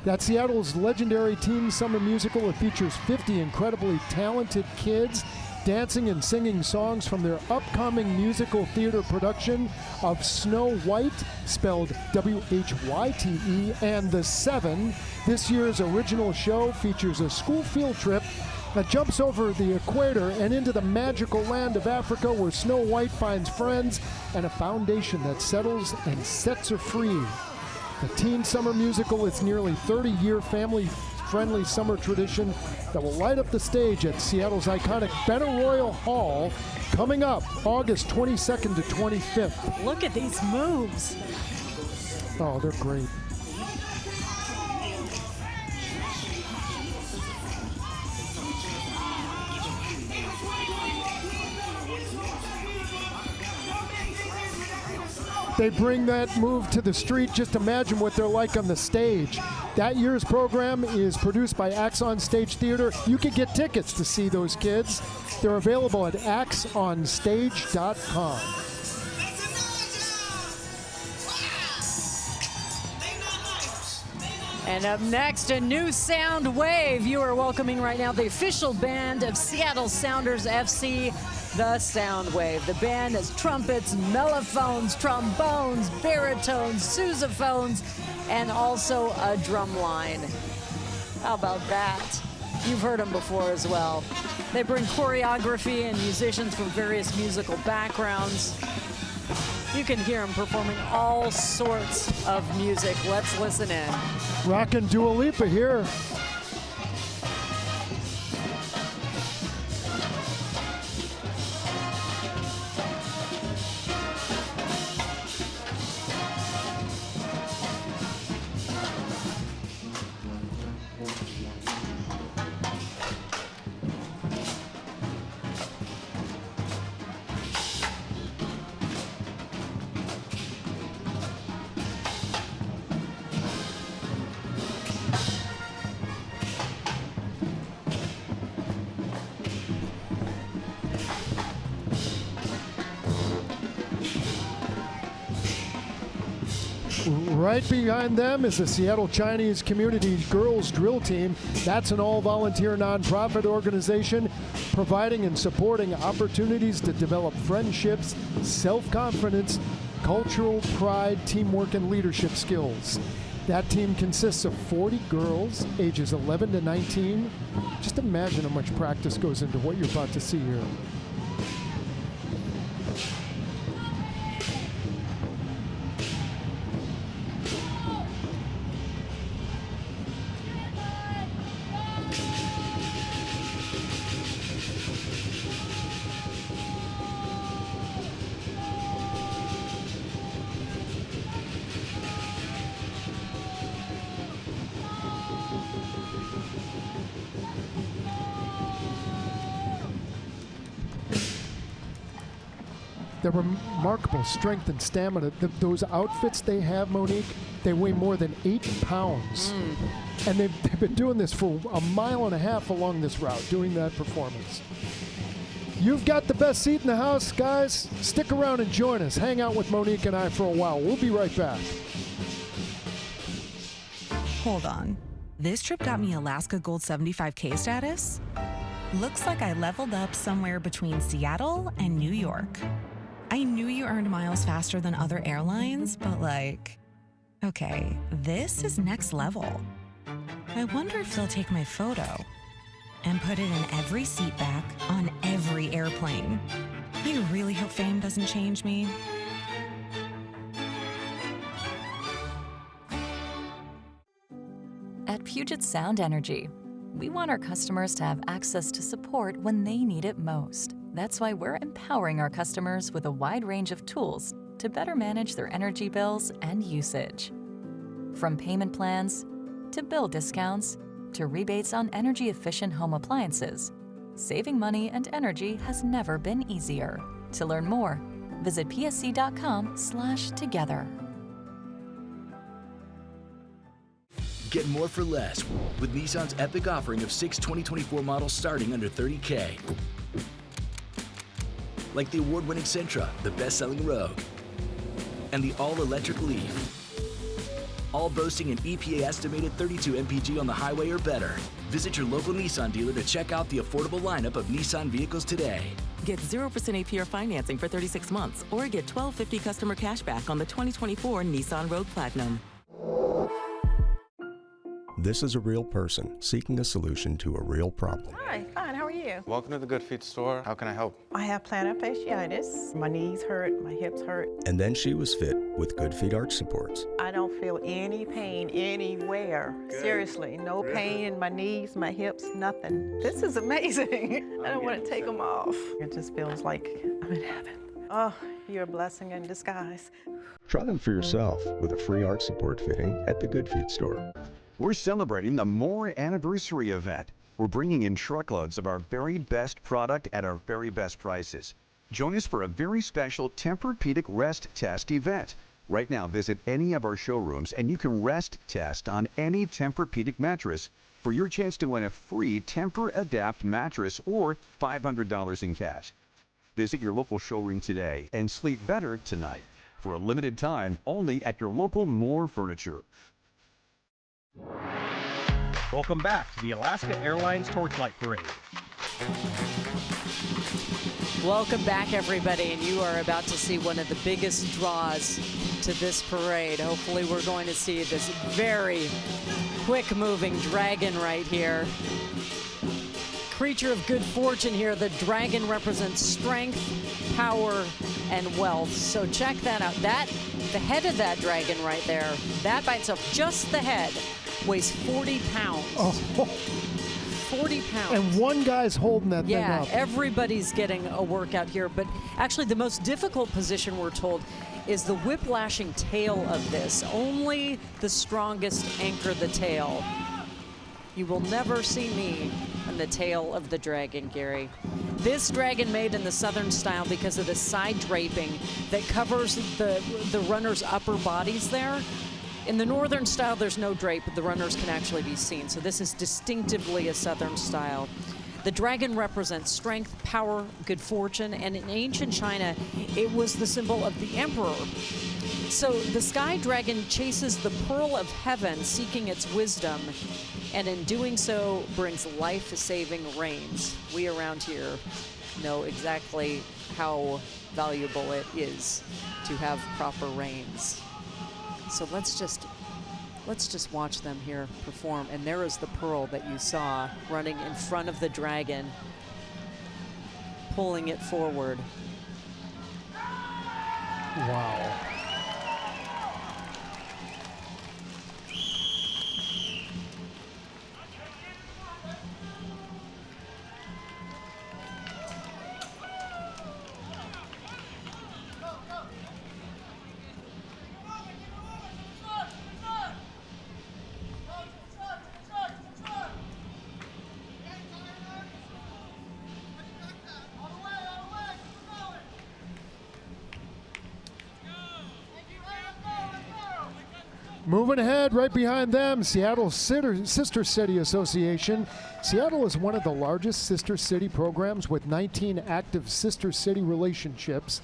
That's Seattle's legendary Teen Summer Musical. It features 50 incredibly talented kids dancing and singing songs from their upcoming musical theater production of Snow White, spelled W-H-Y-T-E, and The Seven. This year's original show features a school field trip that jumps over the equator and into the magical land of Africa, where Snow White finds friends and a foundation that settles and sets her free. The Teen Summer Musical is nearly 30-year family-friendly summer tradition that will light up the stage at Seattle's iconic Benaroya Hall coming up August 22nd to 25th. Look at these moves. Oh, they're great. They bring that move to the street. Just imagine what they're like on the stage. That year's program is produced by Axon Stage Theater. You can get tickets to see those kids. They're available at axonstage.com. And up next, a new sound wave. You are welcoming right now the official band of Seattle Sounders FC, the Sound Wave. The band has trumpets, mellophones, trombones, baritones, sousaphones, and also a drum line. How about that? You've heard them before as well. They bring choreography and musicians from various musical backgrounds. You can hear them performing all sorts of music. Let's listen in. Rockin' Dua Lipa here. Right behind them is the Seattle Chinese Community Girls Drill Team. That's an all-volunteer nonprofit organization providing and supporting opportunities to develop friendships, self-confidence, cultural pride, teamwork, and leadership skills. That team consists of 40 girls, ages 11 to 19. Just imagine how much practice goes into what you're about to see here. Their remarkable strength and stamina. Those outfits they have, Monique, they weigh more than 8 pounds. And they've been doing this for a mile and a half along this route, doing that performance. You've got the best seat in the house, guys. Stick around and join us. Hang out with Monique and I for a while. We'll be right back. Hold on. This trip got me Alaska Gold 75K status? Looks like I leveled up somewhere between Seattle and New York. I knew you earned miles faster than other airlines, but okay, this is next level. I wonder if they'll take my photo and put it in every seat back on every airplane. I really hope fame doesn't change me. At Puget Sound Energy, we want our customers to have access to support when they need it most. That's why we're empowering our customers with a wide range of tools to better manage their energy bills and usage. From payment plans, to bill discounts, to rebates on energy-efficient home appliances, saving money and energy has never been easier. To learn more, visit psc.com/together. Get more for less with Nissan's epic offering of 6 2024 models starting under $30K. Like the award-winning Sentra, the best-selling Rogue, and the all-electric Leaf. All boasting an EPA-estimated 32 mpg on the highway or better. Visit your local Nissan dealer to check out the affordable lineup of Nissan vehicles today. Get 0% APR financing for 36 months or get $1,250 customer cash back on the 2024 Nissan Rogue Platinum. This is a real person seeking a solution to a real problem. Hi, fine, how are you? Welcome to the Good Feet store. How can I help? I have plantar fasciitis. My knees hurt, my hips hurt. And then she was fit with Good Feet arch supports. I don't feel any pain anywhere. Good. Seriously, no pain in my knees, my hips, nothing. This is amazing. I don't want to take them off. It just feels like I'm in heaven. Oh, you're a blessing in disguise. Try them for yourself with a free arch support fitting at the Good Feet store. We're celebrating the More Anniversary event. We're bringing in truckloads of our very best product at our very best prices. Join us for a very special Tempur-Pedic Rest Test event. Right now, visit any of our showrooms and you can rest test on any Tempur-Pedic mattress for your chance to win a free Tempur-Adapt mattress or $500 in cash. Visit your local showroom today and sleep better tonight. For a limited time, only at your local More Furniture. Welcome back to the Alaska Airlines Torchlight Parade. Welcome back, everybody, and you are about to see one of the biggest draws to this parade. Hopefully we're going to see this very quick-moving dragon right here. Creature of good fortune here. The dragon represents strength, power, and wealth. So check that out. The head of that dragon right there, that by itself, just the head, weighs 40 pounds. Oh. 40 pounds. And one guy's holding that thing up. Yeah, everybody's getting a workout here. But actually, the most difficult position, we're told, is the whip-lashing tail of this. Only the strongest anchor the tail. You will never see me on the tail of the dragon, Gary. This dragon made in the Southern style because of the side draping that covers the runner's upper bodies there. In the Northern style, there's no drape, but the runners can actually be seen. So this is distinctively a Southern style. The dragon represents strength, power, good fortune, and in ancient China, it was the symbol of the emperor. So the sky dragon chases the pearl of heaven, seeking its wisdom, and in doing so brings life-saving rains. We around here know exactly how valuable it is to have proper rains. So let's just watch them here perform. And there is the pearl that you saw running in front of the dragon, pulling it forward. Wow. Moving ahead, right behind them, Seattle Sister City Association. Seattle is one of the largest sister city programs with 19 active sister city relationships.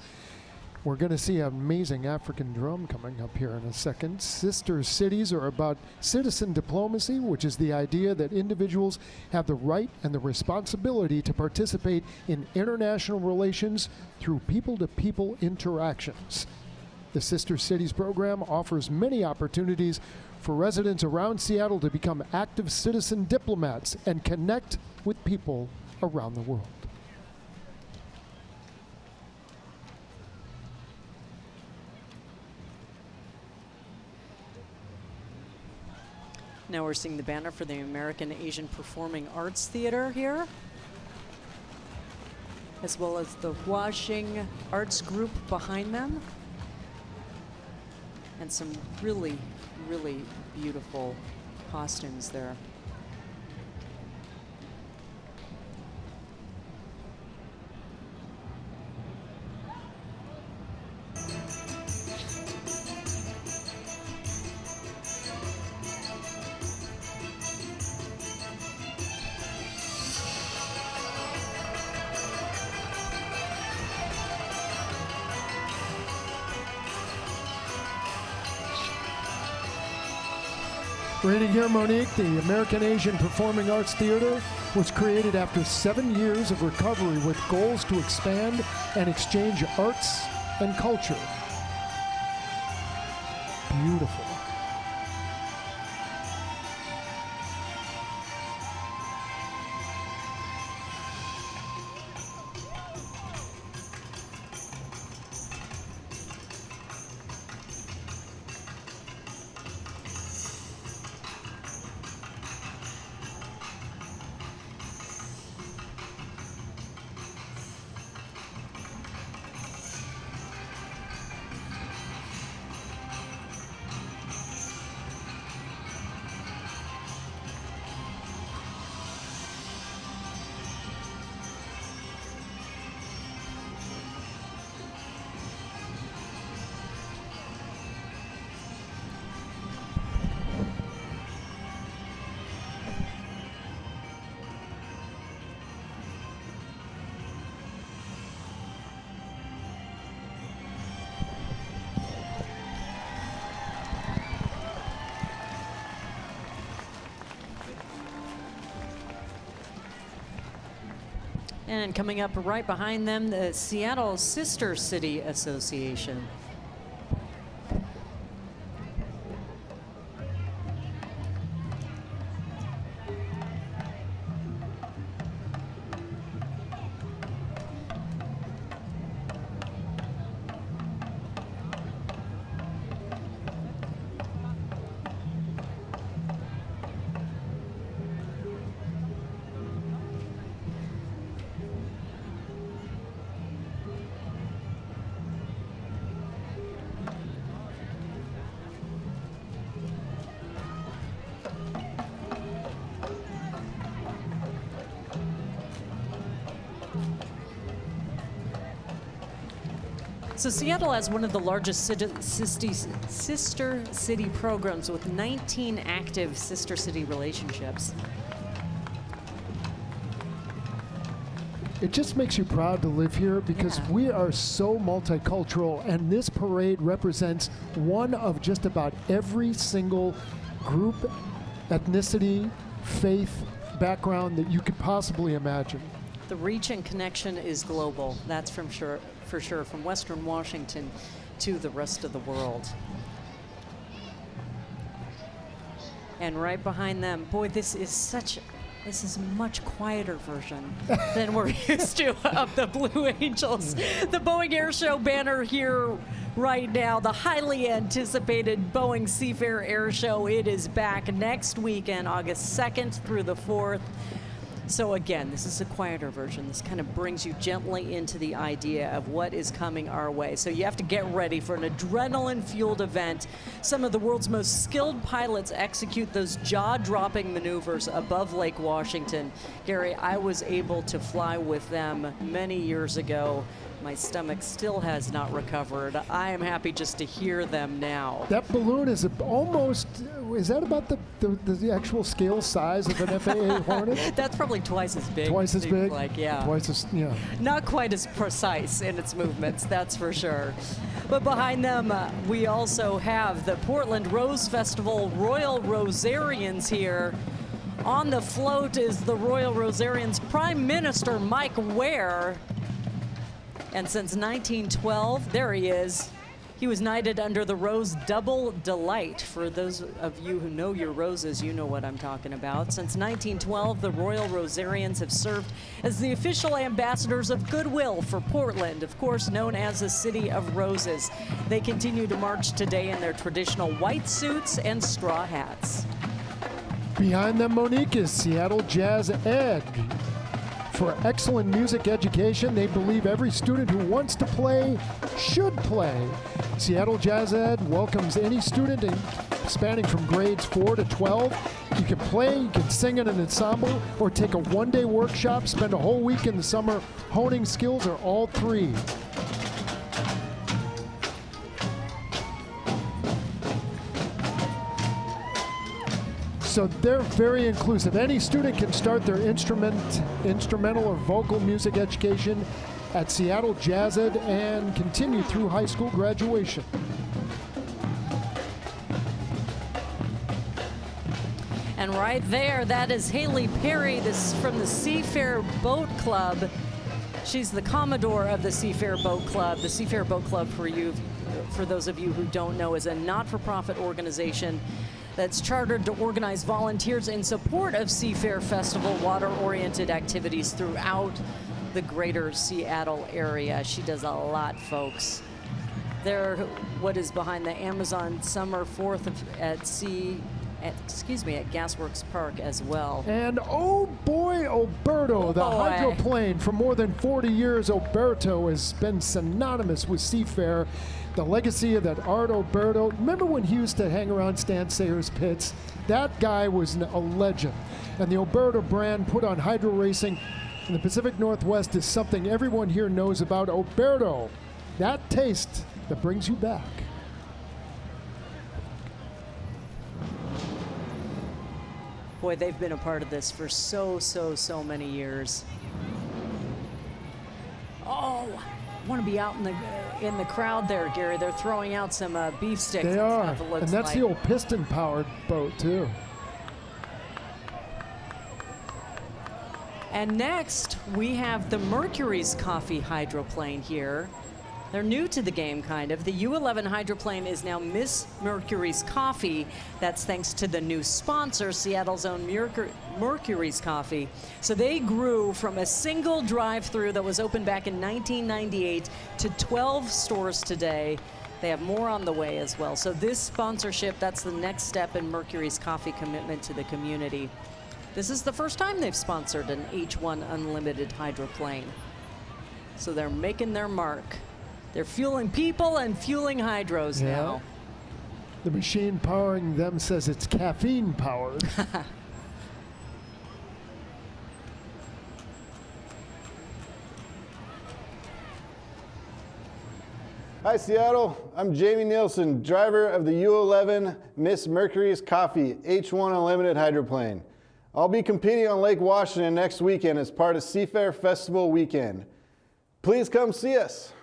We're going to see an amazing African drum coming up here in a second. Sister cities are about citizen diplomacy, which is the idea that individuals have the right and the responsibility to participate in international relations through people-to-people interactions. The Sister Cities program offers many opportunities for residents around Seattle to become active citizen diplomats and connect with people around the world. Now we're seeing the banner for the American Asian Performing Arts Theater here, as well as the Huaxing Arts Group behind them. And some really, really beautiful costumes there. Reading here, Monique, the American Asian Performing Arts Theater was created after 7 years of recovery with goals to expand and exchange arts and culture. Beautiful. And coming up right behind them, the Seattle Sister City Association. So Seattle has one of the largest sister city programs with 19 active sister city relationships. It just makes you proud to live here because we are so multicultural, and this parade represents one of just about every single group, ethnicity, faith, background that you could possibly imagine. The reach and connection is global, that's for sure, from Western Washington to the rest of the world. And right behind them, boy, this is a much quieter version than we're used to of the Blue Angels. The Boeing Air Show banner here right now, the highly anticipated Boeing Seafair Air Show. It is back next weekend, August 2nd through the 4th. So again, this is a quieter version. This kind of brings you gently into the idea of what is coming our way. So you have to get ready for an adrenaline-fueled event. Some of the world's most skilled pilots execute those jaw-dropping maneuvers above Lake Washington. Gary, I was able to fly with them many years ago. My stomach still has not recovered. I am happy just to hear them now. That balloon is almost, is that about the actual scale size of an FAA Hornet? That's probably twice as big. Twice as big? Like, yeah. Twice as, yeah. Not quite as precise in its movements, that's for sure. But behind them, we also have the Portland Rose Festival Royal Rosarians here. On the float is the Royal Rosarians Prime Minister Mike Ware. And since 1912, there he is. He was knighted under the Rose Double Delight. For those of you who know your roses, you know what I'm talking about. Since 1912, the Royal Rosarians have served as the official ambassadors of goodwill for Portland, of course known as the City of Roses. They continue to march today in their traditional white suits and straw hats. Behind them, Monique, is Seattle Jazz Ed. For excellent music education, they believe every student who wants to play should play. Seattle Jazz Ed welcomes any student spanning from grades 4 to 12. You can play, you can sing in an ensemble, or take a one-day workshop, spend a whole week in the summer honing skills, or all three. So they're very inclusive. Any student can start their instrumental or vocal music education at Seattle Jazz Ed and continue through high school graduation. And right there, that is Haley Perry. This is from the Seafair Boat Club. She's the Commodore of the Seafair Boat Club. The Seafair Boat Club, for those of you who don't know, is a not-for-profit organization that's chartered to organize volunteers in support of Seafair Festival water-oriented activities throughout the greater Seattle area. She does a lot, folks. They're what is behind the Amazon Summer 4th at Gasworks Park as well. And oh boy, Oberto, the hydroplane. For more than 40 years, Oberto has been synonymous with Seafair. The legacy of that Art Oberto. Remember when he used to hang around Stan Sayers' pits? That guy was a legend. And the Oberto brand put on hydro racing in the Pacific Northwest is something everyone here knows about. Oberto, that taste that brings you back. Boy, they've been a part of this for so many years. Oh, I want to be out in the crowd there, Gary. They're throwing out some beef sticks. They are, and that's the old piston-powered boat, too. And next, we have the Mercury's Coffee hydroplane here. They're new to the game, kind of. The U-11 hydroplane is now Miss Mercury's Coffee. That's thanks to the new sponsor, Seattle's own Mercury's Coffee. So they grew from a single drive-through that was opened back in 1998 to 12 stores today. They have more on the way as well. So this sponsorship, that's the next step in Mercury's Coffee commitment to the community. This is the first time they've sponsored an H1 Unlimited hydroplane. So they're making their mark. They're fueling people and fueling hydros now. The machine powering them says it's caffeine powered. Hi Seattle, I'm Jamie Nielsen, driver of the U-11 Miss Mercury's Coffee H1 Unlimited hydroplane. I'll be competing on Lake Washington next weekend as part of Seafair Festival weekend. Please come see us.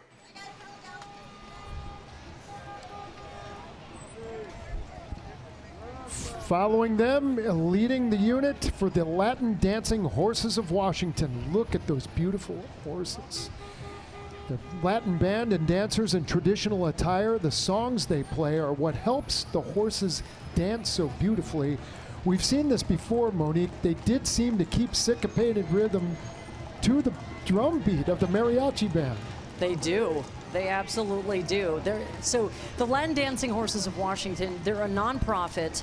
Following them, leading the unit for the Latin Dancing Horses of Washington. Look at those beautiful horses. The Latin band and dancers in traditional attire, the songs they play are what helps the horses dance so beautifully. We've seen this before, Monique. They did seem to keep syncopated rhythm to the drum beat of the mariachi band. They do. They absolutely do. So the Latin Dancing Horses of Washington, they're a nonprofit,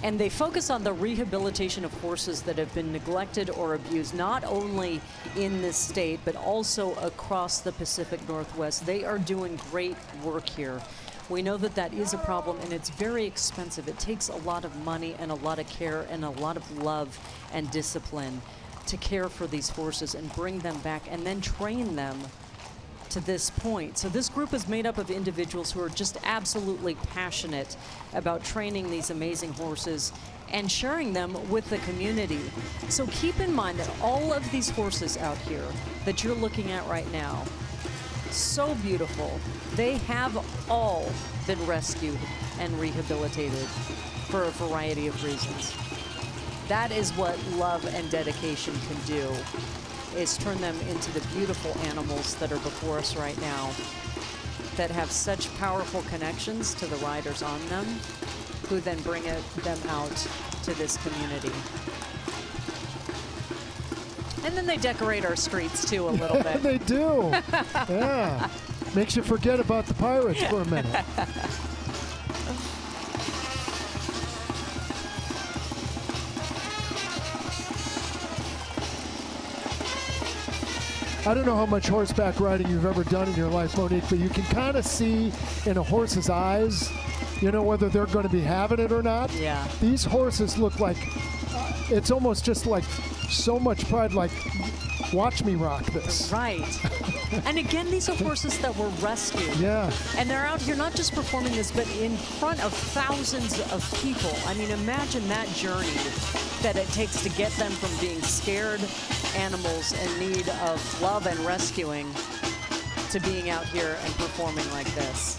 and they focus on the rehabilitation of horses that have been neglected or abused, not only in this state, but also across the Pacific Northwest. They are doing great work here. We know that that is a problem, and it's very expensive. It takes a lot of money and a lot of care and a lot of love and discipline to care for these horses and bring them back and then train them to this point. So this group is made up of individuals who are just absolutely passionate about training these amazing horses and sharing them with the community. So keep in mind that all of these horses out here that you're looking at right now, so beautiful, they have all been rescued and rehabilitated for a variety of reasons. That is what love and dedication can do, is turn them into the beautiful animals that are before us right now, that have such powerful connections to the riders on them, who then bring them out to this community. And then they decorate our streets too a little bit. They do. Yeah. Makes you forget about the pirates for a minute. I don't know how much horseback riding you've ever done in your life, Monique, but you can kind of see in a horse's eyes, you know, whether they're going to be having it or not. Yeah. These horses look like, it's almost just like so much pride, like, watch me rock this. Right. And again, these are horses that were rescued. Yeah. And they're out here not just performing this, but in front of thousands of people. I mean, imagine that journey that it takes to get them from being scared animals in need of love and rescuing to being out here and performing like this.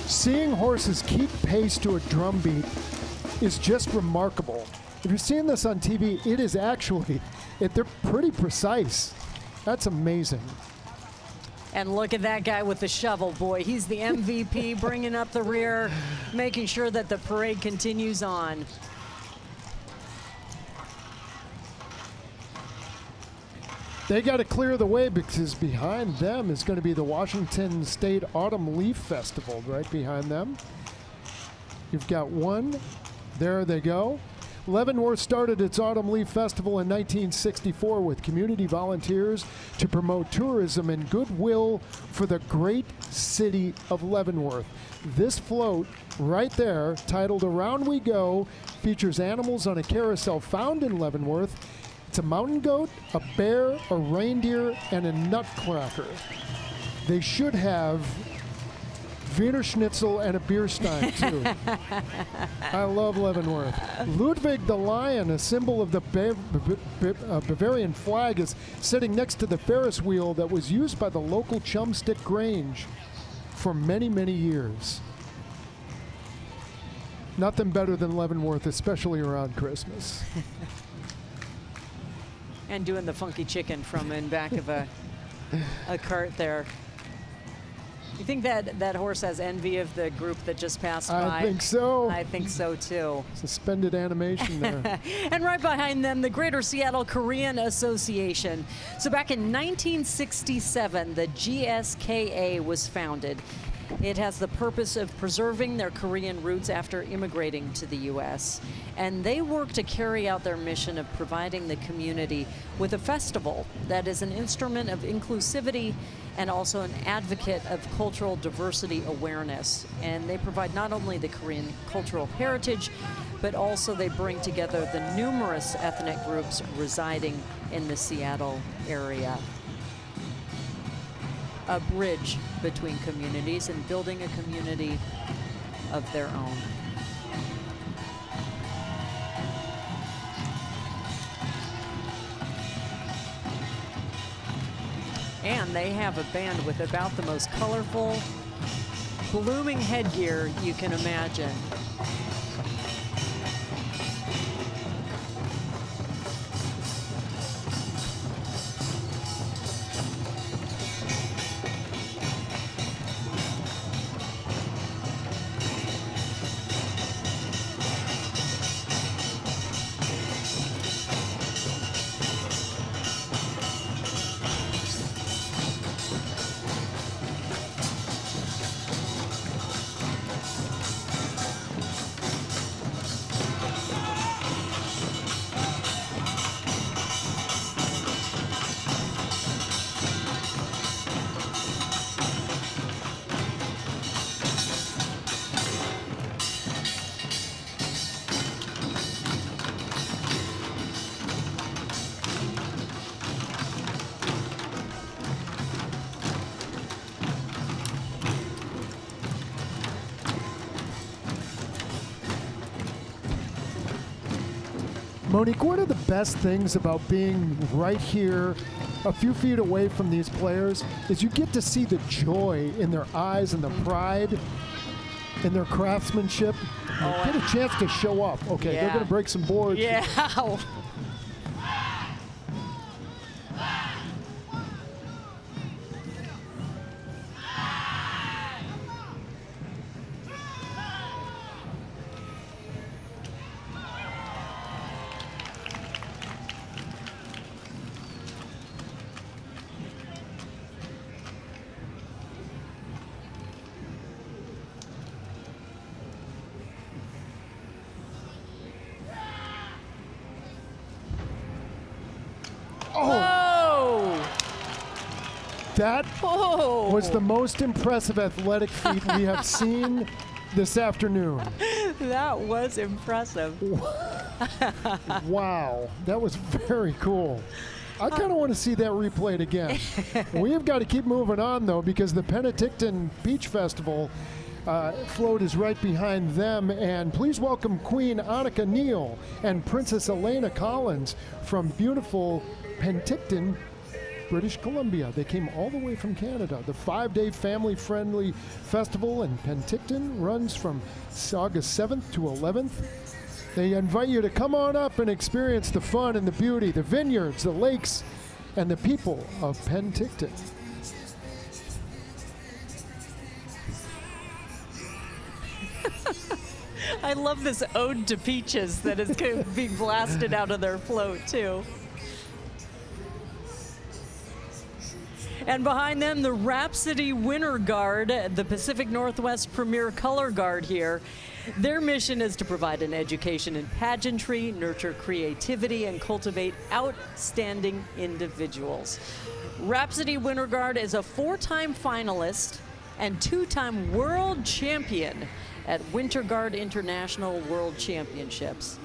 Seeing horses keep pace to a drum beat is just remarkable. If you're seeing this on TV, it is actually, they're pretty precise. That's amazing. And look at that guy with the shovel, boy. He's the MVP, bringing up the rear, making sure that the parade continues on. They got to clear the way because behind them is going to be the Washington State Autumn Leaf Festival right behind them. You've got one. There they go. Leavenworth started its Autumn Leaf Festival in 1964 with community volunteers to promote tourism and goodwill for the great city of Leavenworth. This float right there, titled Around We Go, features animals on a carousel found in Leavenworth. It's a mountain goat, a bear, a reindeer, and a nutcracker. They should have Wiener Schnitzel and a beer stein, too. I love Leavenworth. Ludwig the lion, a symbol of the Bavarian flag, is sitting next to the Ferris wheel that was used by the local Chumstick Grange for many, many years. Nothing better than Leavenworth, especially around Christmas. And doing the funky chicken from in back of a cart there. You think that horse has envy of the group that just passed by? I think so. I think so too. Suspended animation there. And right behind them, the Greater Seattle Korean Association. So back in 1967, the GSKA was founded. It has the purpose of preserving their Korean roots after immigrating to the U.S. And they work to carry out their mission of providing the community with a festival that is an instrument of inclusivity and also an advocate of cultural diversity awareness. And they provide not only the Korean cultural heritage, but also they bring together the numerous ethnic groups residing in the Seattle area. A bridge between communities and building a community of their own. And they have a band with about the most colorful, blooming headgear you can imagine. Monique, one of the best things about being right here a few feet away from these players is you get to see the joy in their eyes and the pride in their craftsmanship. You get a chance to show up. Okay, they're going to break some boards. Yeah. That was the most impressive athletic feat we have seen this afternoon. That was impressive. Wow, that was very cool. I kind of want to see that replayed again. We've got to keep moving on, though, because the Penticton Beach Festival float is right behind them. And please welcome Queen Annika Neal and Princess Elena Collins from beautiful Penticton, British Columbia. They came all the way from Canada. The 5-day family-friendly festival in Penticton runs from August 7th to 11th. They invite you to come on up and experience the fun and the beauty, the vineyards, the lakes, and the people of Penticton. I love this ode to peaches that is being blasted out of their float, too. And behind them, the Rhapsody Winter Guard, the Pacific Northwest premier color guard here. Their mission is to provide an education in pageantry, nurture creativity, and cultivate outstanding individuals. Rhapsody Winter Guard is a 4-time finalist and 2-time world champion at Winter Guard International World Championships.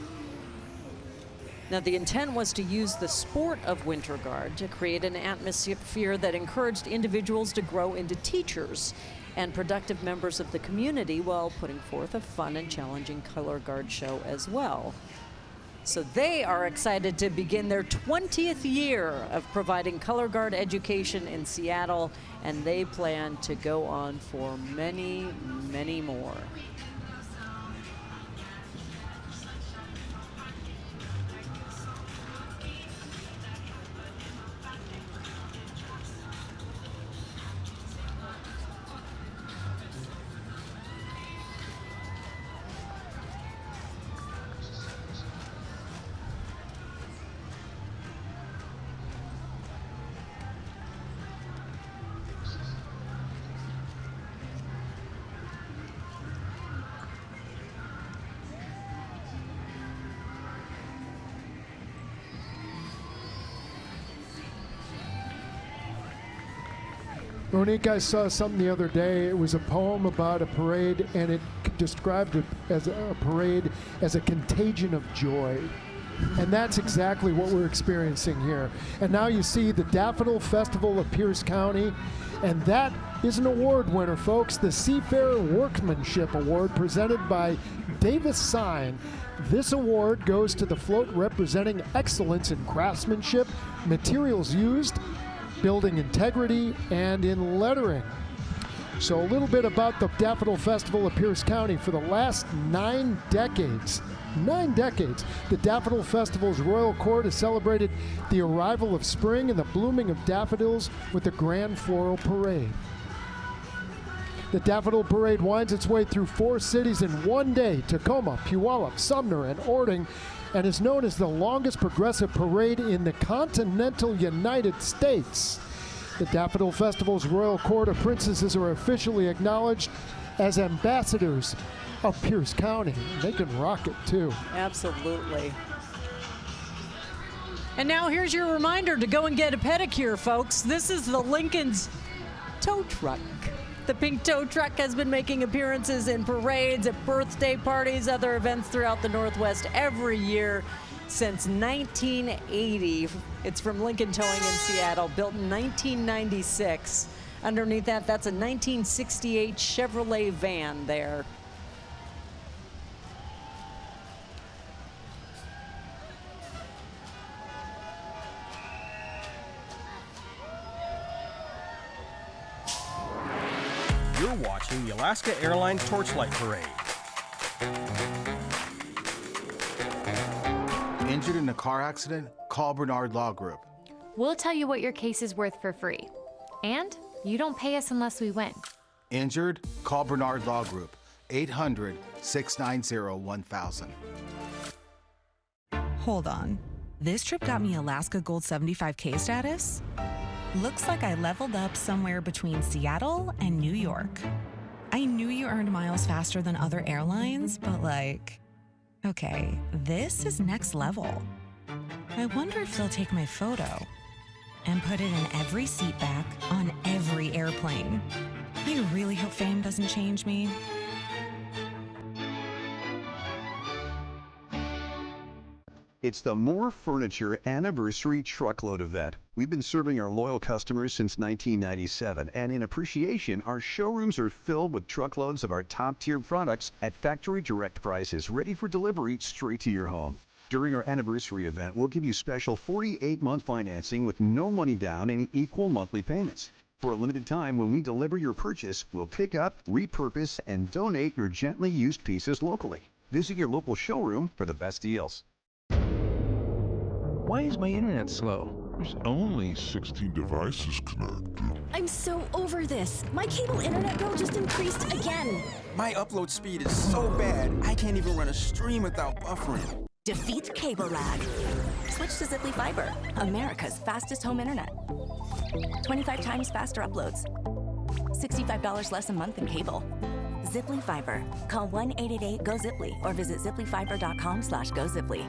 Now, the intent was to use the sport of Winter Guard to create an atmosphere that encouraged individuals to grow into teachers and productive members of the community while putting forth a fun and challenging color guard show as well. So they are excited to begin their 20th year of providing color guard education in Seattle, and they plan to go on for many, many more. Monique, I saw something the other day. It was a poem about a parade, and it described it as a parade as a contagion of joy. And that's exactly what we're experiencing here. And now you see the Daffodil Festival of Pierce County, and that is an award winner, folks. The Seafair Workmanship Award presented by Davis Sign. This award goes to the float representing excellence in craftsmanship, materials used, building integrity, and in lettering. So a little bit about the Daffodil Festival of Pierce County. For the last 9 decades, the Daffodil Festival's Royal Court has celebrated the arrival of spring and the blooming of daffodils with the Grand Floral Parade. The Daffodil Parade winds its way through 4 cities in one day: Tacoma, Puyallup, Sumner, and Orting, and is known as the longest progressive parade in the continental United States. The Daffodil Festival's Royal Court of Princesses are officially acknowledged as ambassadors of Pierce County. They can rock it too. Absolutely. And now here's your reminder to go and get a pedicure, folks. This is the Lincoln's tow truck. The pink tow truck has been making appearances in parades, at birthday parties, other events throughout the Northwest every year since 1980. It's from Lincoln Towing in Seattle, built in 1996. Underneath that, that's a 1968 Chevrolet van there. to the Alaska Airlines Torchlight Parade. Injured in a car accident? Call Bernard Law Group. We'll tell you what your case is worth for free. And you don't pay us unless we win. Injured? Call Bernard Law Group. 800-690-1000. Hold on. This trip got me Alaska Gold 75K status? Looks like I leveled up somewhere between Seattle and New York. I knew you earned miles faster than other airlines, but okay, this is next level. I wonder if they'll take my photo and put it in every seat back on every airplane. I really hope fame doesn't change me. It's the More Furniture Anniversary Truckload event. We've been serving our loyal customers since 1997, and in appreciation, our showrooms are filled with truckloads of our top-tier products at factory direct prices, ready for delivery straight to your home. During our anniversary event, we'll give you special 48-month financing with no money down and equal monthly payments. For a limited time, when we deliver your purchase, we'll pick up, repurpose, and donate your gently used pieces locally. Visit your local showroom for the best deals. Why is my internet slow? There's only 16 devices connected. I'm so over this. My cable internet bill just increased again. My upload speed is so bad, I can't even run a stream without buffering. Defeat cable lag. Switch to Ziply Fiber, America's fastest home internet. 25 times faster uploads. $65 less a month in cable. Ziply Fiber. Call 1-888-GO-ZIPLY or visit ziplyfiber.com/GoZiply.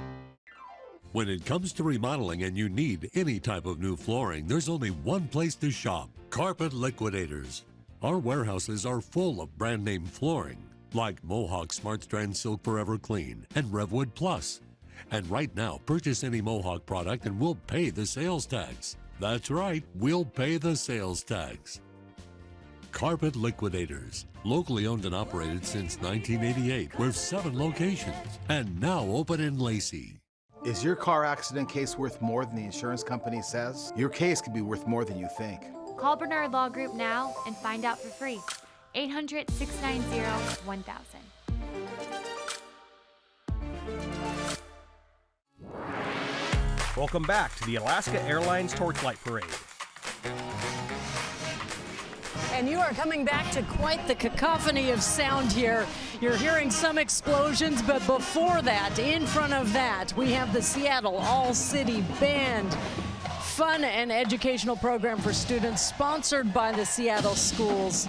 When it comes to remodeling and you need any type of new flooring, there's only one place to shop: Carpet Liquidators. Our warehouses are full of brand name flooring, like Mohawk Smart Strand Silk Forever Clean and Revwood Plus. And right now, purchase any Mohawk product and we'll pay the sales tax. That's right, we'll pay the sales tax. Carpet Liquidators, locally owned and operated since 1988, with 7 locations, and now open in Lacey. Is your car accident case worth more than the insurance company says? Your case could be worth more than you think. Call Bernard Law Group now and find out for free. 800-690-1000. Welcome back to the Alaska Airlines Torchlight Parade. And you are coming back to quite the cacophony of sound here. You're hearing some explosions, but before that, in front of that, we have the Seattle All-City Band. Fun and educational program for students sponsored by the Seattle schools.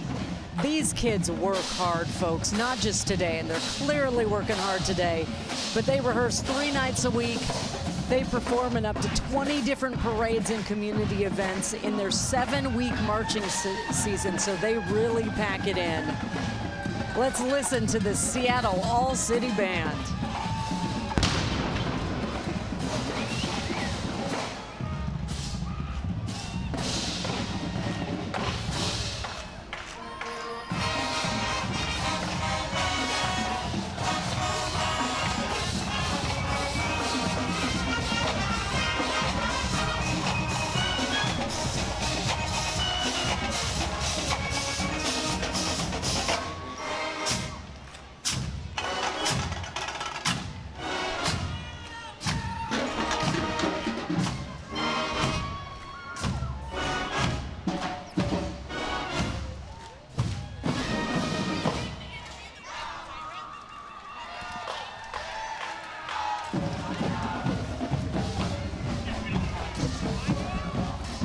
These kids work hard, folks, not just today, and they're clearly working hard today, but they rehearse 3 nights a week. They perform in up to 20 different parades and community events in their 7-week marching season, so they really pack it in. Let's listen to the Seattle All-City Band.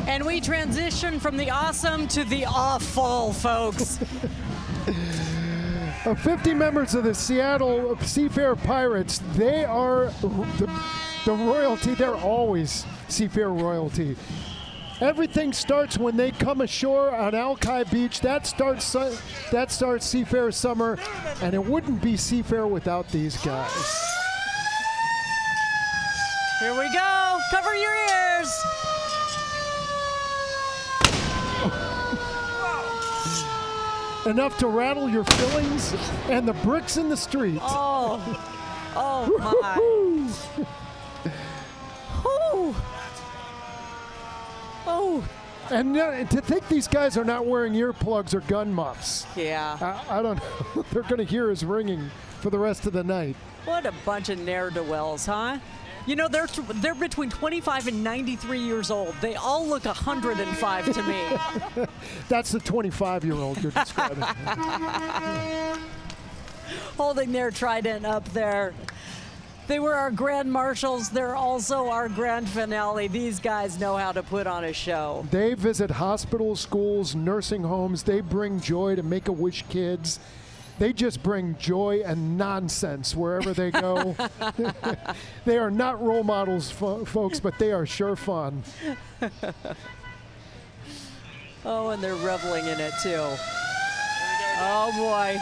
And we transition from the awesome to the awful, folks. 50 members of the Seattle Seafair Pirates, they are the royalty. They're always Seafair royalty. Everything starts when they come ashore on Alki Beach. That starts Seafair summer, and it wouldn't be Seafair without these guys. Here we go. Cover your ears. Enough to rattle your fillings and the bricks in the street. Oh my. Oh. And to think these guys are not wearing earplugs or gun muffs. Yeah. I don't know. They're going to hear us ringing for the rest of the night. What a bunch of ne'er-do-wells, huh? You know, they're between 25 and 93 years old. They all look 105 to me. That's the 25-year-old you're describing. Holding their trident up there. They were our grand marshals. They're also our grand finale. These guys know how to put on a show. They visit hospitals, schools, nursing homes. They bring joy to Make-A-Wish kids. They just bring joy and nonsense wherever they go. They are not role models, folks, but they are sure fun. Oh, and they're reveling in it, too. Oh, boy.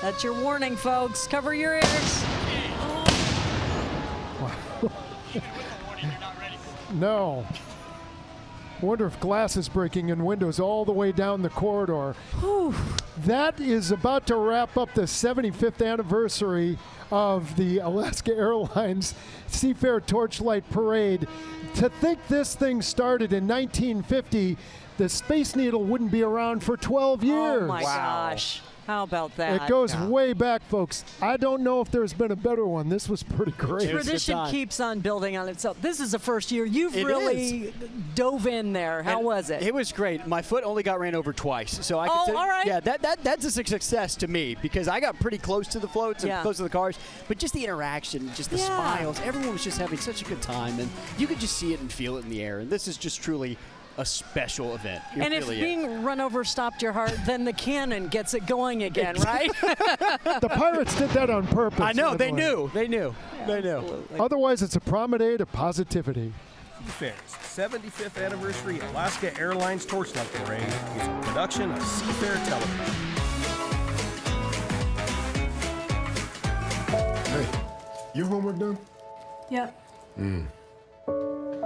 That's your warning, folks. Cover your ears. No. Wonder if glass is breaking in windows all the way down the corridor. Whew. That is about to wrap up the 75th anniversary of the Alaska Airlines Seafair Torchlight Parade. To think this thing started in 1950, the Space Needle wouldn't be around for 12 years. Oh, my gosh. How about that? It goes way back, folks. I don't know if there's been a better one. This was pretty great. Tradition keeps on building on itself. This is the first year you've really dove in there. How was it? It was great. My foot only got ran over twice, so I can say, all right. yeah, that's a success to me because I got pretty close to the floats and close to the cars, but just the interaction, just the smiles, everyone was just having such a good time, and you could just see it and feel it in the air. And this is just truly a special event. And if being run over stopped your heart, then the cannon gets it going again, right? The Pirates did that on purpose. I know. They knew. Otherwise, it's a promenade of positivity. Seafair's 75th anniversary Alaska Airlines Torchlight Parade is a production of Seafair Television. Hey, your homework done? Yep.